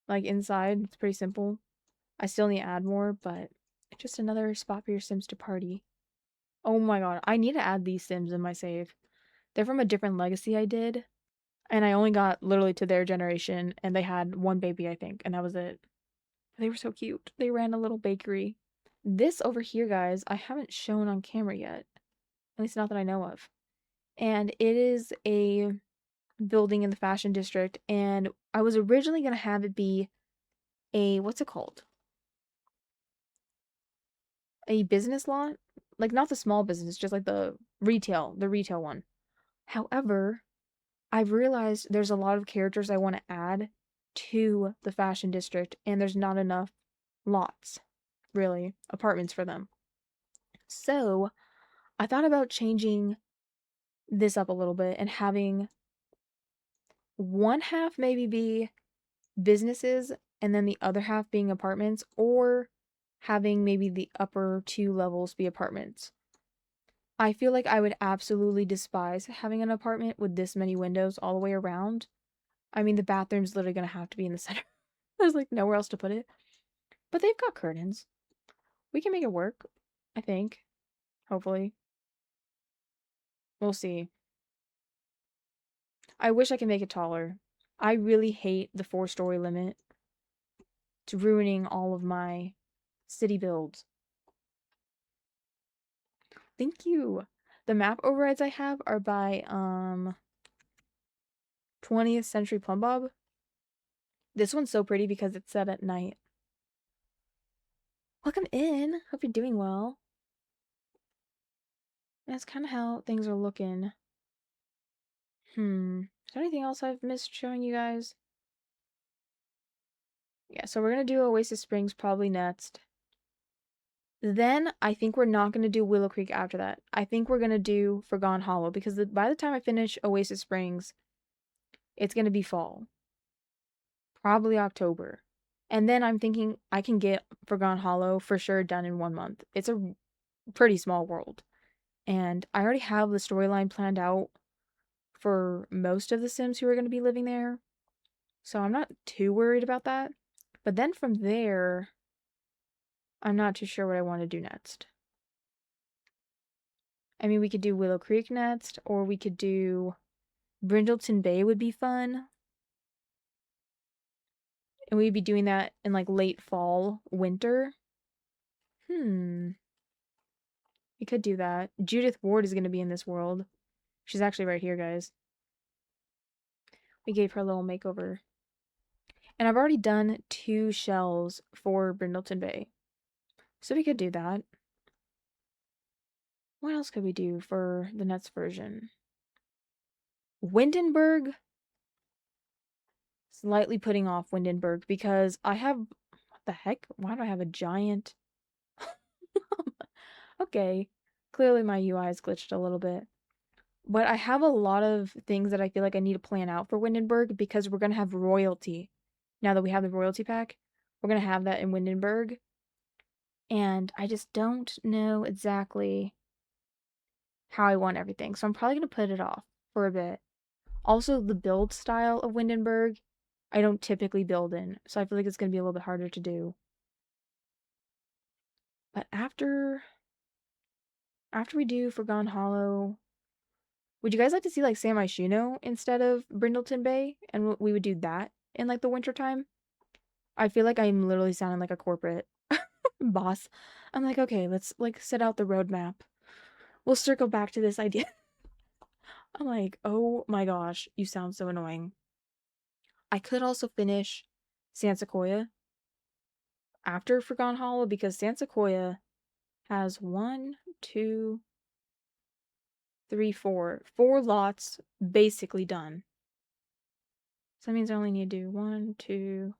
Like inside, it's pretty simple. I still need to add more, but just another spot for your Sims to party. Oh my god, I need to add these Sims in my save. They're from a different legacy I did, and I only got literally to their generation, and they had one baby, I think, and that was it. They were so cute. They ran a little bakery. This over here, guys, I haven't shown on camera yet. At least not that I know of. And it is a building in the fashion district, and I was originally going to have it be a, what's it called? A business lot? Like not the small business, just like the retail one. However, I've realized there's a lot of characters I want to add to the fashion district, and there's not enough lots, really, apartments for them. So I thought about changing this up a little bit and having one half maybe be businesses and then the other half being apartments, or having maybe the upper 2 levels be apartments. I feel like I would absolutely despise having an apartment with this many windows all the way around. I mean, the bathroom's literally gonna have to be in the center. There's like nowhere else to put it. But they've got curtains. We can make it work, I think. Hopefully. We'll see. I wish I could make it taller. I really hate the 4-story limit. It's ruining all of my city builds. Thank you. The map overrides I have are by 20th Century Plumbob. This one's so pretty because it's set at night. Welcome in. Hope you're doing well. That's kind of how things are looking. Is there anything else I've missed showing you guys? Yeah, so we're gonna do Oasis Springs probably next. Then I think we're not gonna do Willow Creek after that. I think we're gonna do Forgone Hollow because by the time I finish Oasis Springs, it's gonna be fall. Probably October. And then I'm thinking I can get Forgone Hollow for sure done in 1 month. It's a pretty small world. And I already have the storyline planned out for most of the Sims who are going to be living there. So I'm not too worried about that. But then from there, I'm not too sure what I want to do next. I mean, we could do Willow Creek next, or we could do Brindleton Bay would be fun. And we'd be doing that in like late fall, winter. We could do that. Judith Ward is going to be in this world. She's actually right here, guys. We gave her a little makeover. And I've already done 2 shells for Brindleton Bay. So we could do that. What else could we do for the next version? Windenburg? Slightly putting off Windenburg because I have... What the heck? Why do I have a giant... Okay. Clearly my UI is glitched a little bit. But I have a lot of things that I feel like I need to plan out for Windenburg because we're going to have royalty. Now that we have the royalty pack, we're going to have that in Windenburg. And I just don't know exactly how I want everything. So I'm probably going to put it off for a bit. Also, the build style of Windenburg, I don't typically build in. So I feel like it's going to be a little bit harder to do. But after we do Forgone Hollow, would you guys like to see like San Myshuno instead of Brindleton Bay? And we would do that in like the winter time? I feel like I'm literally sounding like a corporate boss. I'm like, okay, let's like set out the roadmap. We'll circle back to this idea. I'm like, oh my gosh, you sound so annoying. I could also finish San Sequoia after Forgone Hollow because San Sequoia has 1, 2, 3, 4. 4 lots basically done. So that means I only need to do 1, 2,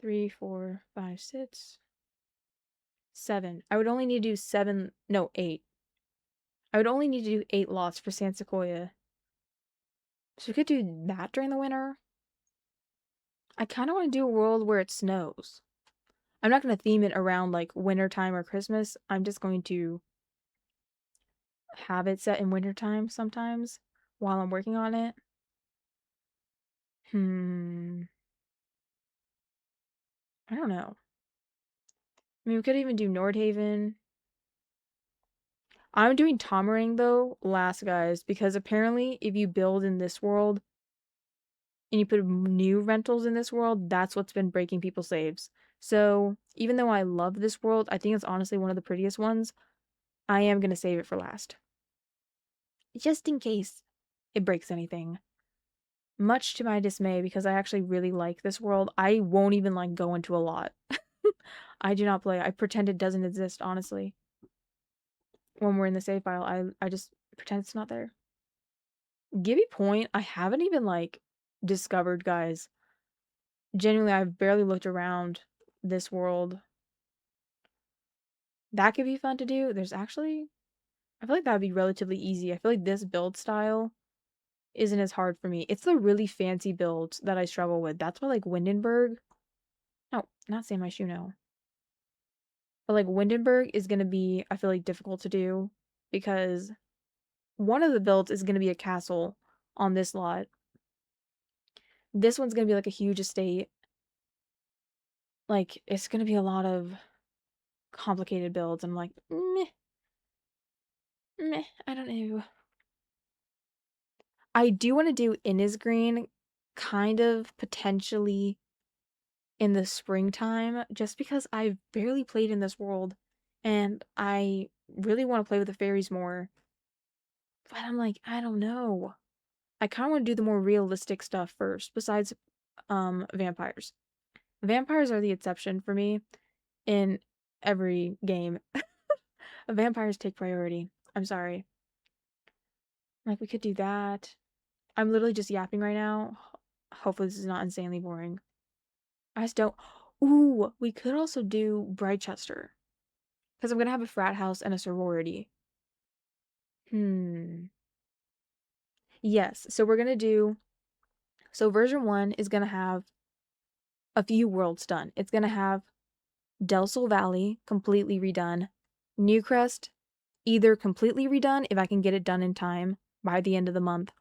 3, 4, 5, 6, 7. I would only need to do 7, no, 8. I would only need to do 8 lots for San Sequoia. So we could do that during the winter. I kind of want to do a world where it snows. I'm not going to theme it around like wintertime or Christmas. I'm just going to have it set in wintertime sometimes while I'm working on it. I don't know. I mean, we could even do Nordhaven. I'm doing Tommering though last, guys, because apparently if you build in this world and you put new rentals in this world, that's what's been breaking people's saves. So even though I love this world, I think it's honestly one of the prettiest ones. I am going to save it for last. Just in case it breaks anything. Much to my dismay, because I actually really like this world, I won't even like go into a lot. I do not play. I pretend it doesn't exist, honestly. When we're in the save file, I just pretend it's not there. Gibby Point, I haven't even like discovered, guys. Genuinely, I've barely looked around this world. That could be fun to do. There's actually, I feel like that would be relatively easy. I feel like this build style isn't as hard for me. It's the really fancy builds that I struggle with. That's why like Windenburg, no, not San Myshuno. But like Windenburg is gonna be, I feel like, difficult to do because one of the builds is gonna be a castle on this lot. This one's gonna be like a huge estate. Like, it's gonna be a lot of complicated builds. I'm like, meh, meh, I don't know. I do want to do Innisgreen kind of potentially in the springtime just because I've barely played in this world and I really want to play with the fairies more. But I'm like, I don't know. I kind of want to do the more realistic stuff first besides vampires. Vampires are the exception for me in every game. Vampires take priority. I'm sorry. Like we could do that. I'm literally just yapping right now. Hopefully this is not insanely boring. I just don't. Ooh, we could also do Brightchester. Because I'm going to have a frat house and a sorority. Yes, so we're going to do. So version 1 is going to have a few worlds done. It's going to have Del Sol Valley completely redone. Newcrest either completely redone if I can get it done in time by the end of the month,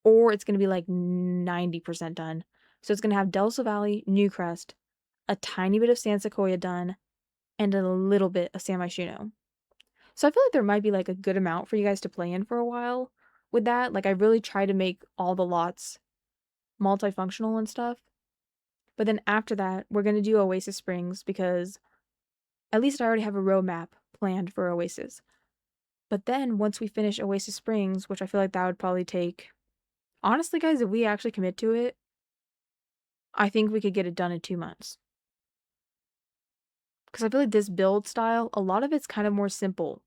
or it's going to be like 90% done. So it's going to have Del Sol Valley, Newcrest, a tiny bit of San Sequoia done, and a little bit of San Myshuno. So I feel like there might be like a good amount for you guys to play in for a while with that. Like I really try to make all the lots multifunctional and stuff. But then after that, we're going to do Oasis Springs because at least I already have a roadmap planned for Oasis. But then once we finish Oasis Springs, which I feel like that would probably take, honestly, guys, if we actually commit to it, I think we could get it done in 2 months. Because I feel like this build style, a lot of it's kind of more simple.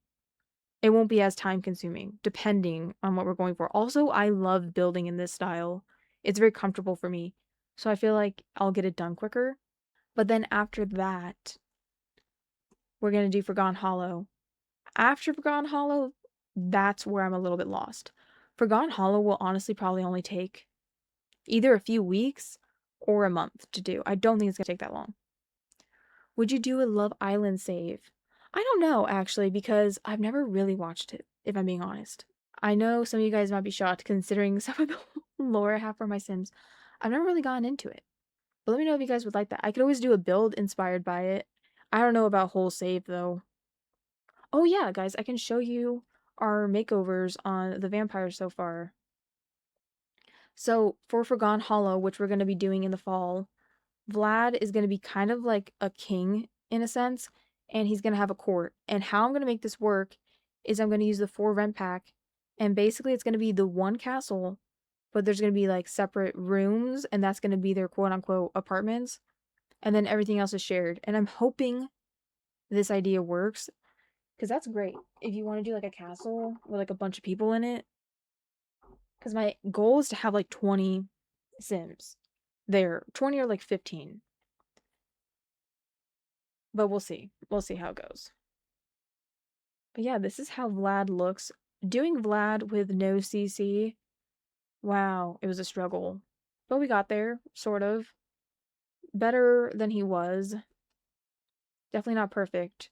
It won't be as time consuming, depending on what we're going for. Also, I love building in this style. It's very comfortable for me. So I feel like I'll get it done quicker. But then after that, we're going to do Forgotten Hollow. After Forgotten Hollow, that's where I'm a little bit lost. Forgotten Hollow will honestly probably only take either a few weeks or a month to do. I don't think it's going to take that long. Would you do a Love Island save? I don't know, actually, because I've never really watched it, if I'm being honest. I know some of you guys might be shocked considering some of the lore I have for my Sims. I've never really gotten into it. But let me know if you guys would like that. I could always do a build inspired by it. I don't know about whole save, though. Oh yeah, guys, I can show you our makeovers on the vampires so far. So for Forgotten Hollow, which we're going to be doing in the fall, Vlad is going to be kind of like a king in a sense, and he's going to have a court. And how I'm going to make this work is I'm going to use the 4 rent pack, and basically it's going to be the one castle, but there's going to be like separate rooms, and that's going to be their quote unquote apartments, and then everything else is shared. And I'm hoping this idea works because that's great if you want to do like a castle with like a bunch of people in it. Because my goal is to have like 20 Sims there, 20 or like 15. But we'll see. We'll see how it goes. But yeah, this is how Vlad looks. Doing Vlad with no CC, wow, it was a struggle. But we got there, sort of. Better than he was. Definitely not perfect.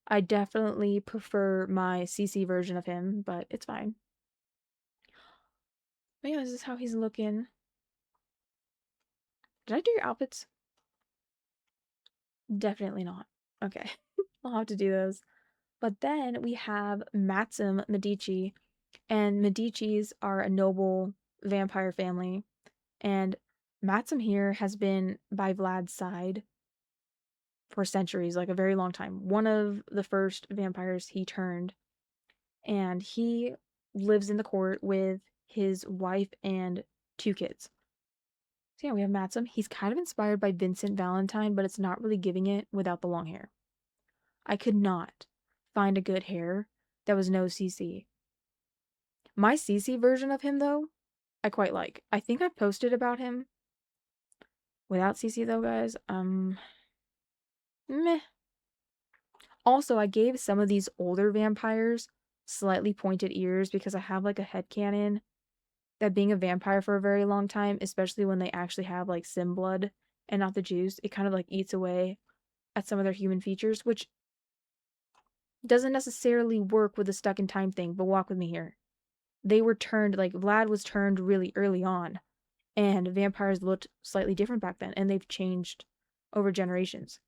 I definitely prefer my CC version of him, but it's fine. But yeah, this is how he's looking. Did I do your outfits? Definitely not. Okay. I'll have to do those. But then we have Maxim Medici, and Medicis are a noble vampire family. And Maxim here has been by Vlad's side for centuries, like a very long time. One of the first vampires he turned, and he lives in the court with his wife and 2 kids. So yeah, we have Maxim. He's kind of inspired by Vincent Valentine, but it's not really giving it without the long hair. I could not find a good hair that was no CC. My CC version of him, though, I quite like. I think I posted about him without CC, though, guys. Meh. Also, I gave some of these older vampires slightly pointed ears because I have like a headcanon that being a vampire for a very long time, especially when they actually have like sim blood and not the juice, it kind of like eats away at some of their human features, which doesn't necessarily work with the stuck in time thing, but walk with me here. They were turned, like Vlad was turned really early on, and vampires looked slightly different back then, and they've changed over generations.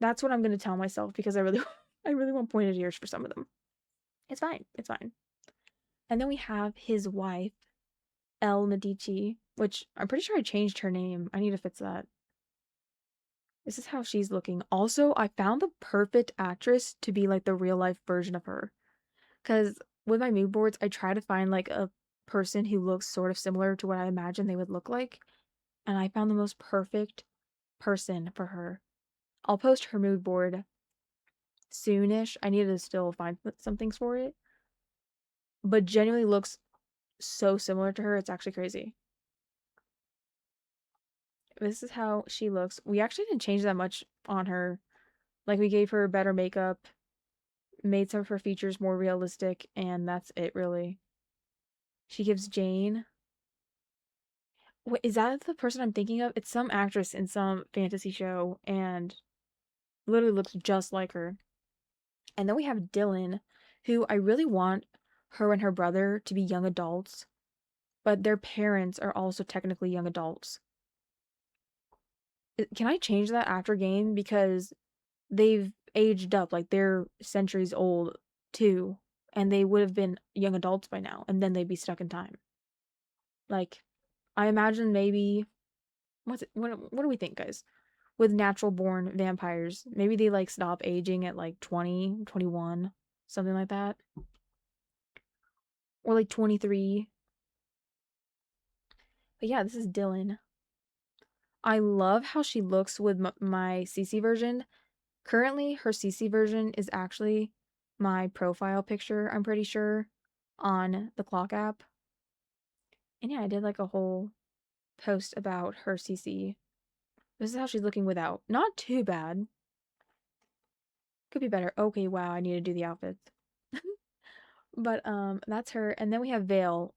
That's what I'm gonna tell myself because I really I really want pointed ears for some of them. It's fine. It's fine. And then we have his wife, Elle Medici, which I'm pretty sure I changed her name. I need to fix that. This is how she's looking. Also, I found the perfect actress to be like the real life version of her. Because with my mood boards, I try to find like a person who looks sort of similar to what I imagine they would look like. And I found the most perfect person for her. I'll post her mood board soonish. I need to still find some things for it. But genuinely looks so similar to her. It's actually crazy. This is how she looks. We actually didn't change that much on her. Like, we gave her better makeup, made some of her features more realistic, and that's it, really. She gives Jane. Wait, is that the person I'm thinking of? It's some actress in some fantasy show, and literally looks just like her. And then we have Dylan, who I really want her and her brother to be young adults, but their parents are also technically young adults. Can I change that after game? Because they've aged up, like they're centuries old too, and they would have been young adults by now, and then they'd be stuck in time. Like, I imagine maybe what do we think, guys? With natural born vampires, maybe they like stop aging at like 20, 21, something like that. Or like 23. But yeah, this is Dylan. I love how she looks with my CC version. Currently, her CC version is actually my profile picture, I'm pretty sure, on the clock app. And yeah, I did like a whole post about her CC. This is how she's looking without. Not too bad. Could be better. Okay, wow, I need to do the outfits. But that's her. And then we have Vale.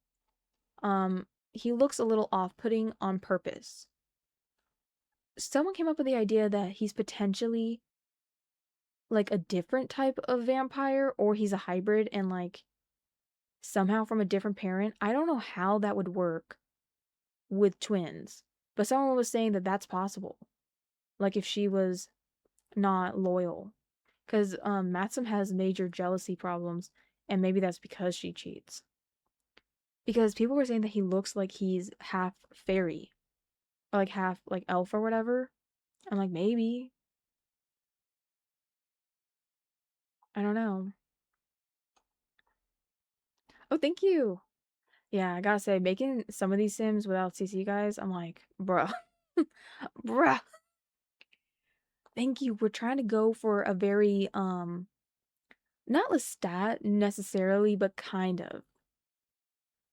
He looks a little off-putting on purpose. Someone came up with the idea that he's potentially like a different type of vampire, or he's a hybrid and like somehow from a different parent. I don't know how that would work with twins, but someone was saying that that's possible. Like if she was not loyal, because Matsum has major jealousy problems, and maybe that's because she cheats. Because people were saying that he looks like he's half fairy, or like half like elf or whatever. I'm like, maybe. I don't know. Oh, thank you. Yeah, I gotta say, making some of these sims without CC guys, I'm like, bruh. Bruh. Thank you. We're trying to go for a very, not Lestat necessarily, but kind of.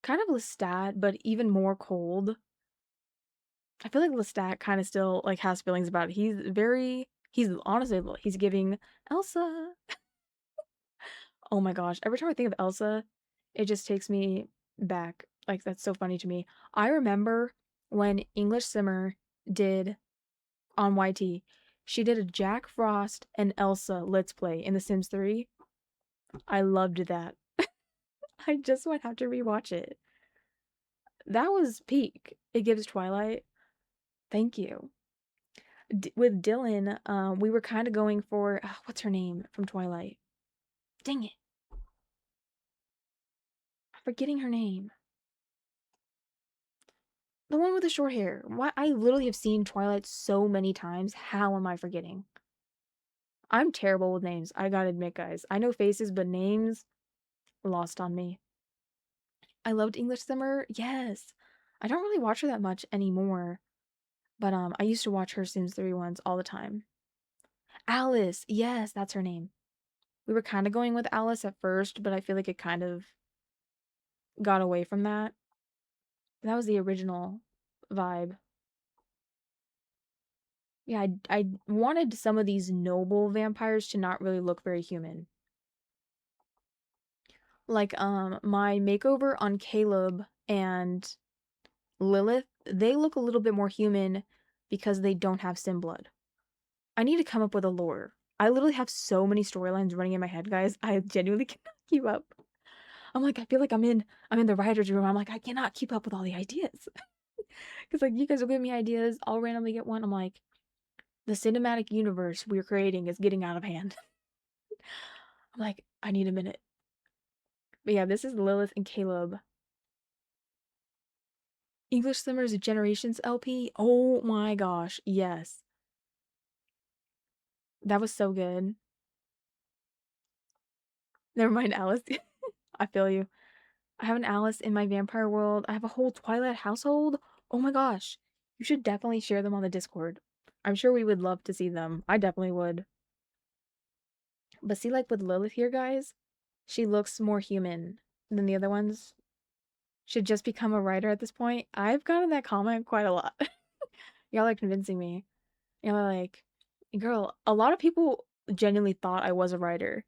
Kind of Lestat, but even more cold. I feel like Lestat kind of still, like, has feelings about it. He's honestly, he's giving Elsa. Oh my gosh. Every time I think of Elsa, it just takes me back. Like, that's so funny to me. I remember when English Simmer did on YT, she did a Jack Frost and Elsa Let's Play in The Sims 3. I loved that. I just might have to rewatch it. That was peak. It gives Twilight. Thank you. With Dylan, we were kind of going for what's her name from Twilight? Dang it. I'm forgetting her name. The one with the short hair. Why I literally have seen Twilight so many times. How am I forgetting? I'm terrible with names. I gotta admit, guys. I know faces, but names lost on me. I loved English Simmer. Yes. I don't really watch her that much anymore, but I used to watch her Sims 3 ones all the time. Alice. Yes, that's her name. We were kind of going with Alice at first, but I feel like it kind of got away from that. That was the original vibe. Yeah, I wanted some of these noble vampires to not really look very human. Like my makeover on Caleb and Lilith, they look a little bit more human because they don't have sim blood. I need to come up with a lore. I literally have so many storylines running in my head, guys. I genuinely cannot keep up. I'm like, I feel like I'm in the writer's room. I'm like, I cannot keep up with all the ideas. Because like you guys will give me ideas, I'll randomly get one. I'm like, the cinematic universe we're creating is getting out of hand. I'm like, I need a minute. But yeah, this is Lilith and Caleb. English Swimmers Generations LP. Oh my gosh, yes. That was so good. Never mind, Alice. I feel you. I have an Alice in my vampire world. I have a whole Twilight household. Oh my gosh. You should definitely share them on the Discord. I'm sure we would love to see them. I definitely would. But see, like with Lilith here, guys, she looks more human than the other ones. Should just become a writer at this point. I've gotten that comment quite a lot. Y'all are convincing me. Y'all are like, girl, a lot of people genuinely thought I was a writer.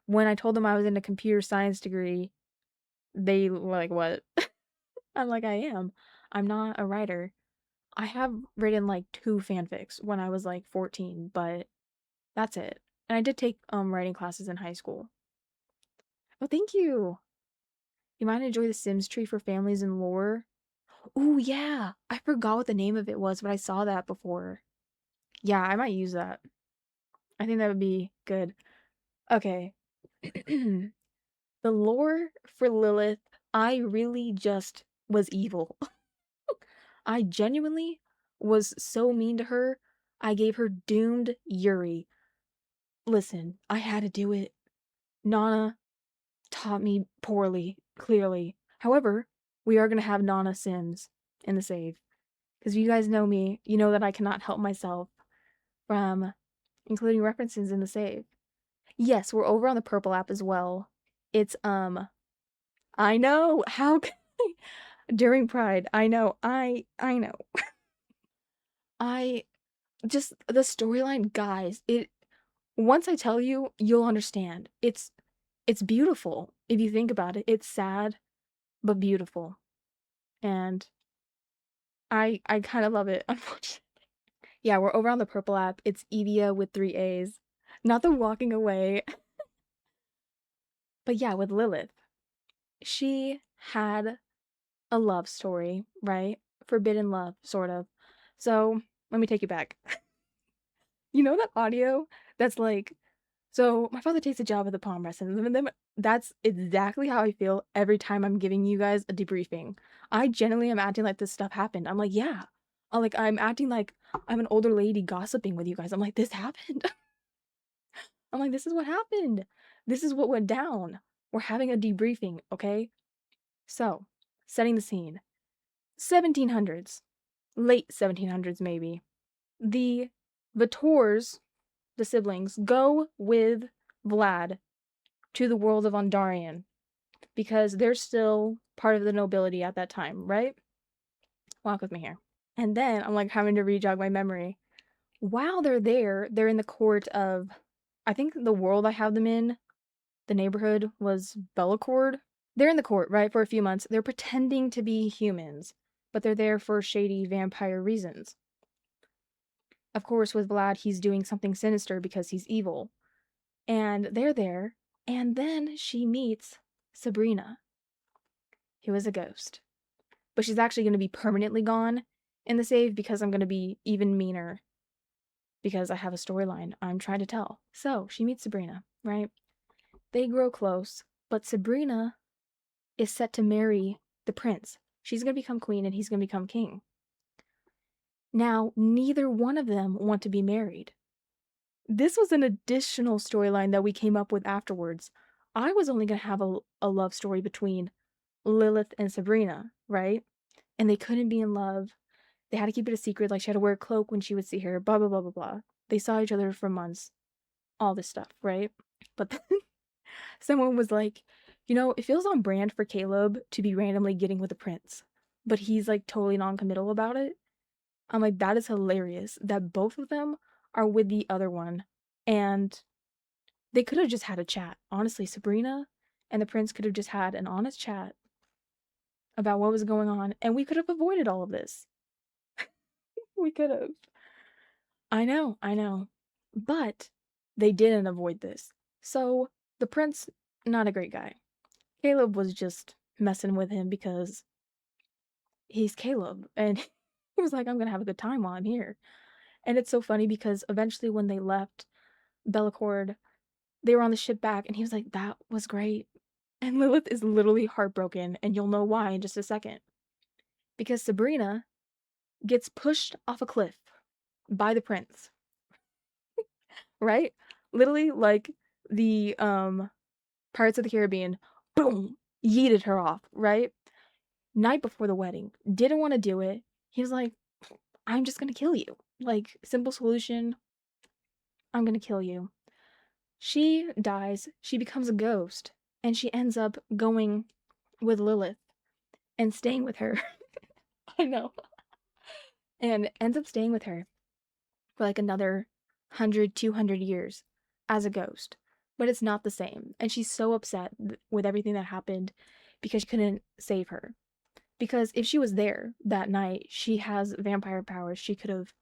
When I told them I was in a computer science degree, they were like, what? I'm like, I am. I'm not a writer. I have written like 2 fanfics when I was like 14, but that's it. And I did take writing classes in high school. Oh, thank you. You might enjoy the Sims tree for families and lore. Oh, yeah. I forgot what the name of it was, but I saw that before. Yeah, I might use that. I think that would be good. Okay. The lore for Lilith, I really just was evil. I genuinely was so mean to her. I gave her doomed Yuri. Listen, I had to do it. Nana taught me poorly, clearly. However, we are going to have Nana Sims in the save. Because if you guys know me, you know that I cannot help myself from including references in the save. Yes, we're over on the Purple app as well. It's, I know, how during Pride, I know, I know. I, just, the storyline, guys, once I tell you, you'll understand. It's beautiful. If you think about it, it's sad, but beautiful. And I kind of love it, unfortunately. Yeah, we're over on the Purple app. It's Evia with 3 A's. Not the walking away. But yeah, with Lilith, she had a love story, right? Forbidden love, sort of. So, let me take you back. You know that audio that's like, so my father takes a job at the palm restaurant, and then that's exactly how I feel every time I'm giving you guys a debriefing. I genuinely am acting like this stuff happened. I'm like, yeah. I'm acting like I'm an older lady gossiping with you guys. I'm like, this happened. I'm like, this is what happened. This is what went down. We're having a debriefing, okay? So, setting the scene. 1700s. Late 1700s, maybe. The Vitors, the siblings, go with Vlad to the world of Ondarian because they're still part of the nobility at that time, right? Walk with me here. And then I'm like having to re-jog my memory. While they're there, they're in the court of, I think the world I have them in, the neighborhood was Bellacord. They're in the court, right, for a few months. They're pretending to be humans, but they're there for shady vampire reasons. Of course, with Vlad, he's doing something sinister because he's evil. And they're there, and then she meets Sabrina, who is a ghost. But she's actually going to be permanently gone in the save because I'm going to be even meaner because I have a storyline I'm trying to tell. So, she meets Sabrina, right? They grow close, but Sabrina is set to marry the prince. She's going to become queen and he's going to become king. Now, neither one of them want to be married. This was an additional storyline that we came up with afterwards. I was only going to have a love story between Lilith and Sabrina, right? And they couldn't be in love. They had to keep it a secret. Like, she had to wear a cloak when she would see her, blah, blah, blah, blah, blah. They saw each other for months. All this stuff, right? But then someone was like, you know, it feels on brand for Caleb to be randomly getting with a prince, but he's like totally non-committal about it. I'm like, that is hilarious that both of them are with the other one. And they could have just had a chat. Honestly, Sabrina and the prince could have just had an honest chat about what was going on, and we could have avoided all of this. We could have. I know, I know. But they didn't avoid this. So the prince, not a great guy. Caleb was just messing with him because he's Caleb, and he was like, I'm gonna have a good time while I'm here. And it's so funny because eventually when they left Bellacord, they were on the ship back, and he was like, "That was great." And Lilith is literally heartbroken, and you'll know why in just a second. Because Sabrina gets pushed off a cliff by the prince, right? Literally like the Pirates of the Caribbean, boom, yeeted her off, right? Night before the wedding, didn't want to do it. He was like, "I'm just gonna kill you." Like, simple solution, I'm gonna kill you. She dies, she becomes a ghost, and she ends up going with Lilith and staying with her. I know. And ends up staying with her for like another 100, 200 years as a ghost. But it's not the same. And she's so upset with everything that happened because she couldn't save her. Because if she was there that night, she has vampire powers. She could have,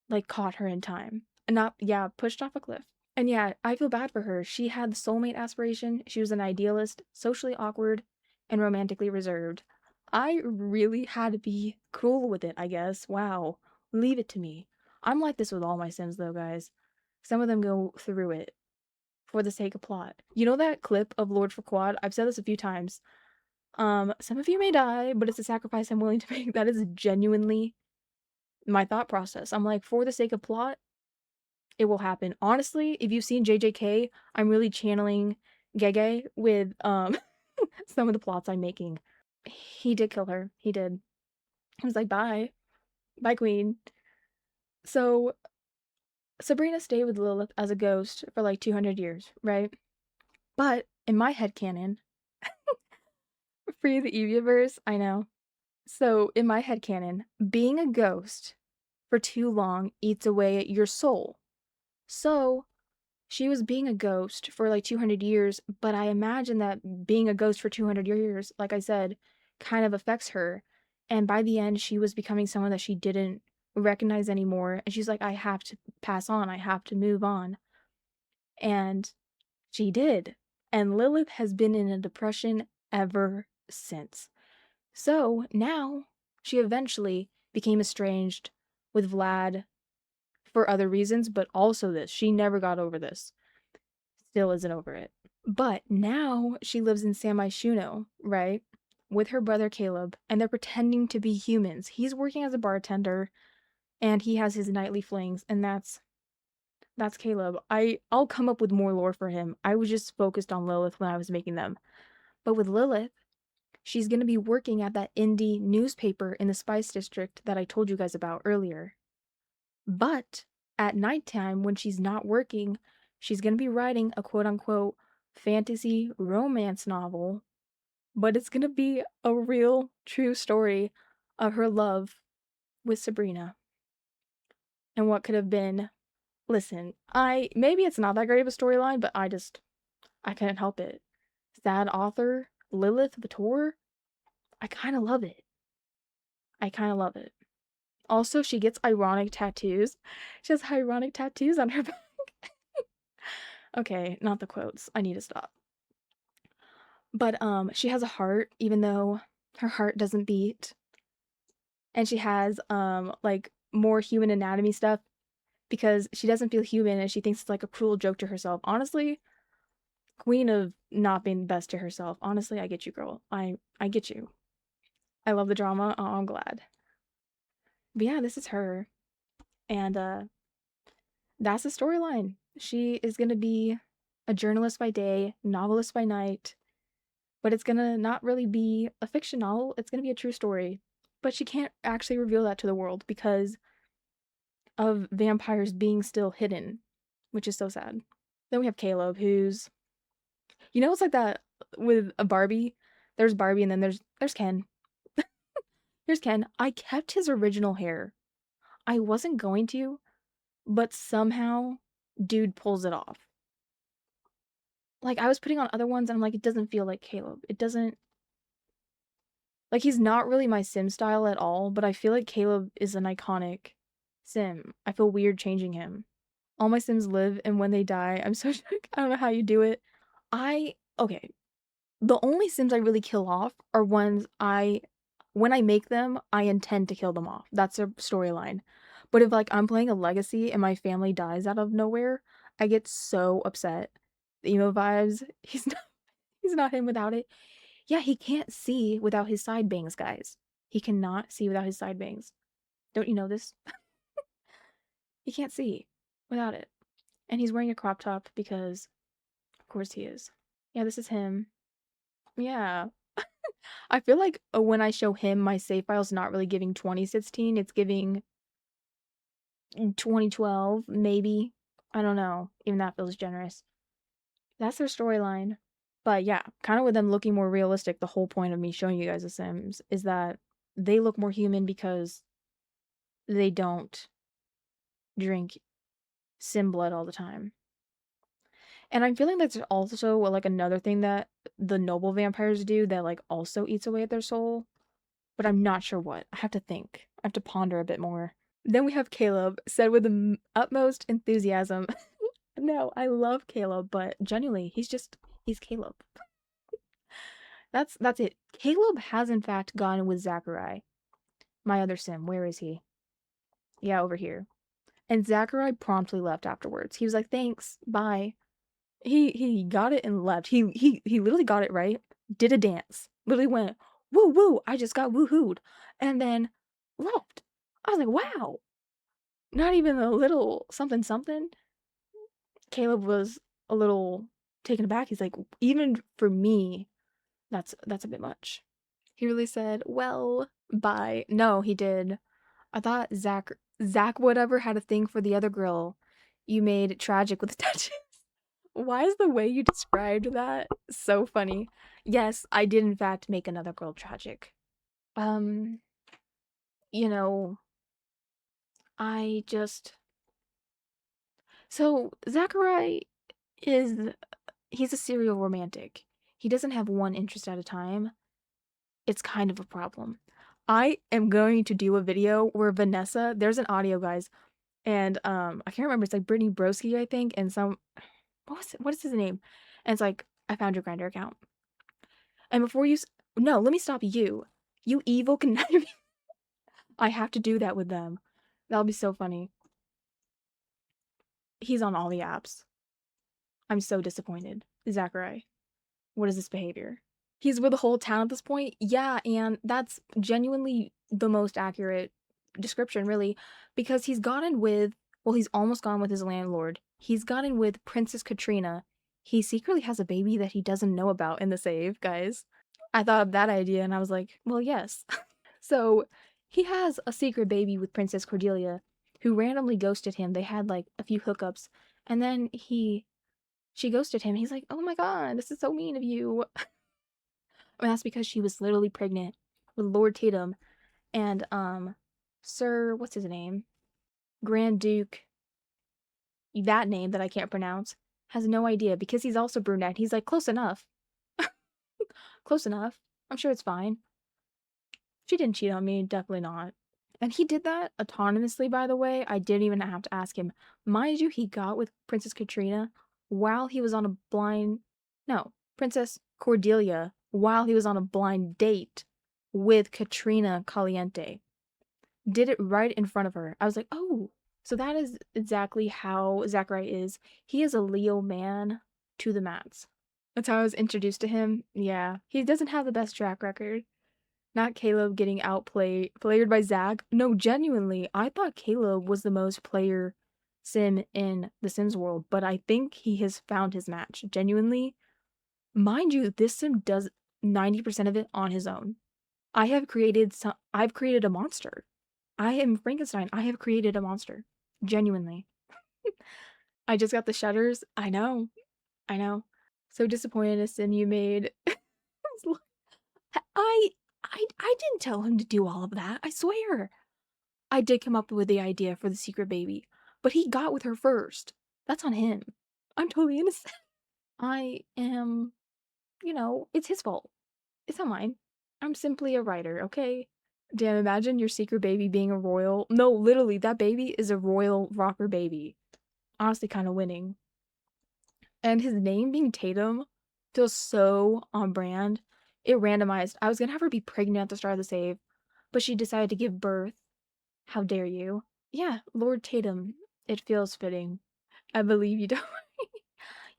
like, caught her in time. And not, yeah, pushed off a cliff. And yeah, I feel bad for her. She had the soulmate aspiration. She was an idealist, socially awkward, and romantically reserved. I really had to be cruel with it, I guess. Wow. Leave it to me. I'm like this with all my Sims, though, guys. Some of them go through it for the sake of plot. You know that clip of Lord for Quad? I've said this a few times. Some of you may die, but it's a sacrifice I'm willing to make. That is genuinely my thought process. I'm like, for the sake of plot, it will happen. Honestly, if you've seen JJK, I'm really channeling Gege with some of the plots I'm making. He did kill her. He did. I was like, bye. Bye, queen. So Sabrina stayed with Lilith as a ghost for like 200 years, right? But in my headcanon, free the Eviaverse, I know. So in my headcanon, being a ghost for too long eats away at your soul. So she was being a ghost for like 200 years, but I imagine that being a ghost for 200 years, like I said, kind of affects her. And by the end, she was becoming someone that she didn't recognize anymore. And she's like, I have to pass on, I have to move on. And she did. And Lilith has been in a depression ever since. So now she eventually became estranged with Vlad for other reasons, but also this. She never got over this. Still isn't over it. But now she lives in Samashuno, right? With her brother Caleb, and they're pretending to be humans. He's working as a bartender, and he has his nightly flings, and that's Caleb. I'll come up with more lore for him. I was just focused on Lilith when I was making them. But with Lilith, she's gonna be working at that indie newspaper in the Spice District that I told you guys about earlier. But at nighttime, when she's not working, she's gonna be writing a quote-unquote fantasy romance novel, but it's gonna be a real, true story of her love with Sabrina. And what could have been, listen, maybe it's not that great of a storyline, but I couldn't help it. Sad author, Lilith Vitor, I kinda love it. I kinda love it. Also, she gets ironic tattoos. She has ironic tattoos on her back. Okay, not the quotes. I need to stop. But she has a heart even though her heart doesn't beat. And she has like more human anatomy stuff because she doesn't feel human and she thinks it's like a cruel joke to herself. Honestly, queen of not being the best to herself. Honestly, I get you, girl. I get you. I love the drama. Oh, I'm glad. But yeah, this is her. And that's the storyline. She is going to be a journalist by day, novelist by night, but it's going to not really be a fiction novel. It's going to be a true story. But she can't actually reveal that to the world because of vampires being still hidden, which is so sad. Then we have Caleb, who's, it's like that with a Barbie. There's Barbie and then there's Ken. Here's Ken. I kept his original hair. I wasn't going to, but somehow dude pulls it off. Like, I was putting on other ones and I'm like, it doesn't feel like Caleb. It doesn't, like, he's not really my sim style at all, but I feel like Caleb is an iconic sim. I feel weird changing him. All my sims live, and when they die, I'm so shook. I don't know how you do it. Okay. The only sims I really kill off are ones when I make them, I intend to kill them off. That's a storyline. But if, like, I'm playing a legacy and my family dies out of nowhere, I get so upset. The emo vibes, he's not him without it. Yeah, he can't see without his side bangs, guys. He cannot see without his side bangs. Don't you know this? He can't see without it. And he's wearing a crop top because, of course, he is. Yeah, this is him. Yeah. I feel like when I show him my save file's not really giving 2016, it's giving 2012, maybe. I don't know. Even that feels generous. That's their storyline. But yeah, kind of with them looking more realistic, the whole point of me showing you guys the Sims is that they look more human because they don't drink sim blood all the time. And I'm feeling that's also like another thing that the noble vampires do that like also eats away at their soul, but I'm not sure what. I have to think. I have to ponder a bit more. Then we have Caleb, said with the utmost enthusiasm. No, I love Caleb, but genuinely, he's Caleb. That's it. Caleb has in fact gone with Zachary, my other sim. Where is he? Yeah, over here. And Zachary promptly left afterwards. He was like, "Thanks, bye." He got it and left. He literally got it right. Did a dance. Literally went, "Woo woo, I just got woohooed." And then left. I was like, "Wow." Not even a little something something. Caleb was a little taken aback. He's like, "Even for me, that's a bit much." He really said, "Well, bye." No, he did. I thought Zach whatever had a thing for the other girl. You made tragic with the tattoos. Why is the way you described that so funny? Yes, I did in fact make another girl tragic. Um, you know, I just so Zachary is he's a serial romantic. He doesn't have one interest at a time. It's kind of a problem. I am going to do a video where Vanessa, there's an audio, guys, and I can't remember. It's like Brittany Broski, I think, and some what is his name? And it's like I found your Grindr account. And before you, no, let me stop you. You evil conniving. I have to do that with them. That'll be so funny. He's on all the apps. I'm so disappointed. Zachary, what is this behavior? He's with the whole town at this point. Yeah, and that's genuinely the most accurate description, really, because he's gotten with, well, he's almost gone with his landlord. He's gotten with Princess Katrina. He secretly has a baby that he doesn't know about in the save, guys. I thought of that idea and I was like, well, yes. So he has a secret baby with Princess Cordelia, who randomly ghosted him. They had like a few hookups, and then she ghosted him. He's like, "Oh my god, this is so mean of you." And that's because she was literally pregnant with Lord Tatum and Sir, what's his name? Grand Duke, that name that I can't pronounce, has no idea because he's also brunette. He's like, close enough. Close enough. I'm sure it's fine. She didn't cheat on me, definitely not. And he did that autonomously, by the way. I didn't even have to ask him. Mind you, he got with Princess Katrina while he was on a blind. No, Princess Cordelia while he was on a blind date with Katrina Caliente. Did it right in front of her. I was like, oh, so that is exactly how Zachary is. He is a Leo man to the mats. That's how I was introduced to him. Yeah, he doesn't have the best track record. Not Caleb getting played by Zach. No, genuinely, I thought Caleb was the most player sim in the Sims world, but I think he has found his match. Genuinely, mind you, this sim does 90% of it on his own. I've created a monster. I am Frankenstein. I have created a monster. Genuinely. I just got the shutters. I know. I know. So disappointed in a sim you made. I I didn't tell him to do all of that. I swear. I did come up with the idea for the secret baby, but he got with her first. That's on him. I'm totally innocent. I am, it's his fault. It's not mine. I'm simply a writer, okay? Damn, imagine your secret baby being a royal. No, literally, that baby is a royal rocker baby. Honestly, kind of winning. And his name being Tatum feels so on brand. It randomized. I was gonna have her be pregnant at the start of the save, but she decided to give birth. How dare you? Yeah, Lord Tatum. It feels fitting. I believe you don't.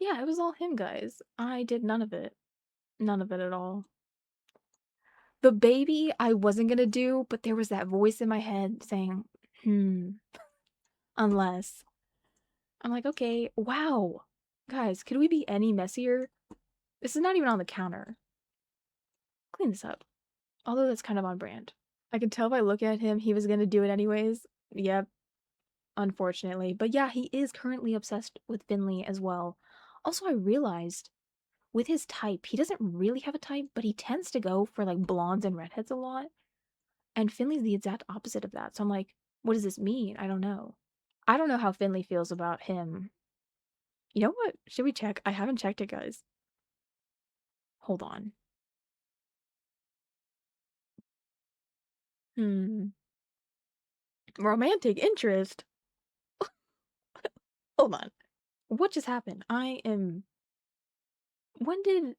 Yeah, it was all him, guys. I did none of it. None of it at all. The baby I wasn't gonna do, but there was that voice in my head saying, unless. I'm like, okay, wow. Guys, could we be any messier? This is not even on the counter. Clean this up. Although that's kind of on brand. I can tell by looking at him he was gonna do it anyways. Yep, unfortunately. But yeah, he is currently obsessed with Finley as well. Also, I realized with his type, he doesn't really have a type, but he tends to go for like blondes and redheads a lot. And Finley's the exact opposite of that. So I'm like, what does this mean? I don't know. I don't know how Finley feels about him. You know what? Should we check? I haven't checked it, guys. Hold on. Hmm. Romantic interest? Hold on. What just happened? I am. When did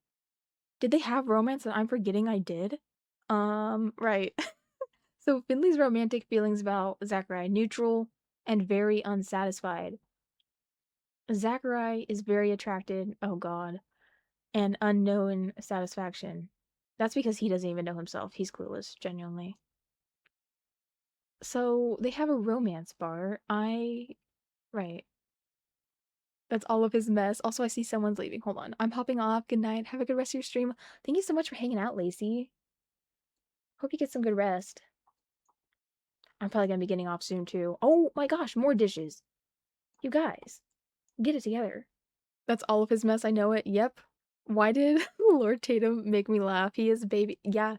they have romance that I'm forgetting I did? Right. So Finley's romantic feelings about Zachary neutral and very unsatisfied. Zachary is very attracted, oh god, and unknown satisfaction. That's because he doesn't even know himself. He's clueless, genuinely. So they have a romance bar. Right. That's all of his mess. Also, I see someone's leaving. Hold on. I'm hopping off. Good night. Have a good rest of your stream. Thank you so much for hanging out, Lacey. Hope you get some good rest. I'm probably gonna be getting off soon too. Oh my gosh, more dishes. You guys, get it together. That's all of his mess. I know it. Yep. Why did Lord Tatum make me laugh? He is a baby. Yeah.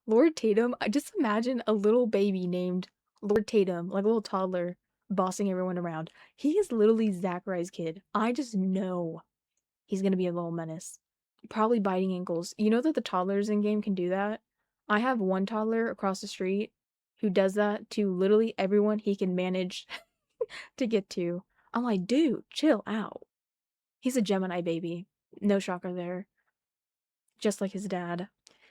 Lord Tatum. I just imagine a little baby named Lord Tatum, like a little toddler, bossing everyone around. He is literally Zachary's kid. I just know he's gonna be a little menace. Probably biting ankles. You know that the toddlers in game can do that? I have one toddler across the street who does that to literally everyone he can manage to get to. I'm like, dude, chill out. He's a Gemini baby. No shocker there. Just like his dad.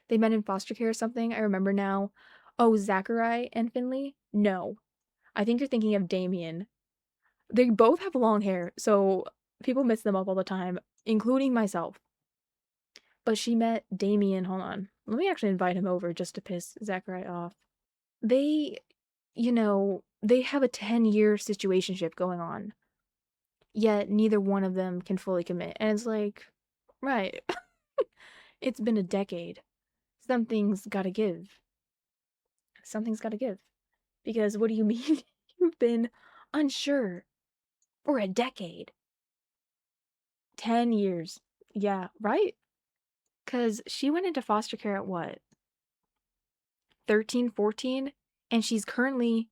They met in foster care or something. I remember now. Oh, Zachary and Finley? No. I think you're thinking of Damien. They both have long hair, so people mix them up all the time, including myself. But she met Damien. Hold on. Let me actually invite him over just to piss Zachary off. They, they have a 10-year situationship going on, yet neither one of them can fully commit. And it's like, right. It's been a decade. Something's gotta give. Something's gotta give. Because what do you mean you've been unsure for a decade? 10 years. Yeah, right? Because she went into foster care at what? 13, 14? And she's currently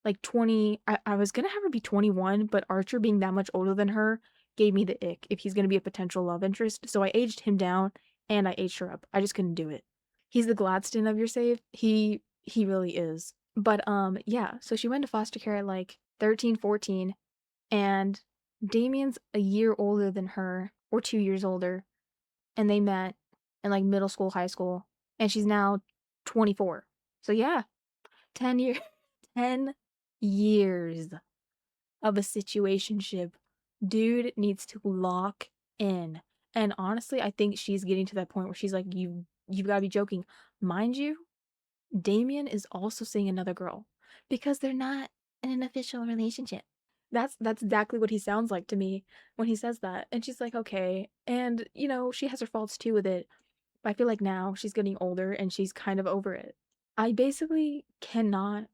like 20. I was gonna have her be 21, but Archer being that much older than her gave me the ick if he's gonna be a potential love interest. So I aged him down and I aged her up. I just couldn't do it. He's the Gladstone of your save. He really is. But yeah, so she went to foster care at like 13, 14, and Damien's a year older than her, or 2 years older, and they met in like middle school, high school, and she's now 24. So yeah, 10 years 10 years of a situationship. Dude needs to lock in. And honestly, I think she's getting to that point where she's like, you've got to be joking. Mind you, Damien is also seeing another girl because they're not in an official relationship. That's exactly what he sounds like to me when he says that. And she's like, okay. And she has her faults too with it. But I feel like now she's getting older and she's kind of over it. I basically cannot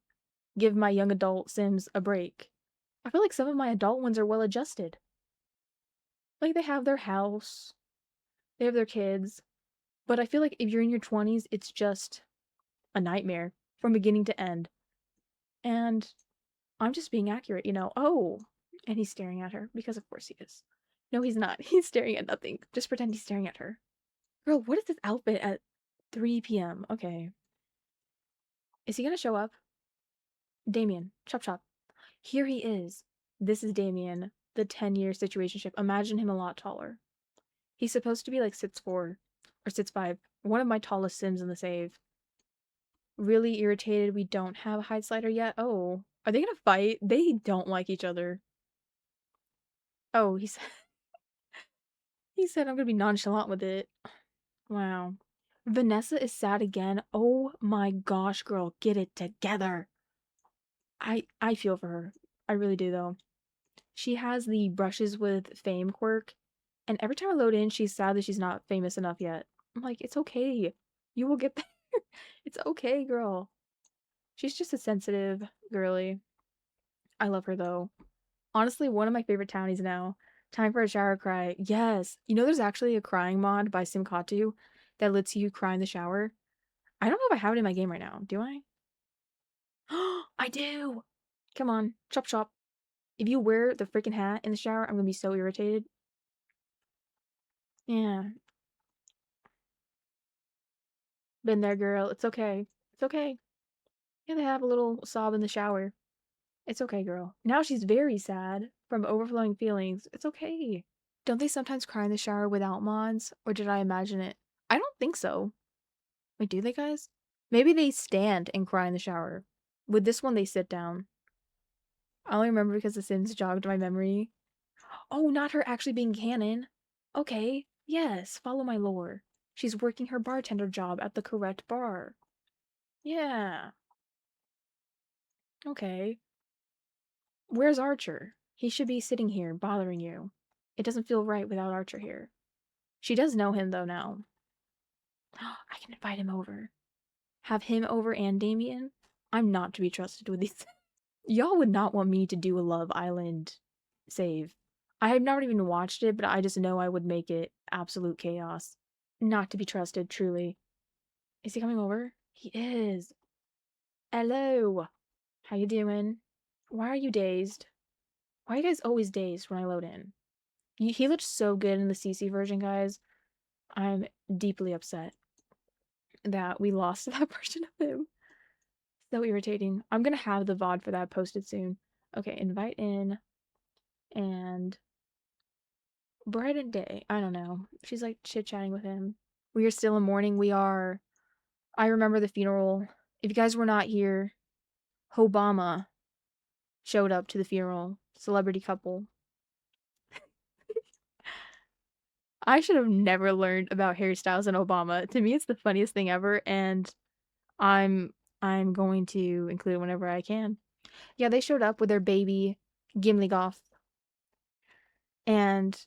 give my young adult Sims a break. I feel like some of my adult ones are well adjusted. Like they have their house, they have their kids. But I feel like if you're in your 20s, it's just a nightmare from beginning to end. And I'm just being accurate. Oh, and he's staring at her because of course he is. No, he's not. He's staring at nothing. Just pretend he's staring at her. Girl, what is this outfit at 3 p.m.? Okay. Is he gonna show up? Damien, chop chop. Here he is. This is Damien, the 10-year situationship. Imagine him a lot taller. He's supposed to be like 6'4" or 6'5". One of my tallest Sims in the save. Really irritated we don't have a height slider yet. Oh, Are they gonna fight? They don't like each other. Oh, he said I'm gonna be nonchalant with it. Wow. Vanessa is sad again. Oh my gosh, girl, get it together. I feel for her. I really do though. She has the brushes with fame quirk, and every time I load in, she's sad that she's not famous enough yet. I'm like, it's okay. You will get there. It's okay, girl. She's just a sensitive girly. I love her though. Honestly, one of my favorite townies now. Time for a shower cry. Yes. You know, there's actually a crying mod by Simcatu that lets you cry in the shower. I don't know if I have it in my game right now. Do I? I do. Come on, chop chop. If you wear the freaking hat in the shower, I'm gonna be so irritated. Yeah, been there, girl. It's okay. It's okay. Yeah, they have a little sob in the shower. It's okay, girl. Now she's very sad from overflowing feelings. It's okay. Don't they sometimes cry in the shower without mods? Or did I imagine it? I don't think so. Wait, do they, guys? Maybe they stand and cry in the shower. With this one, they sit down. I only remember because the Sims jogged my memory. Oh, not her actually being canon. Okay, yes, follow my lore. She's working her bartender job at the correct bar. Yeah, okay. Where's Archer? He should be sitting here, bothering you. It doesn't feel right without Archer here. She does know him, though, now. I can invite him over. Have him over and Damien? I'm not to be trusted with these. Y'all would not want me to do a Love Island save. I have not even watched it, but I just know I would make it absolute chaos. Not to be trusted, truly. Is he coming over? He is. Hello. How you doing? Why are you dazed? Why are you guys always dazed when I load in? He looked so good in the CC version, guys. I'm deeply upset that we lost that version of him. So irritating. I'm gonna have the VOD for that posted soon. Okay, invite in and bright and day. I don't know. She's like chit-chatting with him. We are still in mourning. We are. I remember the funeral. If you guys were not here, Obama showed up to the funeral. Celebrity couple. I should have never learned about Harry Styles and Obama. To me, it's the funniest thing ever, and I'm I'm going to include it whenever I can. Yeah, they showed up with their baby Gimli Goth, and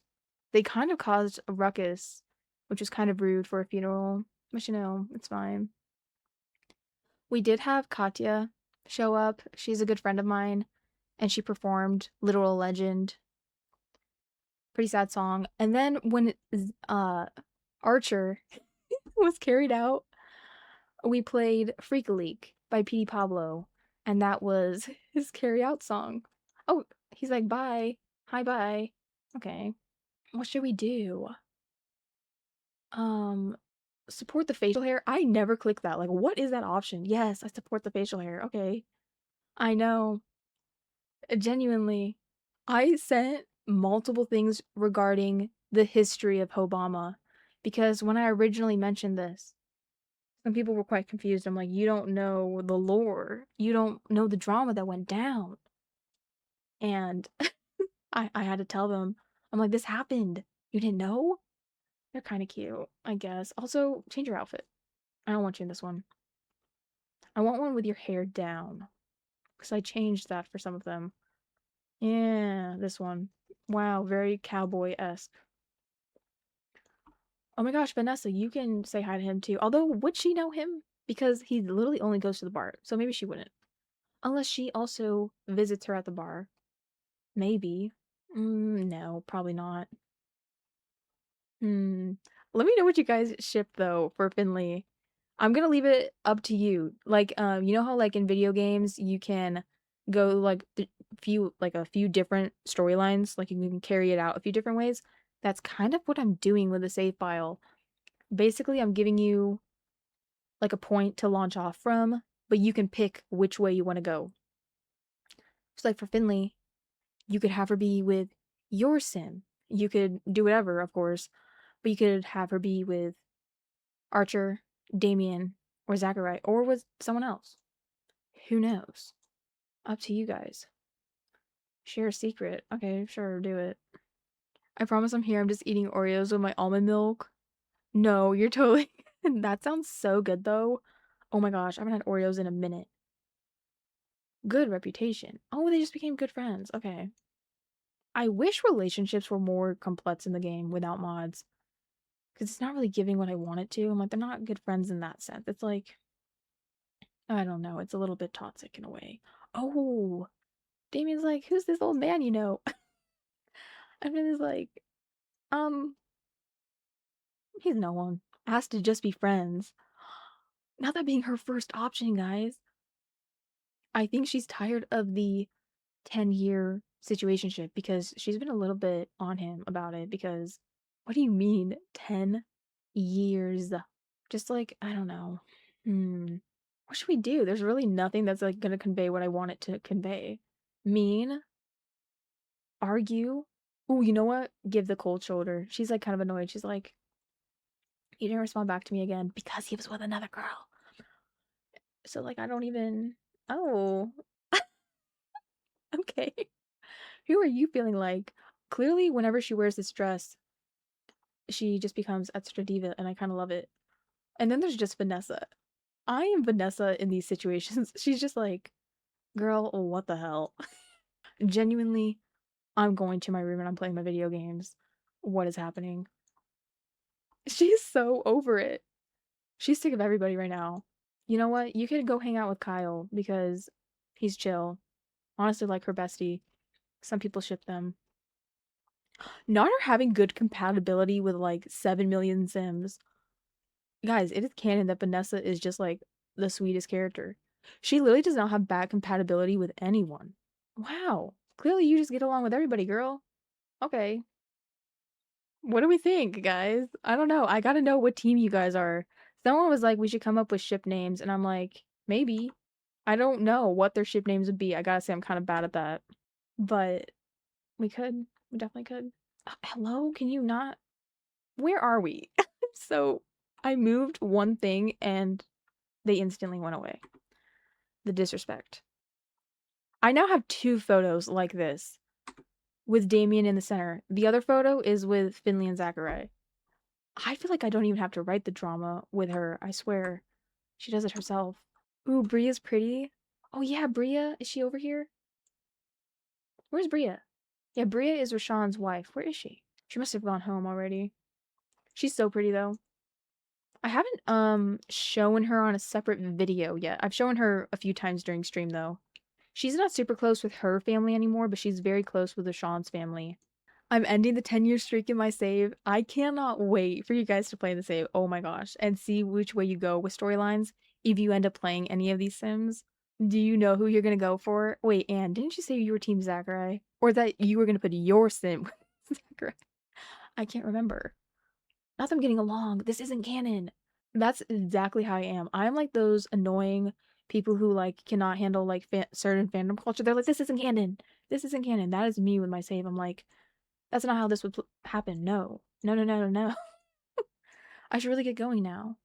they kind of caused a ruckus, which was kind of rude for a funeral. But you know, it's fine. We did have Katya show up. She's a good friend of mine, and she performed Literal Legend. Pretty sad song. And then when Archer was carried out, we played Freak a Leak by P. Pablo, and that was his carry out song. Oh, he's like, bye. Hi, bye. Okay. What should we do? Um, support the facial hair. I never click that. Like, what is that option? Yes, I support the facial hair. Okay. I know. Genuinely. I sent multiple things regarding the history of Obama because when I originally mentioned this, some people were quite confused. I'm like, you don't know the lore. You don't know the drama that went down. And I had to tell them, I'm like, this happened. You didn't know? They're kind of cute, I guess. Also, change your outfit. I don't want you in this one. I want one with your hair down because I changed that for some of them. Yeah, this one. Wow, very cowboy-esque. Oh my gosh, Vanessa, you can say hi to him too. Although, would she know him? Because he literally only goes to the bar, so maybe she wouldn't. Unless she also visits her at the bar. Maybe. No, probably not. Hmm. Let me know what you guys ship though for Finley. I'm gonna leave it up to you. Like, you know how like in video games you can go like a few different storylines, like you can carry it out a few different ways. That's kind of what I'm doing with the save file. Basically, I'm giving you like a point to launch off from, but you can pick which way you want to go. So like for Finley, you could have her be with your sim. You could do whatever, of course, but you could have her be with Archer, Damien, or Zachary, or with someone else. Who knows? Up to you guys. Share a secret. Okay, sure, do it. I promise I'm here. I'm just eating Oreos with my almond milk. No, you're totally. That sounds so good though. Oh my gosh, I haven't had Oreos in a minute. Good reputation. Oh, they just became good friends. Okay. I wish relationships were more complex in the game without mods. Because it's not really giving what I want it to. I'm like, they're not good friends in that sense. It's like, I don't know. It's a little bit toxic in a way. Oh, Damien's like, who's this old man you know? And then he's like, um, he's no one. Has to just be friends. Not that being her first option, guys. I think she's tired of the 10-year situationship because she's been a little bit on him about it because what do you mean 10 years? Just like, I don't know. What should we do? There's really nothing that's like gonna convey what I want it to convey. Mean? Argue? Ooh, you know what? Give the cold shoulder. She's like kind of annoyed. She's like, you didn't respond back to me again because he was with another girl. So like I don't even oh, okay. Who are you feeling like? Clearly, whenever she wears this dress, she just becomes extra diva, and I kind of love it. And then there's just Vanessa. I am Vanessa in these situations. She's just like, girl, what the hell? Genuinely, I'm going to my room and I'm playing my video games. What is happening? She's so over it. She's sick of everybody right now. You know what? You could go hang out with Kyle because he's chill. Honestly, like her bestie. Some people ship them. Not her having good compatibility with like 7 million Sims. Guys, it is canon that Vanessa is just like the sweetest character. She literally does not have bad compatibility with anyone. Wow. Clearly you just get along with everybody, girl. Okay. What do we think, guys? I don't know. I gotta know what team you guys are. Someone was like, we should come up with ship names, and I'm like, maybe. I don't know what their ship names would be. I gotta say, I'm kind of bad at that. But we could. We definitely could. Hello? Can you not? Where are we? So I moved one thing and they instantly went away. The disrespect. I now have two photos like this with Damien in the center. The other photo is with Finley and Zachary. I feel like I don't even have to write the drama with her. I swear. She does it herself. Ooh, Bria's pretty. Oh yeah, Bria. Is she over here? Where's Bria? Yeah, Bria is Rashawn's wife. Where is she? She must have gone home already. She's so pretty though. I haven't shown her on a separate video yet. I've shown her a few times during stream though. She's not super close with her family anymore, but she's very close with Rashawn's family. I'm ending the 10-year streak in my save. I cannot wait for you guys to play the save. Oh my gosh. And see which way you go with storylines if you end up playing any of these sims. Do you know who you're going to go for? Wait, Anne, didn't you say you were Team Zachary? Or that you were going to put your sim with Zachary? I can't remember. Not that I'm getting along. This isn't canon. That's exactly how I am. I'm like those annoying people who like cannot handle like certain fandom culture. They're like, this isn't canon. This isn't canon. That is me with my save. I'm like, that's not how this would happen. No. No, no, no, no, no. I should really get going now.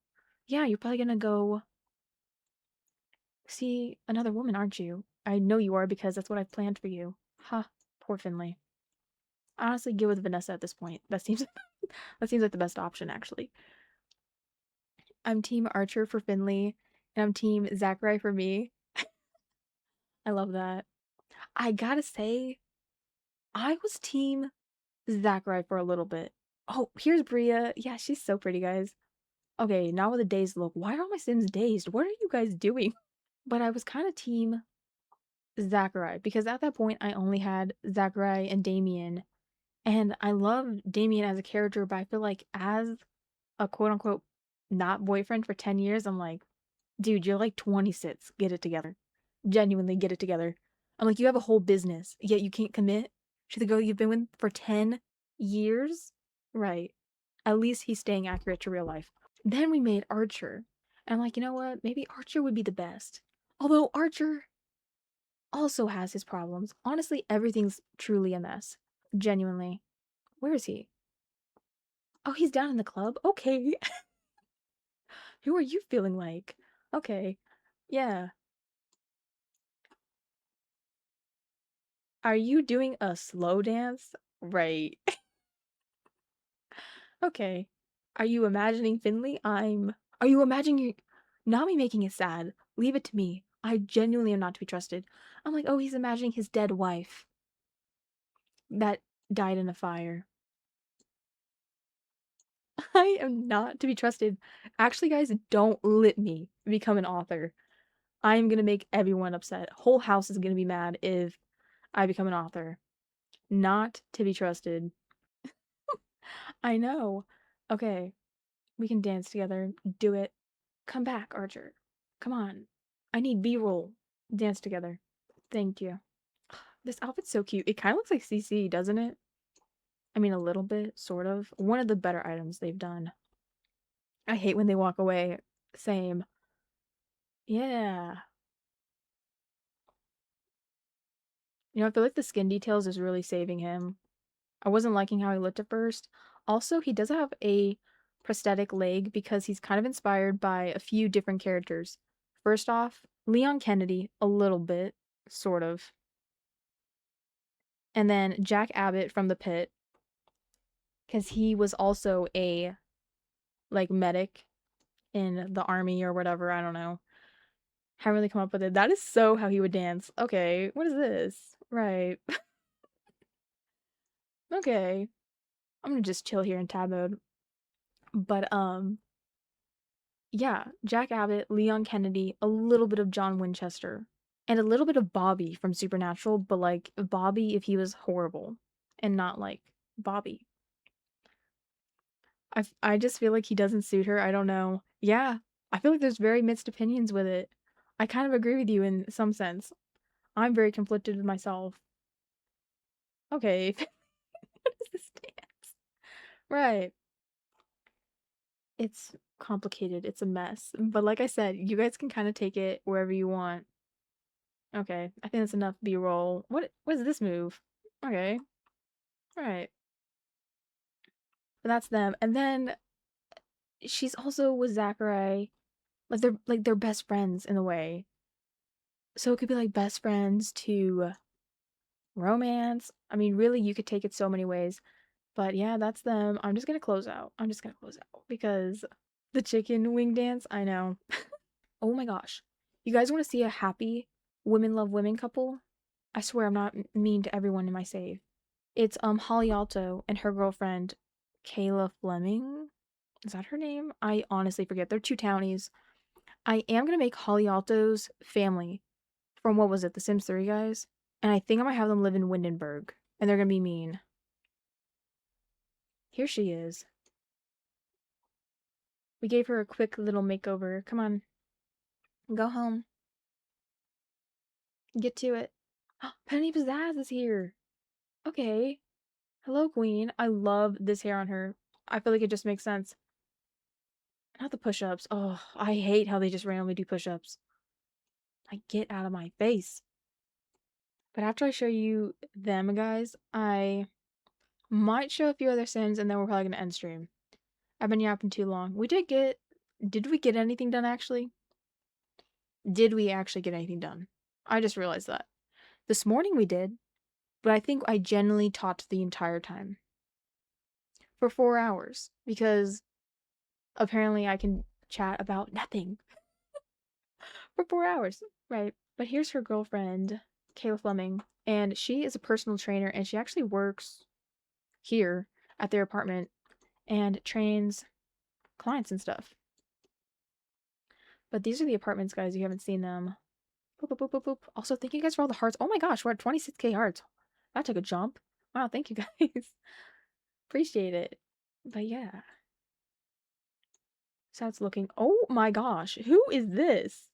Yeah, you're probably gonna go see another woman, aren't you? I know you are because that's what I've planned for you. Ha, poor Finley. Honestly, go with Vanessa at this point. That seems that seems like the best option, actually. I'm Team Archer for Finley, and I'm Team Zachary for me. I love that. I gotta say, I was Team Zachary for a little bit. Oh, here's Bria. Yeah, she's so pretty, guys. Okay, now with a dazed look. Why are all my Sims dazed? What are you guys doing? But I was kind of Team Zachary because at that point I only had Zachary and Damien. And I love Damien as a character, but I feel like as a quote unquote not boyfriend for 10 years, I'm like, dude, you're like 26. Get it together. Genuinely get it together. I'm like, you have a whole business, yet you can't commit to the girl you've been with for 10 years? Right. At least he's staying accurate to real life. Then we made Archer. And I'm like, you know what? Maybe Archer would be the best. Although Archer also has his problems. Honestly, everything's truly a mess. Genuinely. Where is he? Oh, he's down in the club? Okay. Who are you feeling like? Okay. Yeah. Are you doing a slow dance? Right. Okay. Are you imagining Finley? Are you imagining Nami making it sad? Leave it to me. I genuinely am not to be trusted. I'm like, oh, he's imagining his dead wife that died in a fire. I am not to be trusted. Actually, guys, don't let me become an author. I'm gonna make everyone upset. Whole house is gonna be mad if I become an author. Not to be trusted. I know. Okay, we can dance together. Do it. Come back, Archer. Come on. I need B-roll. Dance together. Thank you. This outfit's so cute. It kind of looks like CC, doesn't it? I mean, a little bit, sort of. One of the better items they've done. I hate when they walk away. Same. Yeah. You know, I feel like the skin details is really saving him. I wasn't liking how he looked at first. Also, he does have a prosthetic leg because he's kind of inspired by a few different characters. First off, Leon Kennedy, a little bit, sort of. And then Jack Abbott from The Pit, because he was also a like medic in the army or whatever. I don't know. Haven't really come up with it. That is so how he would dance. Okay, what is this? Right. Okay. I'm gonna just chill here in tab mode. But yeah, Jack Abbott, Leon Kennedy, a little bit of John Winchester, and a little bit of Bobby from Supernatural, but like Bobby if he was horrible and not like Bobby. I just feel like he doesn't suit her. I don't know. Yeah, I feel like there's very mixed opinions with it. I kind of agree with you in some sense. I'm very conflicted with myself. Okay, what is this dance? Right. It's complicated. It's a mess. But like I said, you guys can kind of take it wherever you want. Okay, I think that's enough B-roll. What is this move? Okay. All right. But that's them. And then she's also with Zachary. Like they're best friends in a way. So it could be like best friends to romance. I mean, really you could take it so many ways. But yeah, that's them. I'm just gonna close out. I'm just gonna close out because the chicken wing dance, I know. Oh my gosh. You guys want to see a happy women love women couple? I swear I'm not mean to everyone in my save. It's Holly Alto and her girlfriend Kayla Fleming. Is that her name? I honestly forget. They're two townies. I am gonna make Holly Alto's family from what was it, The Sims 3 guys? And I think I might have them live in Windenburg. And they're gonna be mean. Here she is. We gave her a quick little makeover. Come on. Go home. Get to it. Penny Pizzazz is here. Okay. Hello, Queen. I love this hair on her. I feel like it just makes sense. Not the push-ups. Oh, I hate how they just randomly do push-ups. Like, get out of my face. But after I show you them, guys, I might show a few other Sims, and then we're probably gonna end stream. I've been yapping too long. Did we get anything done, actually? Did we actually get anything done? I just realized that. This morning we did, but I think I genuinely taught the entire time. For 4 hours, because apparently I can chat about nothing for 4 hours. Right. But here's her girlfriend, Kayla Fleming, and she is a personal trainer, and she actually works here at their apartment and trains clients and stuff. But these are the apartments, guys. You haven't seen them. Boop, boop, boop, boop, boop. Also, thank you guys for all the hearts. Oh my gosh, we're at 26k hearts. That took a jump. Wow, thank you guys. Appreciate it. But yeah. So it's looking. Oh my gosh, who is this?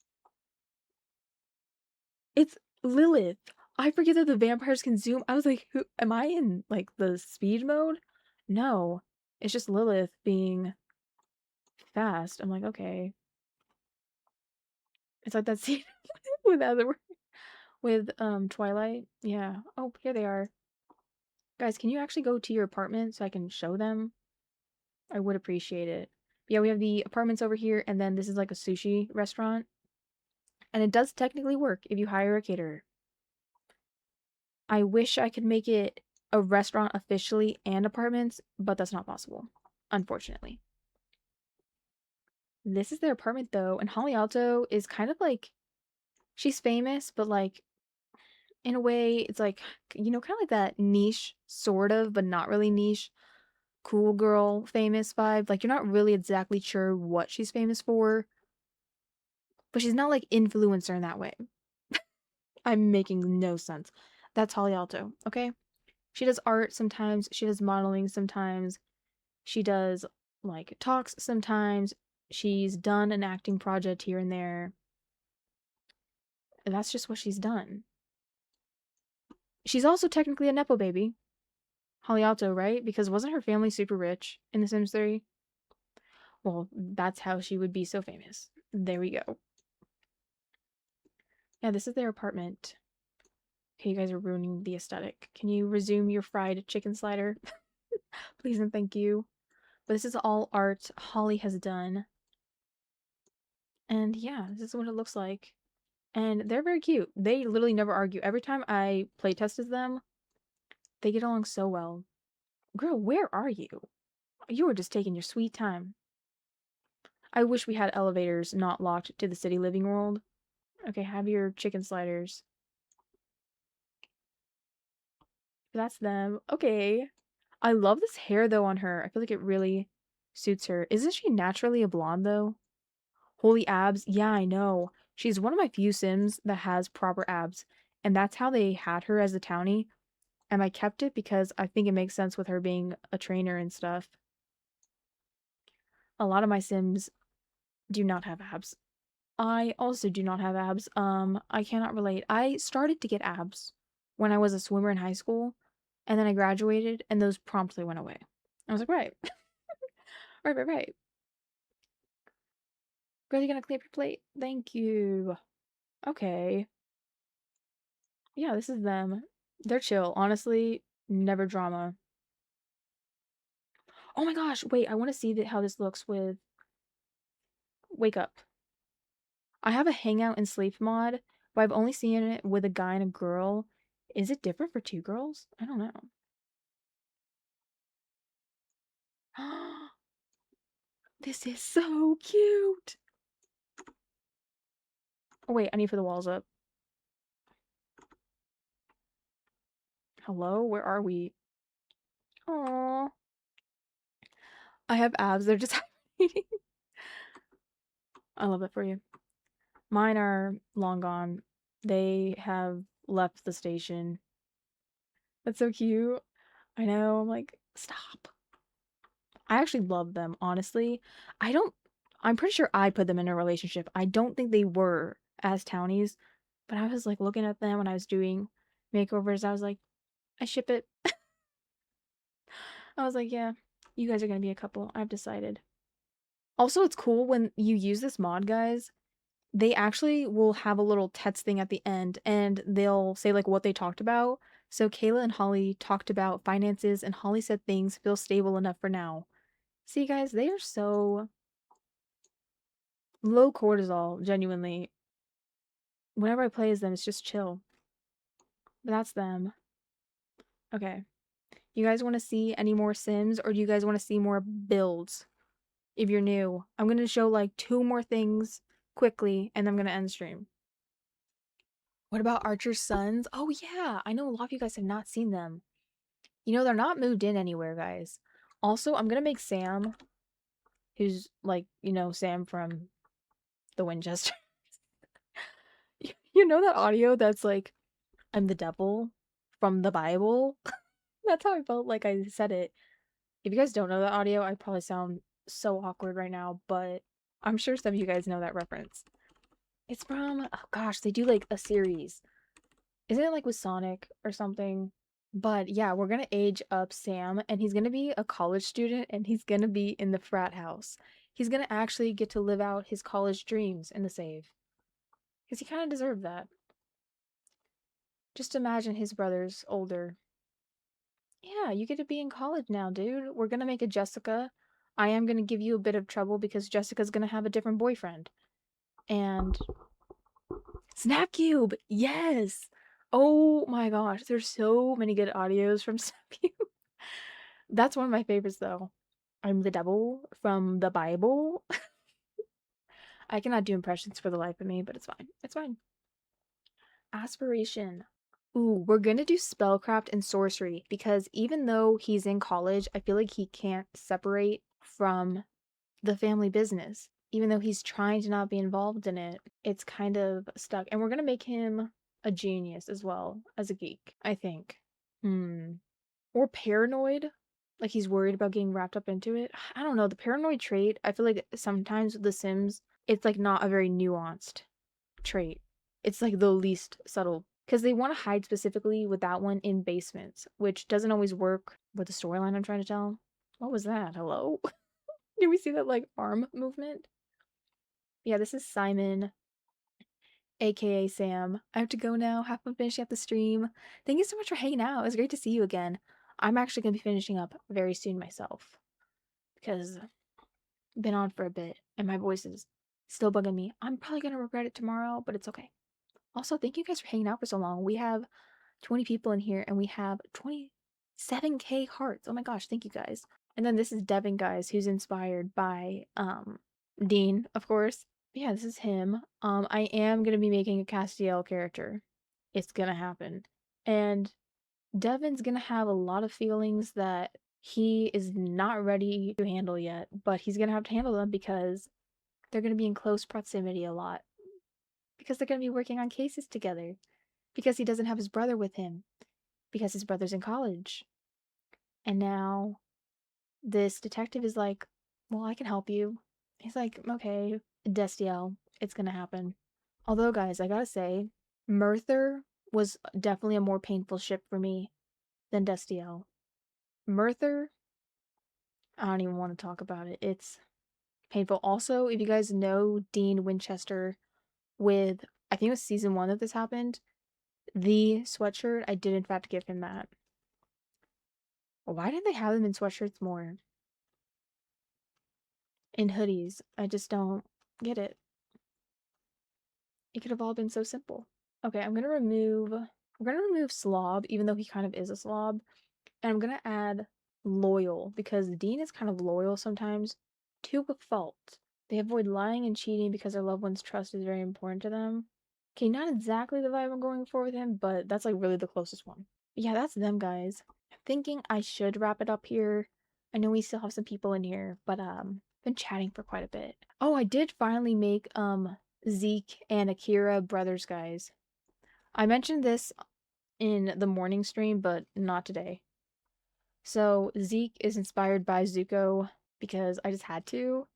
It's Lilith. I forget that the vampires can zoom. I was like, who am I in like the speed mode? No. It's just Lilith being fast. I'm like, okay. It's like that scene with other with Twilight. Yeah. Oh, here they are. Guys, can you actually go to your apartment so I can show them? I would appreciate it. Yeah, we have the apartments over here, and then this is like a sushi restaurant. And it does technically work if you hire a caterer. I wish I could make it a restaurant officially and apartments, but that's not possible, unfortunately. This is their apartment though, and Holly Alto is kind of like she's famous, but like in a way, it's like kind of like that niche, sort of, but not really niche, cool girl famous vibe. Like you're not really exactly sure what she's famous for, but she's not like influencer in that way. I'm making no sense. That's Holly Alto, okay? She does art sometimes, she does modeling sometimes, she does like talks sometimes. She's done an acting project here and there. And that's just what she's done. She's also technically a Nepo baby. Holly Alto, right? Because wasn't her family super rich in The Sims 3? Well, that's how she would be so famous. There we go. Yeah, this is their apartment. Okay, you guys are ruining the aesthetic. Can you resume your fried chicken slider? Please and thank you. But this is all art Holly has done. And yeah, this is what it looks like. And they're very cute. They literally never argue. Every time I playtest as them, they get along so well. Girl, where are you? You were just taking your sweet time. I wish we had elevators not locked to the city living world. Okay, have your chicken sliders. That's them. Okay. I love this hair though on her. I feel like it really suits her. Isn't she naturally a blonde though? Holy abs. Yeah, I know. She's one of my few Sims that has proper abs. And that's how they had her as a townie. And I kept it because I think it makes sense with her being a trainer and stuff. A lot of my Sims do not have abs. I also do not have abs. I cannot relate. I started to get abs when I was a swimmer in high school, and then I graduated, and those promptly went away. I was like, right, right. Girl, you gonna clean up your plate? Thank you. Okay. Yeah, this is them. They're chill. Honestly, never drama. Oh my gosh, wait, I want to see how this looks with Wake Up. I have a hangout and sleep mod, but I've only seen it with a guy and a girl. Is it different for two girls? I don't know. This is so cute. Oh wait, I need to put the walls up. Hello, where are we? Oh, I have abs. They're just hiding. I love it for you. Mine are long gone. They have left the station. That's so cute. I know. I'm like, stop. I actually love them, honestly. I don't. I'm pretty sure I put them in a relationship. I don't think they were as townies, but I was like looking at them when I was doing makeovers. I was like, I ship it. I was like, yeah, you guys are gonna be a couple. I've decided. Also, it's cool when you use this mod, guys. They actually will have a little text thing at the end and they'll say like what they talked about. So Kayla and Holly talked about finances and Holly said things feel stable enough for now. See, guys, they are so low cortisol, genuinely. Whenever I play as them, it's just chill. But that's them. Okay. You guys want to see any more Sims or do you guys want to see more builds? If you're new, I'm going to show like two more things quickly and I'm going to end stream. What about Archer's sons? Oh yeah, I know a lot of you guys have not seen them. They're not moved in anywhere, guys. Also, I'm going to make Sam, who's like, Sam from the Winchester. You know that audio that's like, I'm the devil from the Bible? That's how I felt like I said it. If you guys don't know that audio, I probably sound so awkward right now, but I'm sure some of you guys know that reference. It's from, oh gosh, they do like a series. Isn't it like with Sonic or something? But yeah, we're gonna age up Sam, and he's gonna be a college student, and he's gonna be in the frat house. He's gonna actually get to live out his college dreams in the save. Because he kind of deserved that. Just imagine his brother's older. Yeah, you get to be in college now, dude. We're gonna make a Jessica. I am gonna give you a bit of trouble because Jessica's gonna have a different boyfriend. And Snap Cube! Yes! Oh my gosh, there's so many good audios from Sabu. That's one of my favorites though. I'm the devil from the Bible. I cannot do impressions for the life of me, but it's fine. It's fine. Aspiration. Ooh, we're gonna do spellcraft and sorcery because even though he's in college, I feel like he can't separate from the family business. Even though he's trying to not be involved in it, it's kind of stuck. And we're gonna make him a genius as well as a geek, I think. Hmm. Or paranoid. Like he's worried about getting wrapped up into it. I don't know. The paranoid trait, I feel like sometimes with The Sims, it's like not a very nuanced trait. It's like the least subtle. Because they want to hide specifically with that one in basements, which doesn't always work with the storyline I'm trying to tell. What was that? Hello? Did we see that like arm movement? Yeah, this is Simon, aka Sam. I have to go now. Have fun finishing up the stream. Thank you so much for hanging out. It was great to see you again. I'm actually gonna be finishing up very soon myself because I've been on for a bit and my voice is still bugging me. I'm probably gonna regret it tomorrow, but it's okay. Also, thank you guys for hanging out for so long. We have 20 people in here and we have 27K hearts. Oh my gosh, thank you guys. And then this is Devin, guys, who's inspired by Dean, of course. But yeah, this is him. I am gonna be making a Castiel character. It's gonna happen. And Devin's gonna have a lot of feelings that he is not ready to handle yet, but he's gonna have to handle them because they're gonna be in close proximity a lot. Because they're gonna be working on cases together. Because he doesn't have his brother with him. Because his brother's in college. And now this detective is like, well, I can help you. He's like, okay, Destiel, it's gonna happen. Although, guys, I gotta say, Merthyr was definitely a more painful ship for me than Destiel. Merthyr, I don't even want to talk about it. It's painful. Also, if you guys know Dean Winchester with, I think it was season 1 that this happened, the sweatshirt, I did in fact give him that. Why didn't they have them in sweatshirts more? In hoodies. I just don't get it. It could have all been so simple. Okay, we're gonna remove Slob, even though he kind of is a slob. And I'm gonna add Loyal, because Dean is kind of loyal sometimes, to a fault. They avoid lying and cheating because their loved one's trust is very important to them. Okay, not exactly the vibe I'm going for with him, but that's like really the closest one. But yeah, that's them, guys. I'm thinking I should wrap it up here. I know we still have some people in here, but been chatting for quite a bit. Oh, I did finally make Zeke and Akira brothers, guys. I mentioned this in the morning stream, but not today. So Zeke is inspired by Zuko because I just had to.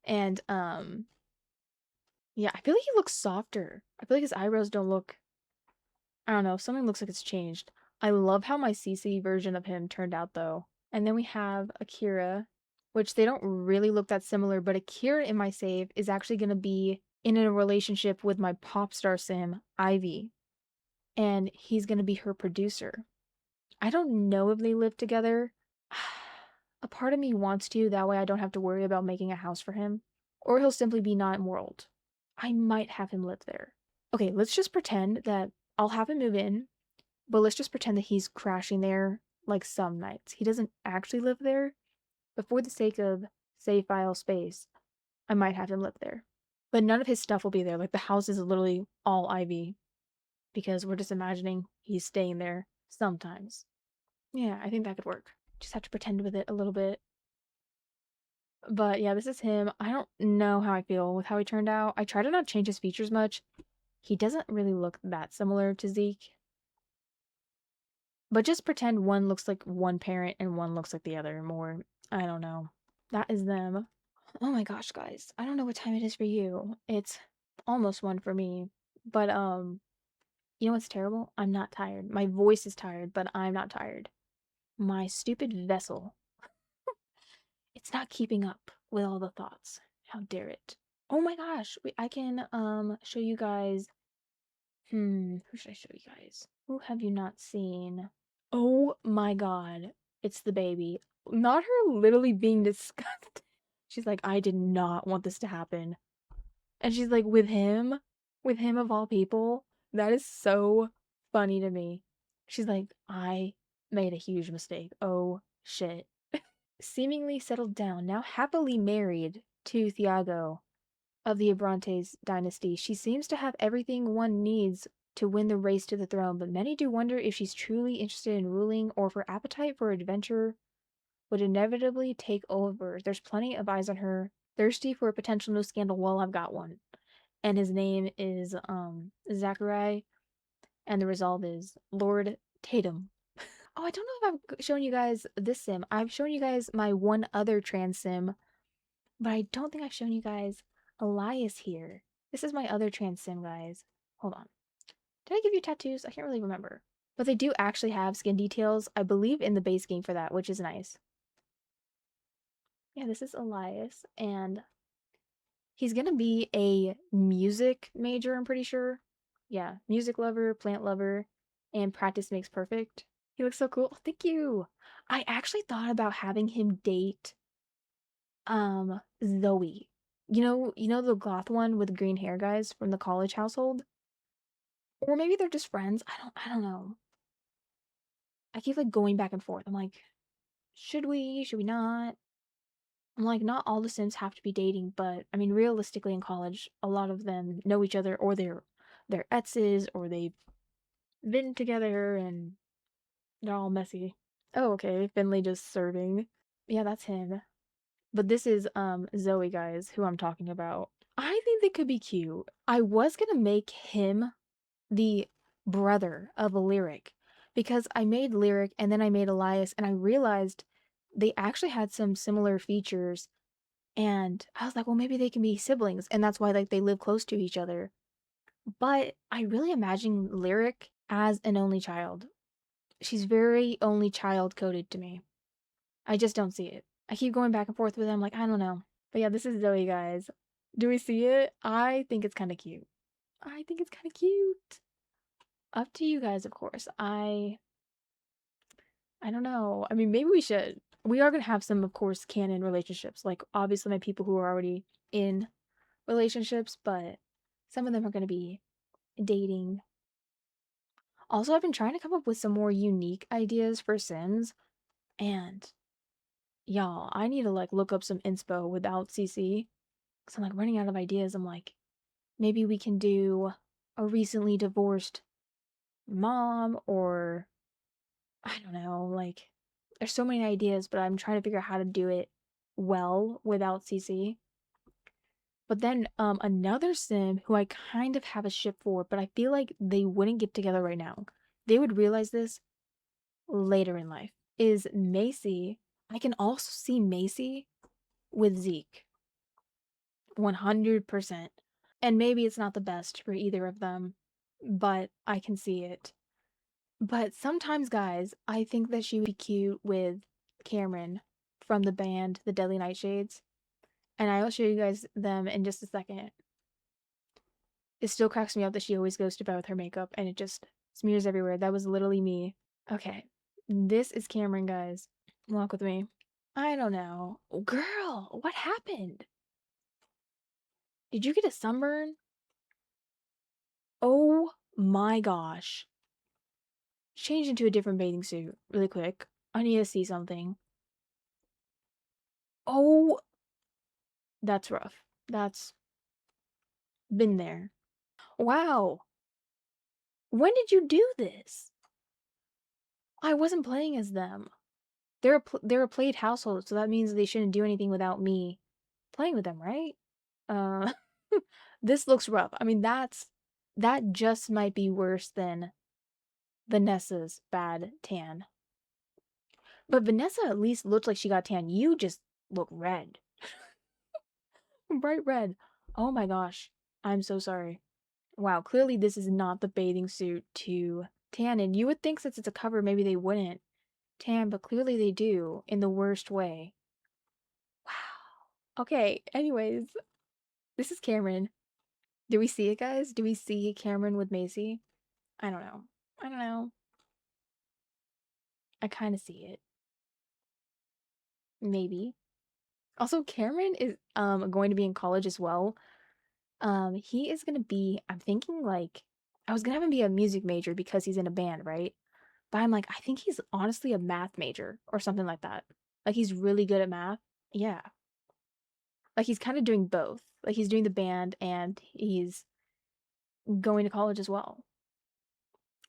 And yeah, I feel like he looks softer. I feel like his eyebrows don't look, I don't know, something looks like it's changed. I love how my CC version of him turned out though. And then we have Akira, which they don't really look that similar, but Akira in my save is actually going to be in a relationship with my pop star sim, Ivy. And he's going to be her producer. I don't know if they live together. A part of me wants to, that way I don't have to worry about making a house for him. Or he'll simply be not in world. I might have him live there. Okay, let's just pretend that I'll have him move in, but let's just pretend that he's crashing there like some nights. He doesn't actually live there, but for the sake of save file space, I might have him live there. But none of his stuff will be there. Like the house is literally all Ivy because we're just imagining he's staying there sometimes. Yeah, I think that could work. Just have to pretend with it a little bit. But yeah, this is him. I don't know how I feel with how he turned out. I try to not change his features much. He doesn't really look that similar to Zeke. But just pretend one looks like one parent and one looks like the other more. I don't know. That is them. Oh my gosh, guys. I don't know what time it is for you. It's almost 1 for me. But you know what's terrible? I'm not tired. My voice is tired, but I'm not tired. My stupid vessel. It's not keeping up with all the thoughts. How dare it? Oh my gosh. Wait, I can show you guys. Who should I show you guys? Who have you not seen? Oh my god. It's the baby. Not her literally being disgusted. She's like, I did not want this to happen. And she's like, with him of all people. That is so funny to me. She's like, I made a huge mistake. Oh shit. Seemingly settled down, now happily married to Thiago of the Abrantes dynasty. She seems to have everything one needs to win the race to the throne, but many do wonder if she's truly interested in ruling or if her appetite for adventure would inevitably take over. There's plenty of eyes on her, thirsty for a potential new scandal. Well, I've got one. And his name is Zachariah, and the resolve is Lord Tatum. Oh, I don't know if I've shown you guys this sim. I've shown you guys my one other trans sim, but I don't think I've shown you guys Elias here. This is my other trans sim, guys. Hold on. Did I give you tattoos? I can't really remember. But they do actually have skin details, I believe, in the base game for that, which is nice. Yeah, this is Elias, and he's gonna be a music major, I'm pretty sure. Yeah, music lover, plant lover, and practice makes perfect. He looks so cool. Oh, thank you. I actually thought about having him date Zoe. You know the goth one with green hair, guys, from the college household? Or maybe they're just friends. I don't know. I keep like going back and forth. I'm like, should we? Should we not? I'm like, not all the Sims have to be dating, but I mean, realistically, in college, a lot of them know each other, or they're exes, or they've been together, and they're all messy. Oh, okay, Finley just serving. Yeah, that's him. But this is Zoe, guys, who I'm talking about. I think they could be cute. I was gonna make him the brother of a Lyric because I made Lyric and then I made Elias, and I realized they actually had some similar features, and I was like, well, maybe they can be siblings, and that's why like they live close to each other. But I really imagine Lyric as an only child. She's very only child coded to me. I just don't see it. I keep going back and forth with them, like, I don't know. But yeah, this is Zoe, guys. Do we see it? I think it's kind of cute. I think it's kind of cute. Up to you guys, of course. I don't know. I mean, maybe we should. We are gonna have some, of course, canon relationships. Like, obviously, my people who are already in relationships, but some of them are gonna be dating. Also, I've been trying to come up with some more unique ideas for Sims, and y'all, I need to like look up some inspo without CC. Because I'm like running out of ideas. I'm like, maybe we can do a recently divorced mom, or I don't know, like there's so many ideas, but I'm trying to figure out how to do it well without CC. But then another sim who I kind of have a ship for, but I feel like they wouldn't get together right now. They would realize this later in life. Is Macy. I can also see Macy with Zeke. 100%. And maybe it's not the best for either of them, but I can see it. But sometimes, guys, I think that she would be cute with Cameron from the band The Deadly Nightshades. And I'll show you guys them in just a second. It still cracks me up that she always goes to bed with her makeup and it just smears everywhere. That was literally me. Okay. This is Cameron, guys. Walk with me. I don't know. Girl, what happened? Did you get a sunburn? Oh my gosh. Change into a different bathing suit really quick. I need to see something. Oh, that's rough. That's been there. Wow. When did you do this? I wasn't playing as them. They're a played household, so that means they shouldn't do anything without me playing with them, right? Uh, this looks rough. I mean, that just might be worse than Vanessa's bad tan. But Vanessa at least looked like she got tan. You just look red. Bright red. Oh my gosh. I'm so sorry. Wow, clearly this is not the bathing suit to tan in. You would think since it's a cover, maybe they wouldn't tan, but clearly they do in the worst way. Wow. Okay, anyways, this is Cameron. Do we see it, guys? Do we see Cameron with Macy? I don't know. I don't know. I kind of see it. Maybe. Also, Cameron is going to be in college as well. He is going to be, I'm thinking like I was gonna have him be a music major because he's in a band, right? But I'm like, I think he's honestly a math major or something like that. Like he's really good at math. Yeah. Like he's kind of doing both. Like he's doing the band and he's going to college as well.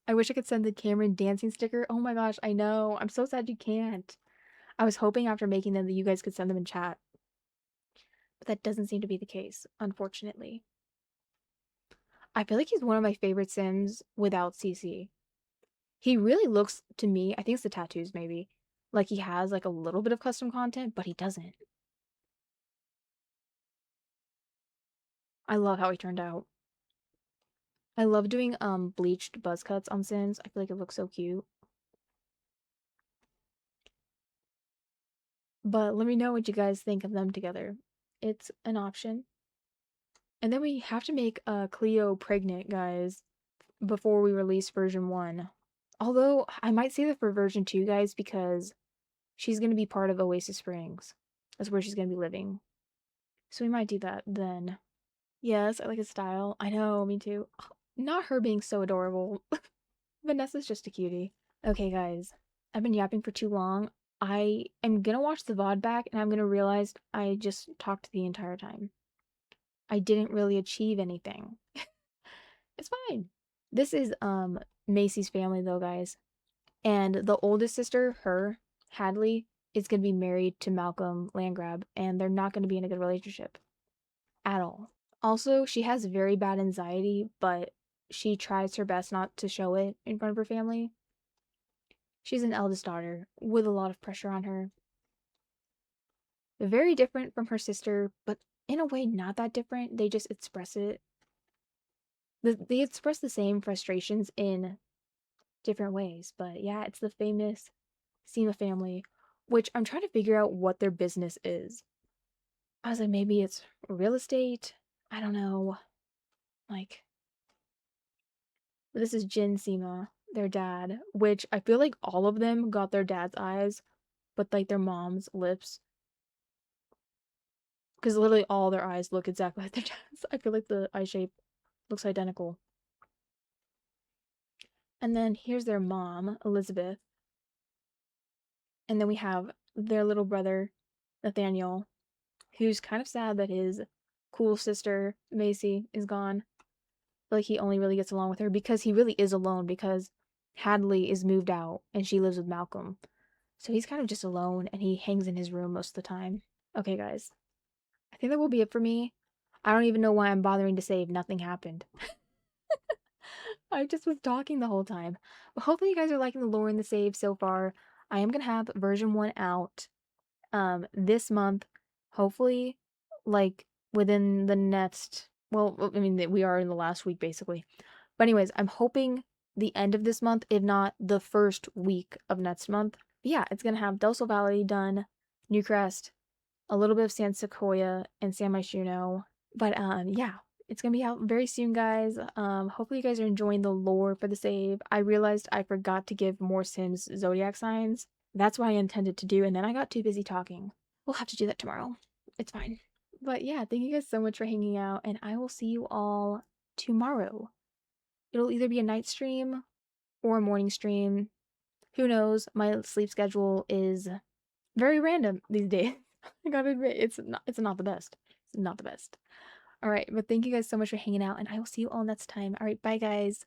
I wish I could send the Cameron dancing sticker. Oh my gosh, I know. I'm so sad you can't. I was hoping after making them that you guys could send them in chat, but that doesn't seem to be the case, unfortunately. I feel like he's one of my favorite Sims without CC. He really looks to me, I think it's the tattoos maybe, like he has like a little bit of custom content, but he doesn't. I love how he turned out. I love doing bleached buzz cuts on Sims. I feel like it looks so cute. But let me know what you guys think of them together. It's an option. And then we have to make Cleo pregnant, guys, before we release version 1. Although I might save it for version 2, guys, because she's going to be part of Oasis Springs. That's where she's going to be living. So we might do that then. Yes, I like his style. I know, me too. Not her being so adorable. Vanessa's just a cutie. Okay, guys. I've been yapping for too long. I am gonna watch the VOD back and I'm gonna realize I just talked the entire time. I didn't really achieve anything. It's fine. This is Macy's family though, guys. And the oldest sister, her, Hadley, is gonna be married to Malcolm Landgrab, and they're not gonna be in a good relationship at all. Also, she has very bad anxiety, but she tries her best not to show it in front of her family. She's an eldest daughter with a lot of pressure on her. Very different from her sister, but in a way not that different. They just express it. They express the same frustrations in different ways. But yeah, it's the famous Sima family, which I'm trying to figure out what their business is. I was like, maybe it's real estate. I don't know. Like, this is Jin Sima, their dad, which I feel like all of them got their dad's eyes, but like their mom's lips. Because literally all their eyes look exactly like their dad's. I feel like the eye shape looks identical. And then here's their mom, Elizabeth. And then we have their little brother, Nathaniel, who's kind of sad that his cool sister, Macy, is gone. Like he only really gets along with her because he really is alone because Hadley is moved out and she lives with Malcolm. So he's kind of just alone and he hangs in his room most of the time. Okay, guys. I think that will be it for me. I don't even know why I'm bothering to save. Nothing happened. I just was talking the whole time. But hopefully you guys are liking the lore and the save so far. I am gonna have version 1 out this month. Hopefully, like within the next, well, I mean we are in the last week basically. But anyways, I'm hoping the end of this month, if not the first week of next month. But yeah, it's gonna have Del Sol Valley done, Newcrest, a little bit of San Sequoia and San Myshuno. But yeah, it's gonna be out very soon, guys. Hopefully you guys are enjoying the lore for the save. I realized I forgot to give more Sims zodiac signs. That's what I intended to do, and then I got too busy talking. We'll have to do that tomorrow. It's fine. But yeah, thank you guys so much for hanging out, and I will see you all tomorrow. It'll either be a night stream or a morning stream. Who knows? My sleep schedule is very random these days. I gotta admit, it's not the best. It's not the best. All right, but thank you guys so much for hanging out, and I will see you all next time. All right, bye guys.